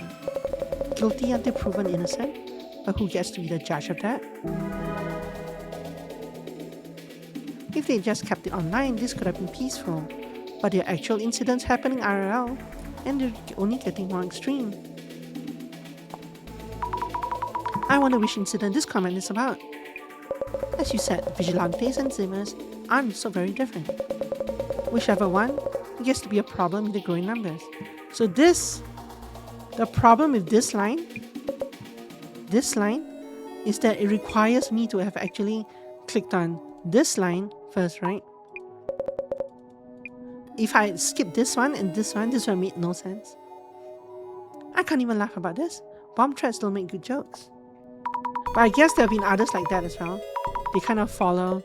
Guilty until proven innocent, but who gets to be the judge of that? If they just kept it online, this could have been peaceful, but there are actual incidents happening IRL, and they're only getting more extreme. I wonder which incident this comment is about. As you said, vigilantes and Zimmers aren't so very different. Whichever one gets to be a problem with the growing numbers. So the problem with this line is that it requires me to have actually clicked on this line first, right? If I skip this one and this one would make no sense. I can't even laugh about this. Bomb threats don't make good jokes. But I guess there have been others like that as well. They kind of follow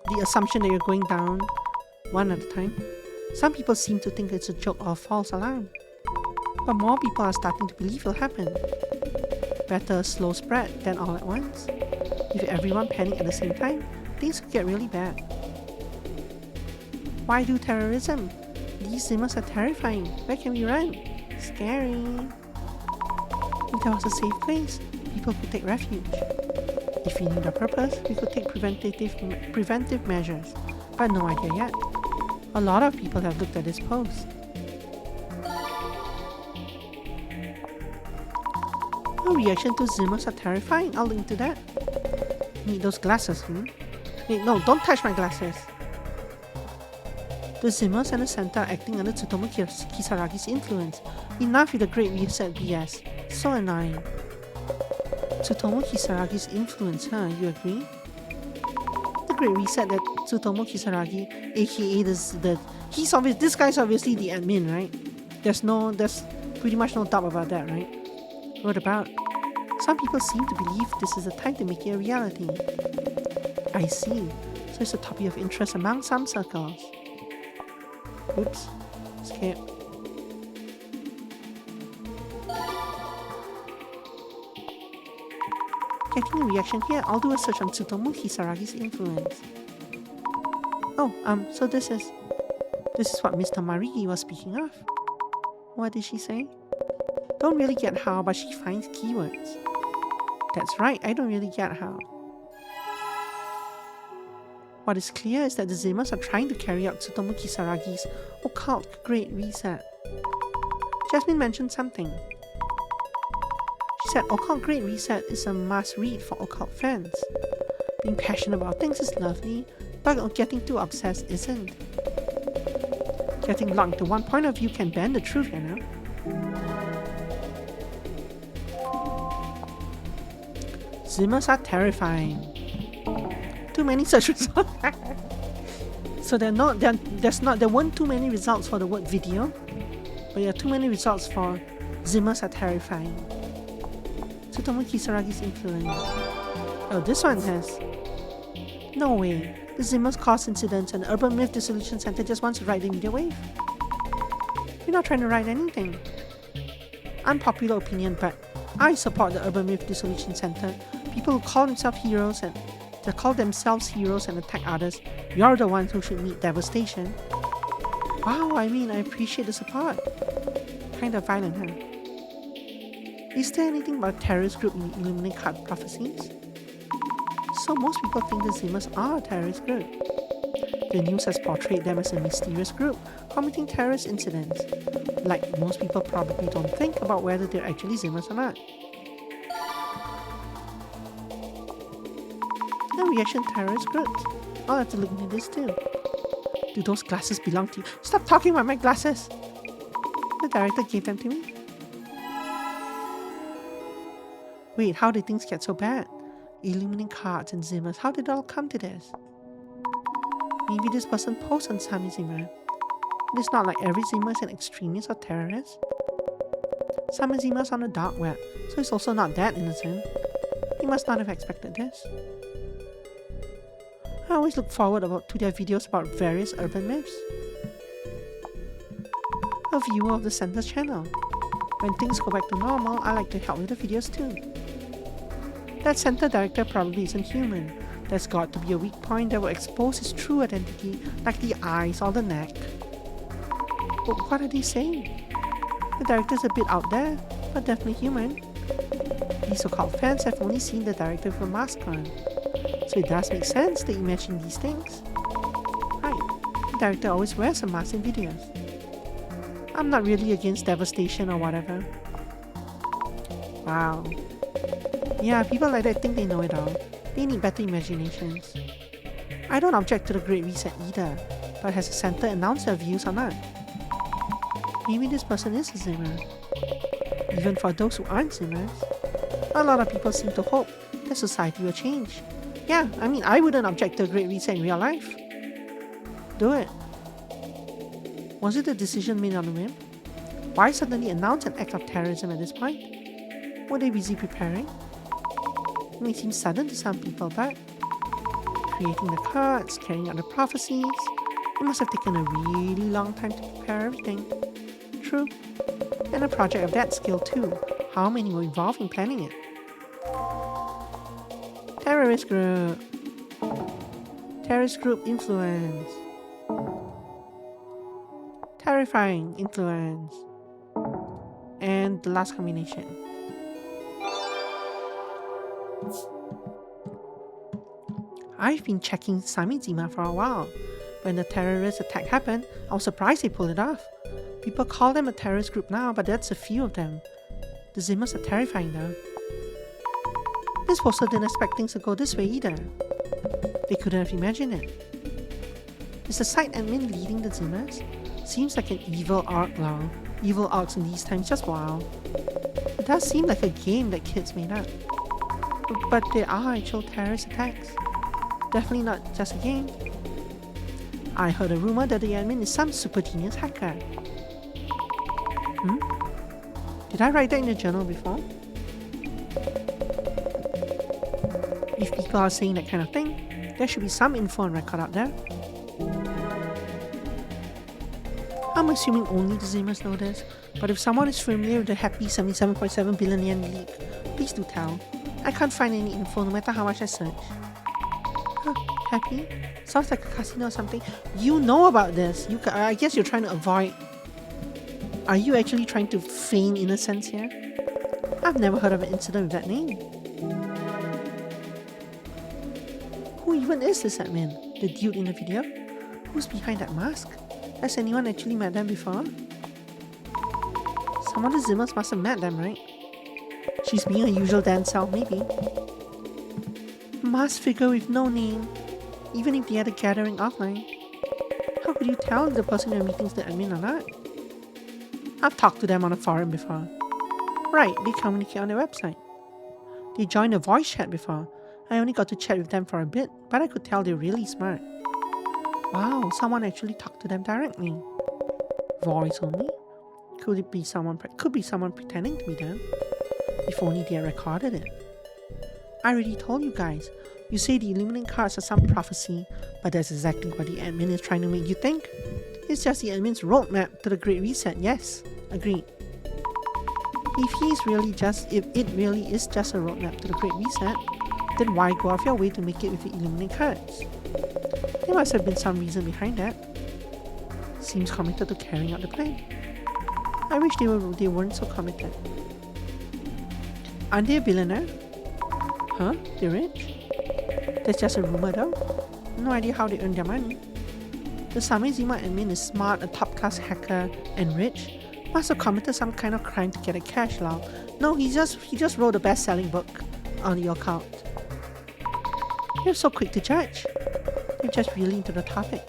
the assumption that you're going down one at a time. Some people seem to think it's a joke or a false alarm. But more people are starting to believe it'll happen. Better slow spread than all at once. If everyone panic at the same time, things could get really bad. Why do terrorism? These Zimmers are terrifying. Where can we run? Scary. If there was a safe place, people could take refuge. If we knew the purpose, we could take preventive measures. But no idea yet. A lot of people have looked at this post. Your reaction to Zimmers are terrifying. I'll link to that. Need those glasses, Wait, no, don't touch my glasses. The Zimmers and the center are acting under Tsutomu Kisaragi's influence. Enough with the Great Reset BS. So annoying. Tsutomu Kisaragi's influence, huh? You agree? The Great Reset that Tsutomu Kisaragi, aka this guy's obviously the admin, right? There's pretty much no doubt about that, right? What about? Some people seem to believe this is the time to make it a reality. I see. So it's a topic of interest among some circles. Oops. Skip. Getting a reaction here, I'll do a search on Tsutomu Kisaragi's influence. Oh, so this is what Mr. Marigi was speaking of. What did she say? Don't really get how, but she finds keywords. That's right, I don't really get how. What is clear is that the Zimmers are trying to carry out Tsutomu Kisaragi's occult Great Reset. Jasmine mentioned something. She said Occult Great Reset is a must-read for occult fans. Being passionate about things is lovely, but getting too obsessed isn't. Getting locked into one point of view can bend the truth, you know? Zimmers are terrifying. Too many search results. So there weren't too many results for the word video, but there are too many results for Zimmers are terrifying. Tsutomu Kisaragi's influence. Oh, this one has. No way. The Zimmers cause incidents and the Urban Myth Dissolution Center just wants to ride the media wave. You're not trying to ride anything. Unpopular opinion, but I support the Urban Myth Dissolution Center. People who call themselves heroes and attack others, you're the ones who should meet devastation. Wow, I appreciate the support. Kind of violent, huh? Is there anything about terrorist group in the Illuminati card prophecies? So most people think the Zimmers are a terrorist group. The news has portrayed them as a mysterious group committing terrorist incidents. Like most people probably don't think about whether they're actually Zimmers or not. The reaction terrorist groups. I'll have to look into this too. Do those glasses belong to you? Stop talking about my glasses! The director gave them to me. Wait, how did things get so bad? Illuminating cards and Zimmers, how did it all come to this? Maybe this person posed on Sami Zimmer. It is not like every Zimmer is an extremist or terrorist. Sami Zimmer's on the dark web, so he's also not that innocent. He must not have expected this. I always look forward to their videos about various urban myths. A viewer of the Center's channel. When things go back to normal, I like to help with the videos too. That Center director probably isn't human. There's got to be a weak point that will expose his true identity, like the eyes or the neck. But what are they saying? The director's a bit out there, but definitely human. These so-called fans have only seen the director with a mask on. So it does make sense they imagine these things. Right, the director always wears a mask in videos. I'm not really against devastation or whatever. Wow. Yeah, people like that think they know it all. They need better imaginations. I don't object to the Great Reset either, but has the Center announced their views or not? Maybe this person is a Zimmer. Even for those who aren't Zimmers, a lot of people seem to hope that society will change. Yeah, I wouldn't object to a Great Reset in real life. Do it. Was it a decision made on a whim? Why suddenly announce an act of terrorism at this point? Were they busy preparing? It may seem sudden to some people, but creating the cards, carrying out the prophecies, it must have taken a really long time to prepare everything. True. And a project of that scale too. How many were involved in planning it? Terrorist group. Terrorist group influence. Terrifying influence. And the last combination. I've been checking Sami Zimmer for a while. When the terrorist attack happened, I was surprised they pulled it off. People call them a terrorist group now, but that's a few of them. The Zimmers are terrifying though. This poster didn't expect things to go this way either. They couldn't have imagined it. Is the site admin leading the Zimmers? Seems like an evil arc now. Evil arcs in these times, just wow. It does seem like a game that kids made up. But there are actual terrorist attacks. Definitely not just a game. I heard a rumor that the admin is some super genius hacker. Did I write that in the journal before? If people are saying that kind of thing, there should be some info on record out there. I'm assuming only the Zimmers know this, but if someone is familiar with the happy 77.7 billion yen leak, please do tell. I can't find any info no matter how much I search. Huh, happy? Sounds like a casino or something. You know about this. I guess you're trying to avoid. Are you actually trying to feign innocence here? I've never heard of an incident with that name. Who even is this admin? The dude in the video? Who's behind that mask? Has anyone actually met them before? Some of the Zimmers must have met them, right? She's being a usual dance self, maybe. Masked figure with no name. Even if they had a gathering offline. How could you tell if the person you're meeting is the admin or not? I've talked to them on a forum before. Right, they communicate on their website. They joined a voice chat before. I only got to chat with them for a bit, but I could tell they're really smart. Wow, someone actually talked to them directly. Voice only? Could it be someone? Could be someone pretending to be them. If only they had recorded it. I already told you guys. You say the Illuminate cards are some prophecy, but that's exactly what the admin is trying to make you think. It's just the admin's roadmap to the Great Reset. Yes, agreed. If it really is just a roadmap to the Great Reset, then why go off your way to make it with the Illuminate cards? There must have been some reason behind that. Seems committed to carrying out the plan. I wish they weren't so committed. Aren't they a billionaire? Huh? They're rich? That's just a rumor though. No idea how they earn their money. The Samezima admin is smart, a top-class hacker, and rich. Must have committed some kind of crime to get a cash lol. No, he just wrote a best-selling book on your account. You're so quick to judge. You're just really into the topic.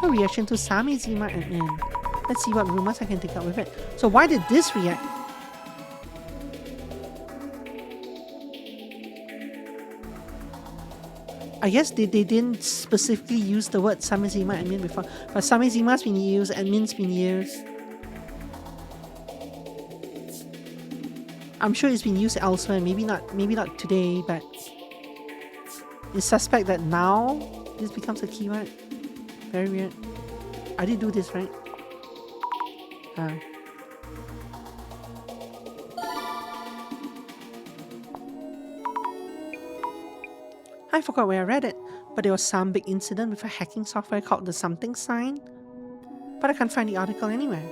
A reaction to Samezima admin. Let's see what rumors I can take out with it. So why did this react? I guess they didn't specifically use the word Samezima admin before, but Samezima's been used, admin's been used. I'm sure it's been used elsewhere, maybe not today, but it's suspect that now this becomes a keyword. Very weird. I did do this, right? I forgot where I read it, but there was some big incident with a hacking software called the something sign. But I can't find the article anywhere.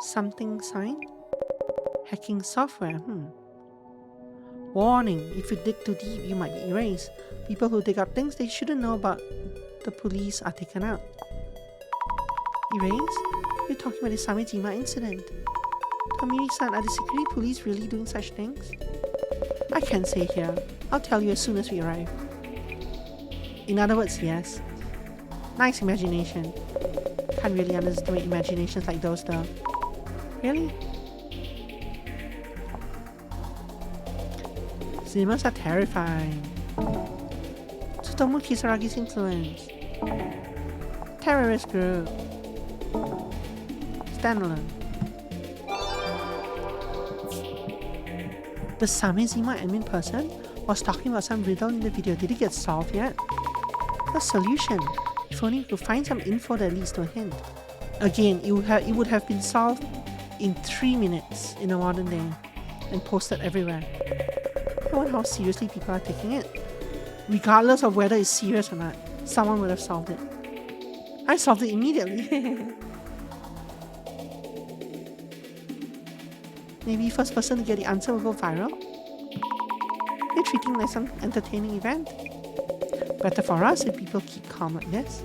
Something sign? Hacking software, Warning, if you dig too deep, you might be erased. People who dig up things they shouldn't know about the police are taken out. Erased? You're talking about the Samejima incident. Kamiri-san, are the security police really doing such things? I can't say here. I'll tell you as soon as we arrive. In other words, yes. Nice imagination. Can't really underestimate imaginations like those though. Really? Cinemas are terrifying. Tsutomu Kisaragi's influence. Terrorist group. Standalone. The Samezima admin person was talking about some riddle in the video. Did it get solved yet? The solution. If only we could find some info that leads to a hint. Again, it would have been solved in 3 minutes in a modern day and posted everywhere. I wonder how seriously people are taking it. Regardless of whether it's serious or not, someone would have solved it. I solved it immediately. Maybe first person to get the answer will go viral. You're treating it like some entertaining event. Better for us if people keep calm like this.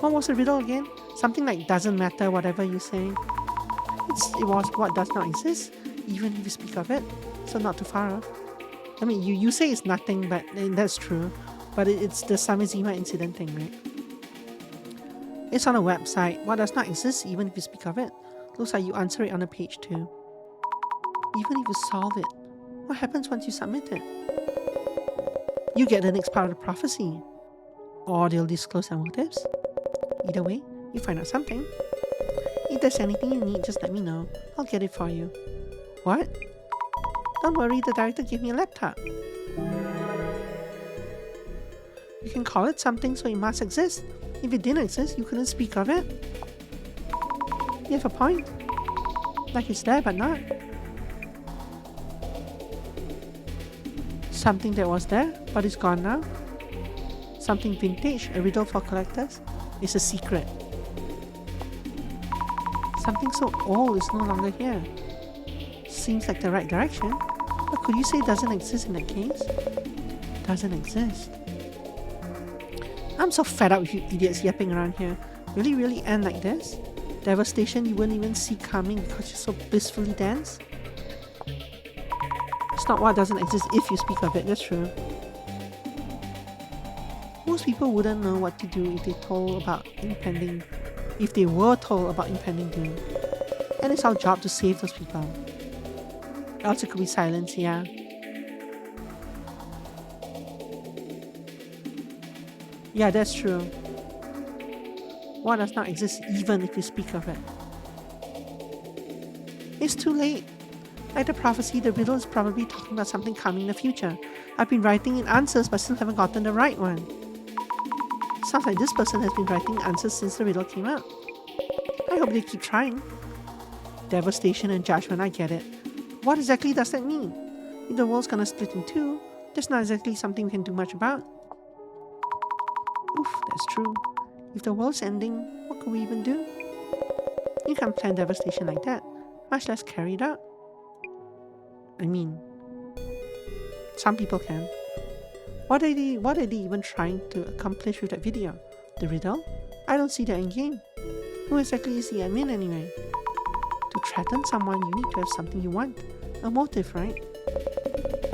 What was the riddle again? Something like doesn't matter whatever you say. It was what does not exist, even if you speak of it. So not too far off. I mean, you say it's nothing, but that's true. But it's the Samezima incident thing, right? It's on a website. What does not exist, even if you speak of it. Looks like you answer it on a page too. Even if you solve it, what happens once you submit it? You get the next part of the prophecy. Or they'll disclose their motives. Either way, you find out something. If there's anything you need, just let me know. I'll get it for you. What? Don't worry, the director gave me a laptop. You can call it something, so it must exist. If it didn't exist, you couldn't speak of it. You have a point. Like it's there, but not. Something that was there, but is gone now. Something vintage, a riddle for collectors, is a secret. Something so old is no longer here. Seems like the right direction, but could you say it doesn't exist in that case? Doesn't exist. I'm so fed up with you idiots yapping around here. Will it really end like this? Devastation you wouldn't even see coming because you're so blissfully dense? It's not what doesn't exist if you speak of it, that's true. Most people wouldn't know what to do if they were told about impending doom. And it's our job to save those people. Else it could be silence, yeah. Yeah, that's true. What does not exist even if you speak of it? It's too late. Like the prophecy, the riddle is probably talking about something coming in the future. I've been writing in answers but still haven't gotten the right one. Sounds like this person has been writing answers since the riddle came out. I hope they keep trying. Devastation and judgment, I get it. What exactly does that mean? If the world's gonna split in two, that's not exactly something we can do much about. Oof, that's true. If the world's ending, what could we even do? You can't plan devastation like that, much less carry it out. I mean, some people can. What are they even trying to accomplish with that video? The riddle? I don't see the end game. Who exactly is the admin anyway? To threaten someone, you need to have something you want. A motive, right?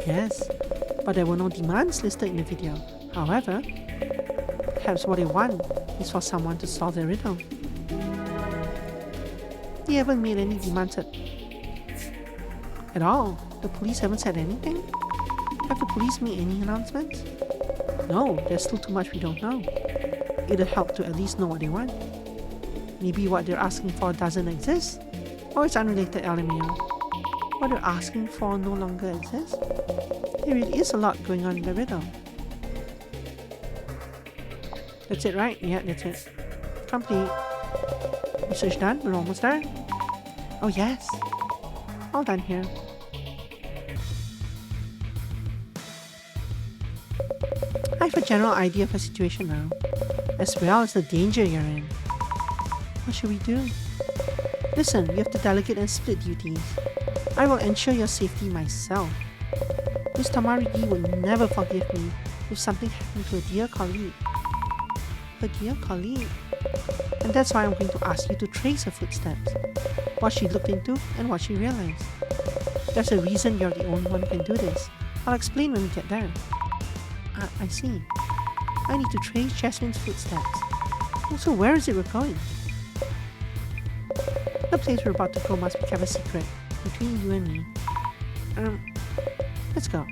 Yes, but there were no demands listed in the video. However, perhaps what they want is for someone to solve the riddle. They haven't made any demands at all. The police haven't said anything? Have the police made any announcements? No, there's still too much we don't know. It'll help to at least know what they want. Maybe what they're asking for doesn't exist? Or it's unrelated, LMAO. What they're asking for no longer exists? There really is a lot going on in the riddle. That's it, right? Yeah, that's it. Complete. Research done? We're almost there. Oh yes. All done here. I have a general idea of the situation now, as well as the danger you're in. What should we do? Listen, we have to delegate and split duties. I will ensure your safety myself. Miss Tamarigi will never forgive me if something happened to a dear colleague. A dear colleague? And that's why I'm going to ask you to trace her footsteps, what she looked into and what she realized. There's a reason you're the only one who can do this. I'll explain when we get there. I see. I need to trace Jasmine's footsteps. So where is it we're going? The place we're about to go must be kept a secret between you and me. Let's go.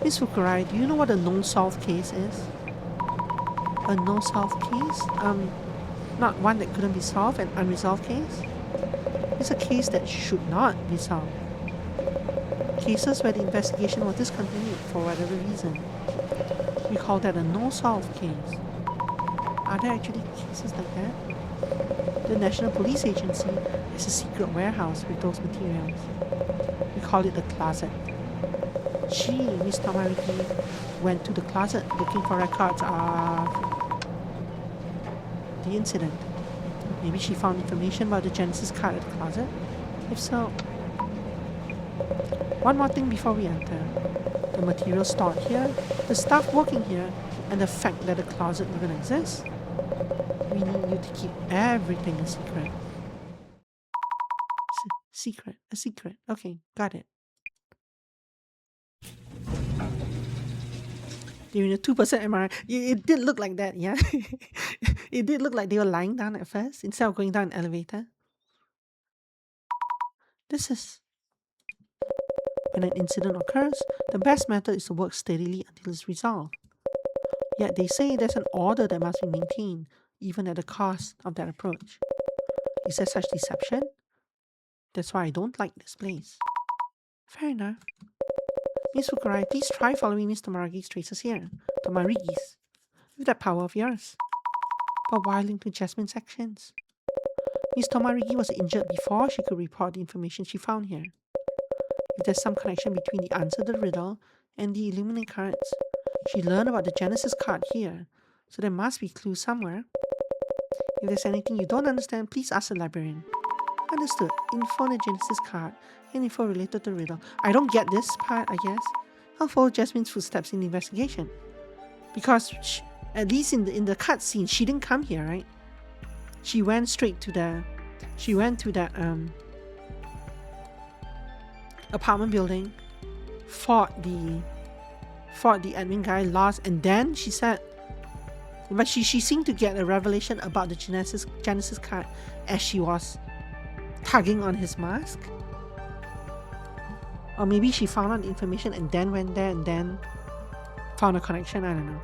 Miss Fukurai, do you know what a no-solve case is? A no-solve case? Not one that couldn't be solved, an unresolved case? It's a case that should not be solved. Cases where the investigation was discontinued for whatever reason. We call that a no-solve case. Are there actually cases like that? The National Police Agency has a secret warehouse with those materials. We call it the closet. Miss Tamariki, went to the closet looking for records of the incident. Maybe she found information about the Genesis card at the closet? If so... One more thing before we enter. The material stored here, the staff working here, and the fact that the closet even exists. We need you to keep everything a secret. A secret. Okay, got it. During a 2% MRI, it did look like that, yeah. It did look like they were lying down at first instead of going down an elevator. When an incident occurs, the best method is to work steadily until it's resolved. Yet they say there's an order that must be maintained, even at the cost of that approach. Is there such deception? That's why I don't like this place. Fair enough. Miss Fukurai, please try following Miss Tamarigi's traces here. Tamarigi's. With that power of yours. But why link to Jasmine's actions? Miss Tamarigi was injured before she could report the information she found here. If there's some connection between the answer to the riddle and the Illuminate cards, she learned about the Genesis card here, so there must be clues somewhere. If there's anything you don't understand, please ask the librarian. Understood. Info on the Genesis card and info related to the riddle. I don't get this part, I guess. I'll follow Jasmine's footsteps in the investigation. Because, at least in the cutscene, she didn't come here, right? She went straight to the... She went to that, apartment building, fought the admin guy, lost, and then she said... But she seemed to get a revelation about the Genesis card as she was tugging on his mask. Or maybe she found out the information and then went there and then found a connection. I don't know.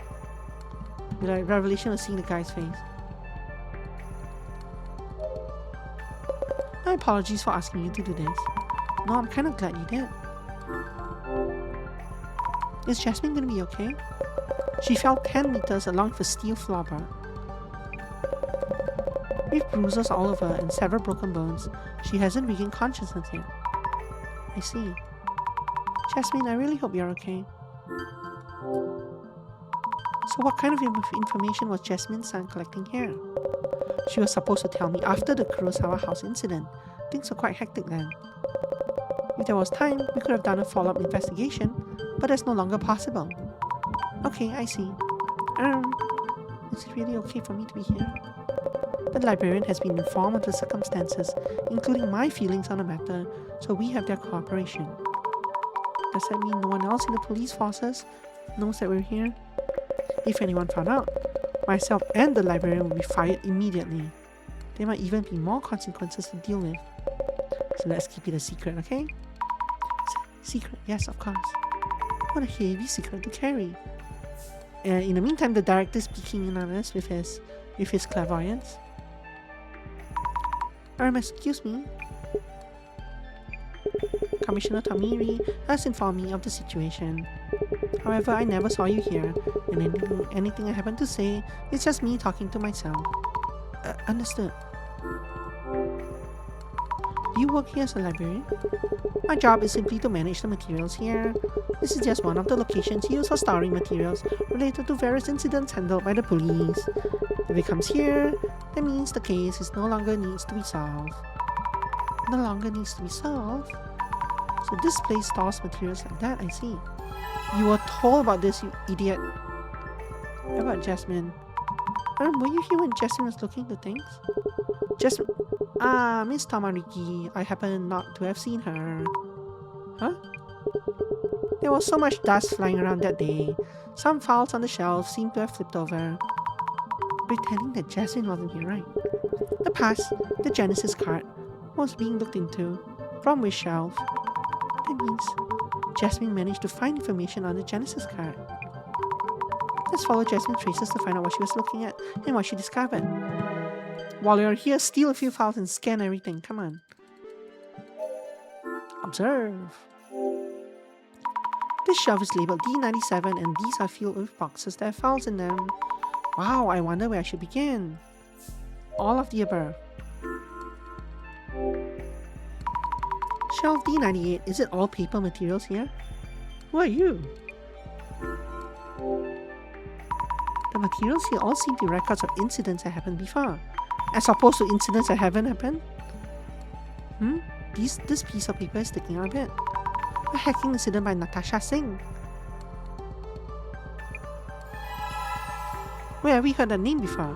Like revelation of seeing the guy's face. My apologies for asking you to do this. No, I'm kind of glad you did. Is Jasmine gonna be okay? She fell 10 meters along with a steel floorboard. With bruises all over and several broken bones, she hasn't regained consciousness yet. I see. Jasmine, I really hope you're okay. So what kind of information was Jasmine's son collecting here? She was supposed to tell me after the Kurosawa house incident. Things were quite hectic then. If there was time, we could have done a follow-up investigation, but that's no longer possible. Okay, I see. Is it really okay for me to be here? The librarian has been informed of the circumstances, including my feelings on the matter, so we have their cooperation. Does that mean no one else in the police forces knows that we're here? If anyone found out, myself and the librarian will be fired immediately. There might even be more consequences to deal with. So let's keep it a secret, okay? Secret, yes, of course. What a heavy secret to carry. In the meantime, the director is speaking in on us with his clairvoyance. Excuse me. Commissioner Tamiri has informed me of the situation. However, I never saw you here, and anything I happen to say is just me talking to myself. Understood. Do you work here as a librarian? My job is simply to manage the materials here. This is just one of the locations used for storing materials related to various incidents handled by the police. If it comes here, that means the case no longer needs to be solved. No longer needs to be solved? So this place stores materials like that, I see. You were told about this, you idiot. How about Jasmine? Were you here when Jasmine was looking at the things? Jasmine? Miss Tamariki. I happen not to have seen her. Huh? There was so much dust flying around that day. Some files on the shelf seemed to have flipped over. Pretending that Jasmine wasn't here, right? The past, the Genesis card, was being looked into. From which shelf? That means Jasmine managed to find information on the Genesis card. Let's follow Jasmine's traces to find out what she was looking at and what she discovered. While you're here, steal a few files and scan everything. Come on. Observe. This shelf is labeled D97 and these are filled with boxes that have files in them. Wow, I wonder where I should begin. All of the above. Shelf D98, is it all paper materials here? Who are you? The materials here all seem to be records of incidents that happened before, as opposed to incidents that haven't happened. This piece of paper is sticking out a bit. A hacking incident by Natasha Singh. Where have we heard that name before?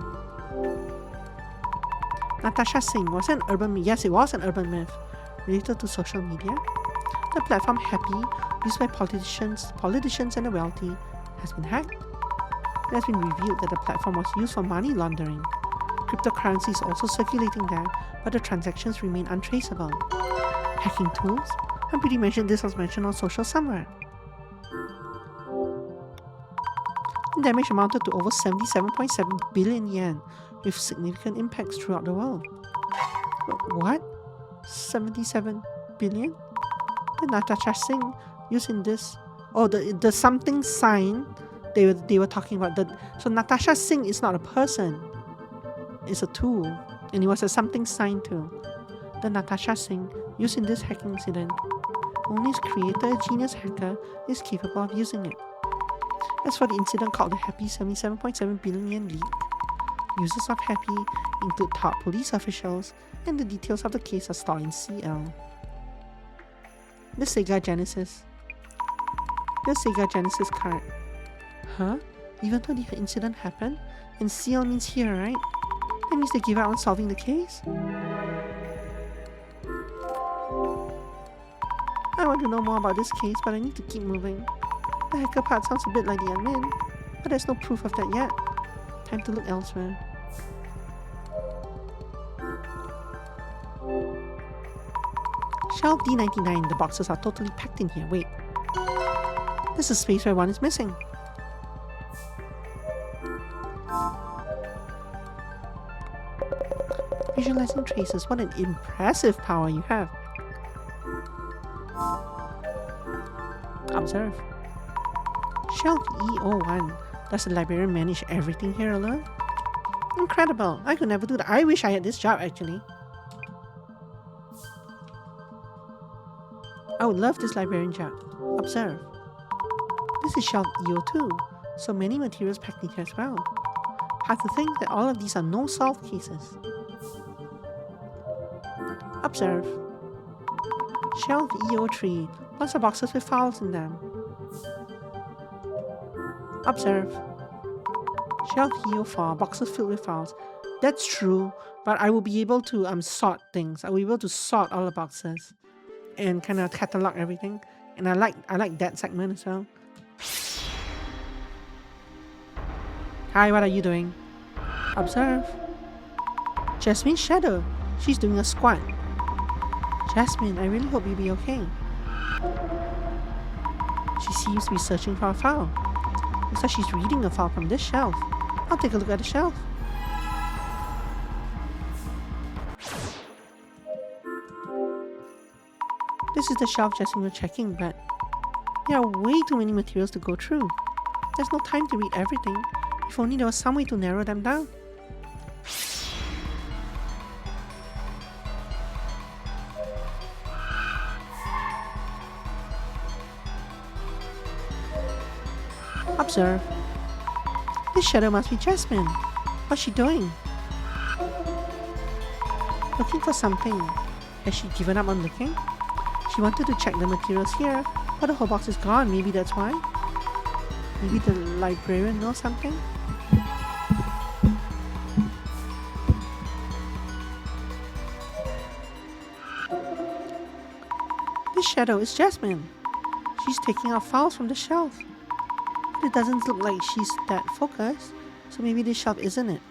Natasha Singh was an urban myth. Yes, it was an urban myth related to social media. The platform Happy, used by politicians and the wealthy, has been hacked. It has been revealed that the platform was used for money laundering. Cryptocurrency is also circulating there, but the transactions remain untraceable. Hacking tools? I'm pretty mentioned this was mentioned on social somewhere. The damage amounted to over 77.7 billion yen, with significant impacts throughout the world. What? 77 billion? The Natasha Singh using this. Oh, the something sign they were talking about. So Natasha Singh is not a person. It's a tool. And it was a something sign too. The Natasha Singh using this hacking incident. Only its creator, a genius hacker, is capable of using it. As for the incident called the Happy 77.7 billion yen leak, users of Happy include top police officials, and the details of the case are stored in CL. The Sega Genesis. The Sega Genesis card. Huh? Even though the incident happened, and CL means here, right? That means they give up on solving the case? I want to know more about this case, but I need to keep moving. The hacker part sounds a bit like the admin, but there's no proof of that yet. Time to look elsewhere. Shelf D99, the boxes are totally packed in here. Wait. This is a space where one is missing. Visualizing traces, what an impressive power you have. Observe. Shelf E01. Does the librarian manage everything here alone? Incredible. I could never do that. I wish I had this job actually. I would love this librarian job. Observe. This is shelf EO2. So many materials packed in here as well. Hard to think that all of these are no-solved cases. Observe. Shelf EO3. Lots of boxes with files in them. Observe. Shelf EO4. Boxes filled with files. That's true, but I will be able to sort things. I will be able to sort all the boxes and kind of catalog everything. And I like that segment as well. Hi, what are you doing? Observe. Jasmine's shadow. She's doing a squat. Jasmine, I really hope you'll be okay. She seems to be searching for a file. Looks like she's reading a file from this shelf. I'll take a look at the shelf. This is the shelf Jasmine was checking, but there are way too many materials to go through. There's no time to read everything. If only there was some way to narrow them down. Observe. This shadow must be Jasmine. What's she doing? Looking for something. Has she given up on looking? She wanted to check the materials here, but the whole box is gone. Maybe that's why. Maybe the librarian knows something? This shadow is Jasmine. She's taking out files from the shelf. But it doesn't look like she's that focused, so maybe this shelf isn't it.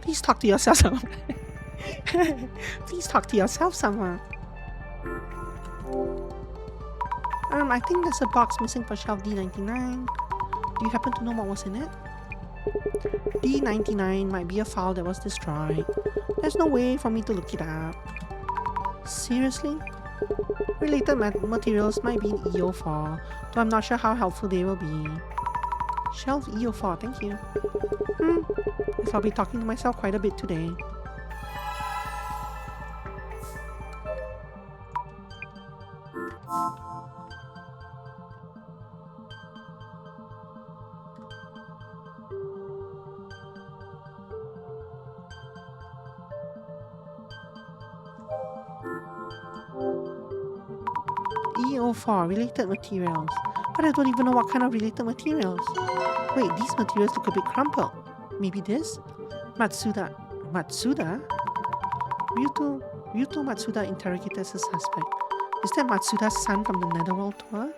Please talk to yourself someone. Please talk to yourself someone. I think there's a box missing for shelf D99. Do you happen to know what was in it? D99 might be a file that was destroyed. There's no way for me to look it up. Seriously? Related materials might be in EO4, though I'm not sure how helpful they will be. Shelf EO4, thank you. Guess I'll be talking to myself quite a bit today. EO4, related materials. But I don't even know what kind of related materials. Wait, these materials look a bit crumpled. Maybe this? Matsuda. Matsuda? Ryuto Matsuda interrogated as a suspect. Is that Matsuda's son from the Netherworld tour?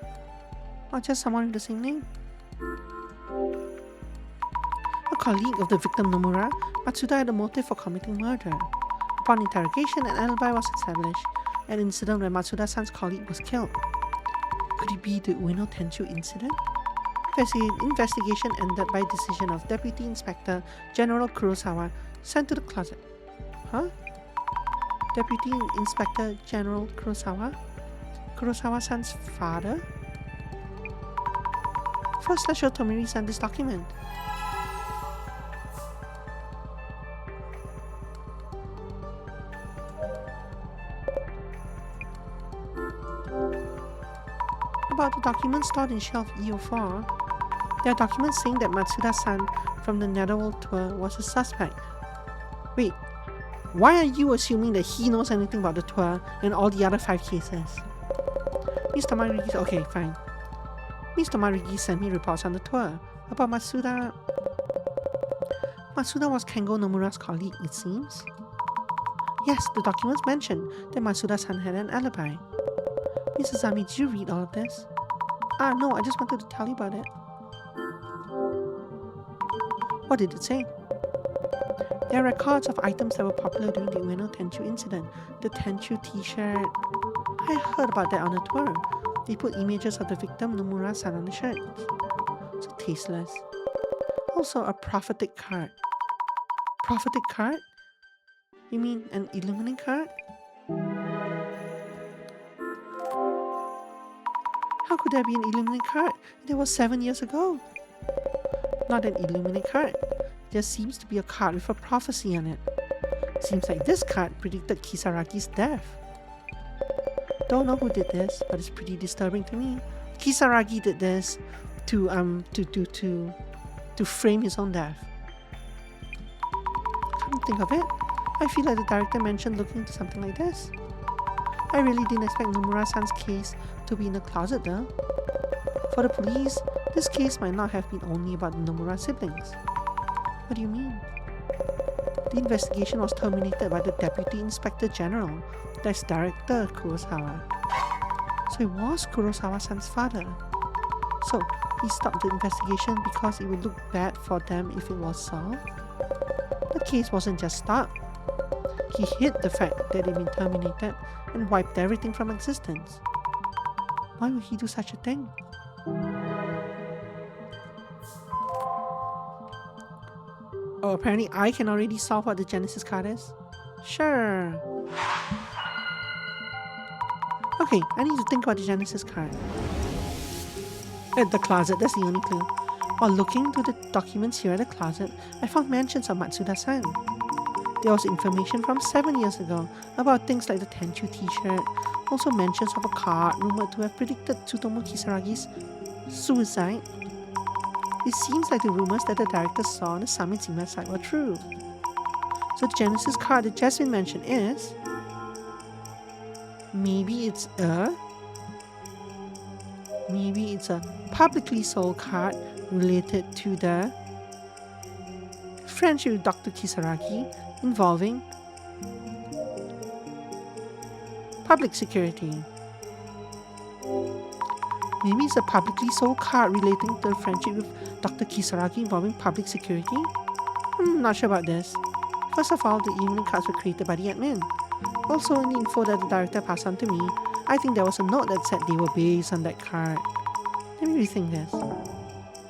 Or just someone with the same name? A colleague of the victim Nomura, Matsuda had a motive for committing murder. Upon interrogation, an alibi was established. An incident where Matsuda's son's colleague was killed. Could it be the Ueno Tenchu incident? Investigation ended by decision of Deputy Inspector General Kurosawa, sent to the closet. Huh? Deputy Inspector General Kurosawa? Kurosawa-san's father? First, let's show Tomiri-san this document. About the documents stored in shelf EO4, there are documents saying that Matsuda's son from the Netherworld tour was a suspect. Wait, why are you assuming that he knows anything about the tour and all the other 5 cases? Mr. Tamari, okay, fine. Mr. Marigi sent me reports on the tour about Matsuda. Matsuda was Kengo Nomura's colleague, it seems. Yes, the documents mentioned that Matsuda-san had an alibi. Mrs. Zami, did you read all of this? No, I just wanted to tell you about it. What did it say? There are records of items that were popular during the Ueno Tenchu incident. The Tenchu t-shirt. I heard about that on a tour. They put images of the victim Nomura-san on the shirts. So tasteless. Also a prophetic card. Prophetic card? You mean an Illuminati card? How could there be an Illuminati card? That was 7 years ago. Not an Illuminati card. There seems to be a card with a prophecy on it. Seems like this card predicted Kisaragi's death. Don't know who did this, but it's pretty disturbing to me. Kisaragi did this to frame his own death. Come to think of it, I feel like the director mentioned looking into something like this. I really didn't expect Nomura-san's case to be in the closet though. For the police, this case might not have been only about the Nomura siblings. What do you mean? The investigation was terminated by the Deputy Inspector General, that's Director Kurosawa. So it was Kurosawa-san's father. So he stopped the investigation because it would look bad for them if it was solved. The case wasn't just stopped. He hid the fact that it had been terminated and wiped everything from existence. Why would he do such a thing? Oh, apparently I can already solve what the Genesis card is? Sure. Okay, I need to think about the Genesis card. At the closet, that's the only clue. While looking through the documents here at the closet, I found mentions of Matsuda-san. There was information from 7 years ago about things like the Tenchu t-shirt, also mentions of a card rumored to have predicted Tsutomu Kisaragi's suicide. It seems like the rumors that the director saw on the Samizima site were true. So the Genesis card that Jasmine mentioned is... Maybe it's a publicly sold card related to the friendship with Dr. Kisaragi involving public security. Maybe it's a publicly sold card relating to the friendship with Dr. Kisaragi involving public security? I'm not sure about this. First of all, the evening cards were created by the admin. Also, in the info that the director passed on to me, I think there was a note that said they were based on that card. Let me rethink this.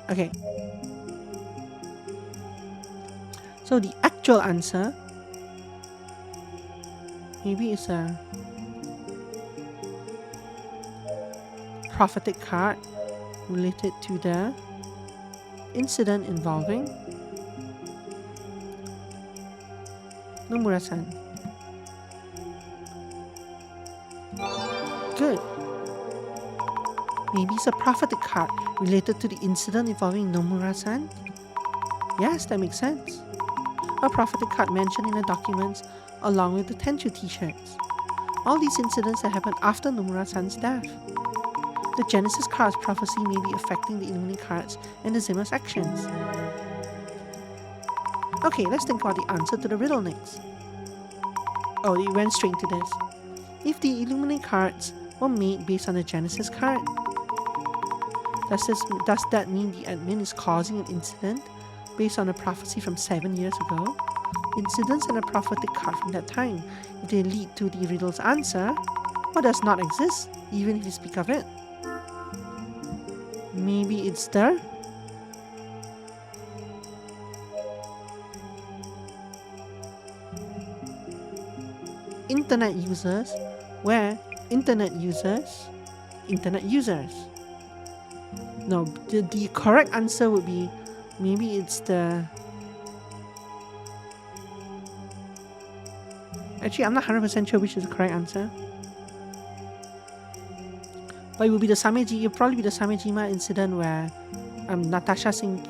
Okay. So the actual answer, maybe it's a prophetic card related to the incident involving Nomura-san. Good. Maybe it's a prophetic card related to the incident involving Nomura-san? Yes, that makes sense. A prophetic card mentioned in the documents along with the Tenchu t-shirts. All these incidents that happened after Nomura-san's death. The Genesis card's prophecy may be affecting the Illuminati cards and the Zima's actions. Okay, let's think about the answer to the riddle next. Oh, it went straight into this. If the Illuminati cards were made based on the Genesis card, does that mean the admin is causing an incident based on a prophecy from 7 years ago? Incidents and a prophetic card from that time, if they lead to the riddle's answer, or does not exist, even if you speak of it? Maybe it's the internet users, where internet users. No, the correct answer would be, maybe it's the... Actually, I'm not 100% sure which is the correct answer. But it would be the it'll probably be the Samejima incident where Natasha Singh...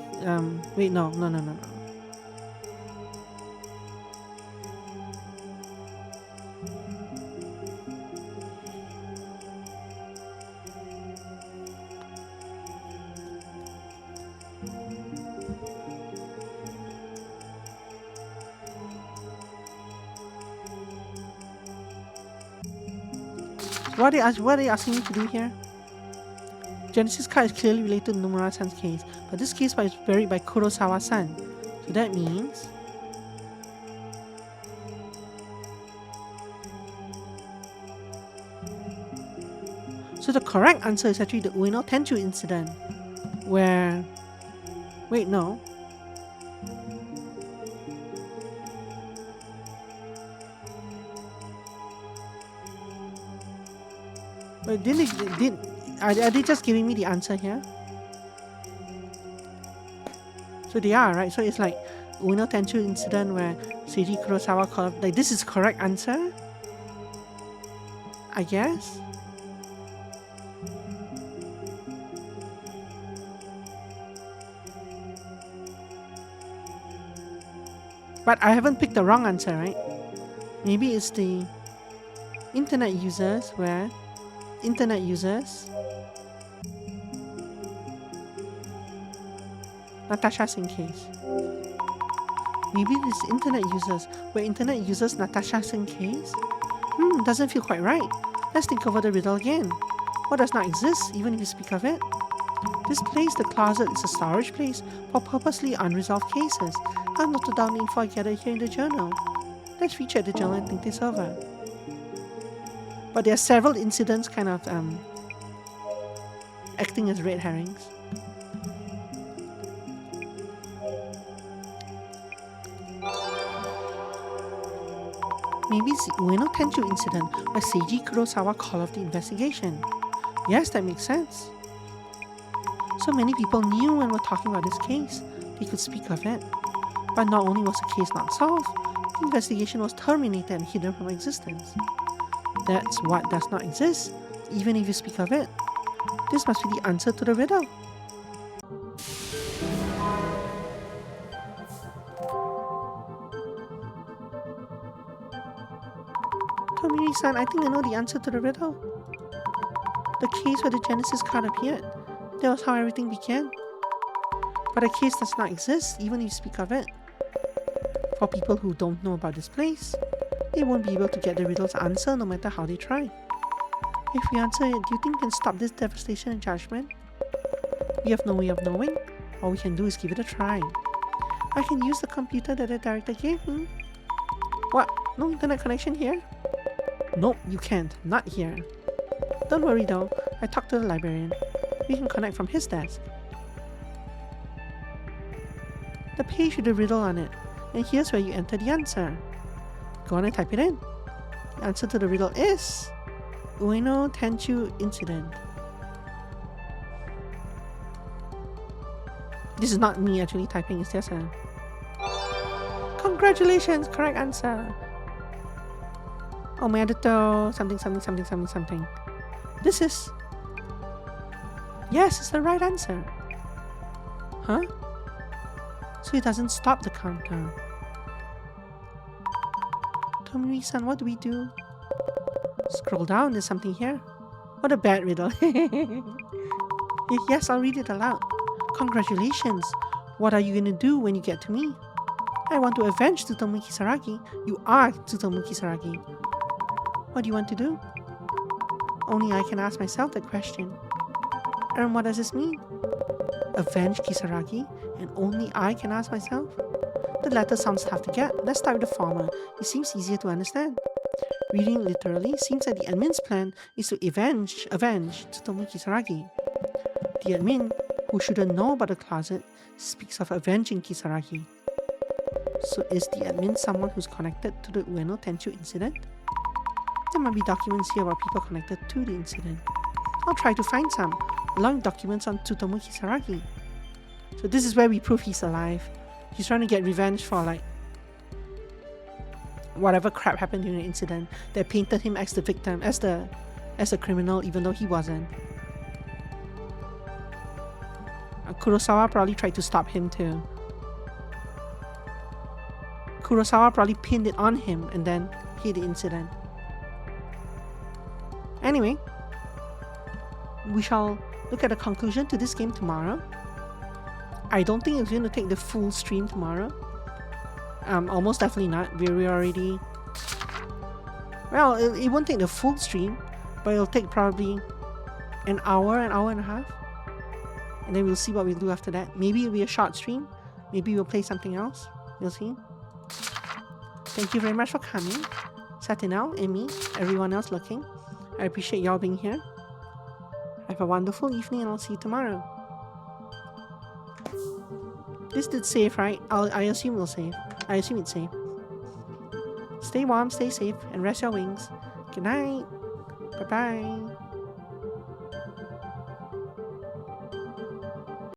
wait, no. What are they asking me to do here? Genesis card is clearly related to Nomura-san's case, but this case was buried by Kurosawa-san. So that means... So the correct answer is actually the Ueno Tenchu incident, where... Wait, no. But are they just giving me the answer here? So they are, right? So it's like Ueno Tenchu incident where Seiji Kurosawa called, like, this is correct answer? I guess? But I haven't picked the wrong answer, right? Maybe it's the internet users where internet users Natasha Singh case. Maybe it's internet users where internet users Natasha Singh case? Doesn't feel quite right. Let's think over the riddle again. What does not exist even if you speak of it? This place, the closet, is a storage place for purposely unresolved cases. I've noted down the info I gathered here in the journal. Let's recheck the journal and think this over. But there are several incidents kind of acting as red herrings. Maybe it's the Ueno Tenchu incident where Seiji Kurosawa called off the investigation. Yes, that makes sense. So many people knew when we're talking about this case, they could speak of it. But not only was the case not solved, the investigation was terminated and hidden from existence. That's what does not exist, even if you speak of it. This must be the answer to the riddle. Tomiri-san, I think I know the answer to the riddle. The case where the Genesis card appeared. That was how everything began. But a case does not exist, even if you speak of it. For people who don't know about this place, they won't be able to get the riddle's answer no matter how they try. If we answer it, do you think we can stop this devastation and judgment? We have no way of knowing. All we can do is give it a try. I can use the computer that the director gave me. What? No internet connection here? Nope, you can't. Not here. Don't worry though, I talked to the librarian. We can connect from his desk. The page with the riddle on it, and here's where you enter the answer. Go on and type it in. The answer to the riddle is Ueno Tenchu incident. This is not me actually typing, it's just a... Congratulations, correct answer. Oh, my editor, something. This is... Yes, it's the right answer. Huh? So it doesn't stop the countdown. Tomiri-san, what do we do? Scroll down, there's something here. What a bad riddle. Yes, I'll read it aloud. Congratulations. What are you gonna do when you get to me? I want to avenge Tsutomu Kisaragi. You are Tsutomu Kisaragi. What do you want to do? Only I can ask myself that question. And what does this mean? Avenge Kisaragi, and only I can ask myself? The latter sounds tough to get. Let's start with the former. It seems easier to understand. Reading literally seems that the admin's plan is to avenge Tsutomu Kisaragi. The admin, who shouldn't know about the closet, speaks of avenging Kisaragi. So is the admin someone who's connected to the Ueno Tenchu incident? There might be documents here about people connected to the incident. I'll try to find some, along with documents on Tsutomu Kisaragi. So this is where we prove he's alive. He's trying to get revenge for like whatever crap happened during the incident that painted him as the victim, as the criminal, even though he wasn't. Kurosawa probably tried to stop him too. Kurosawa probably pinned it on him and then hid the incident. Anyway, we shall look at the conclusion to this game tomorrow. I don't think it's going to take the full stream tomorrow. Almost definitely not. We're already... Well, it won't take the full stream, But it'll take probably an hour and a half. And then we'll see what we'll do after that. Maybe it'll be a short stream. Maybe we'll play something else. We'll see. Thank you very much for coming. Satinel, Emmy, everyone else looking. I appreciate y'all being here. Have a wonderful evening and I'll see you tomorrow. This did save, right? I assume we'll save. I assume it's safe. Stay warm, stay safe, and rest your wings. Good night. Bye-bye.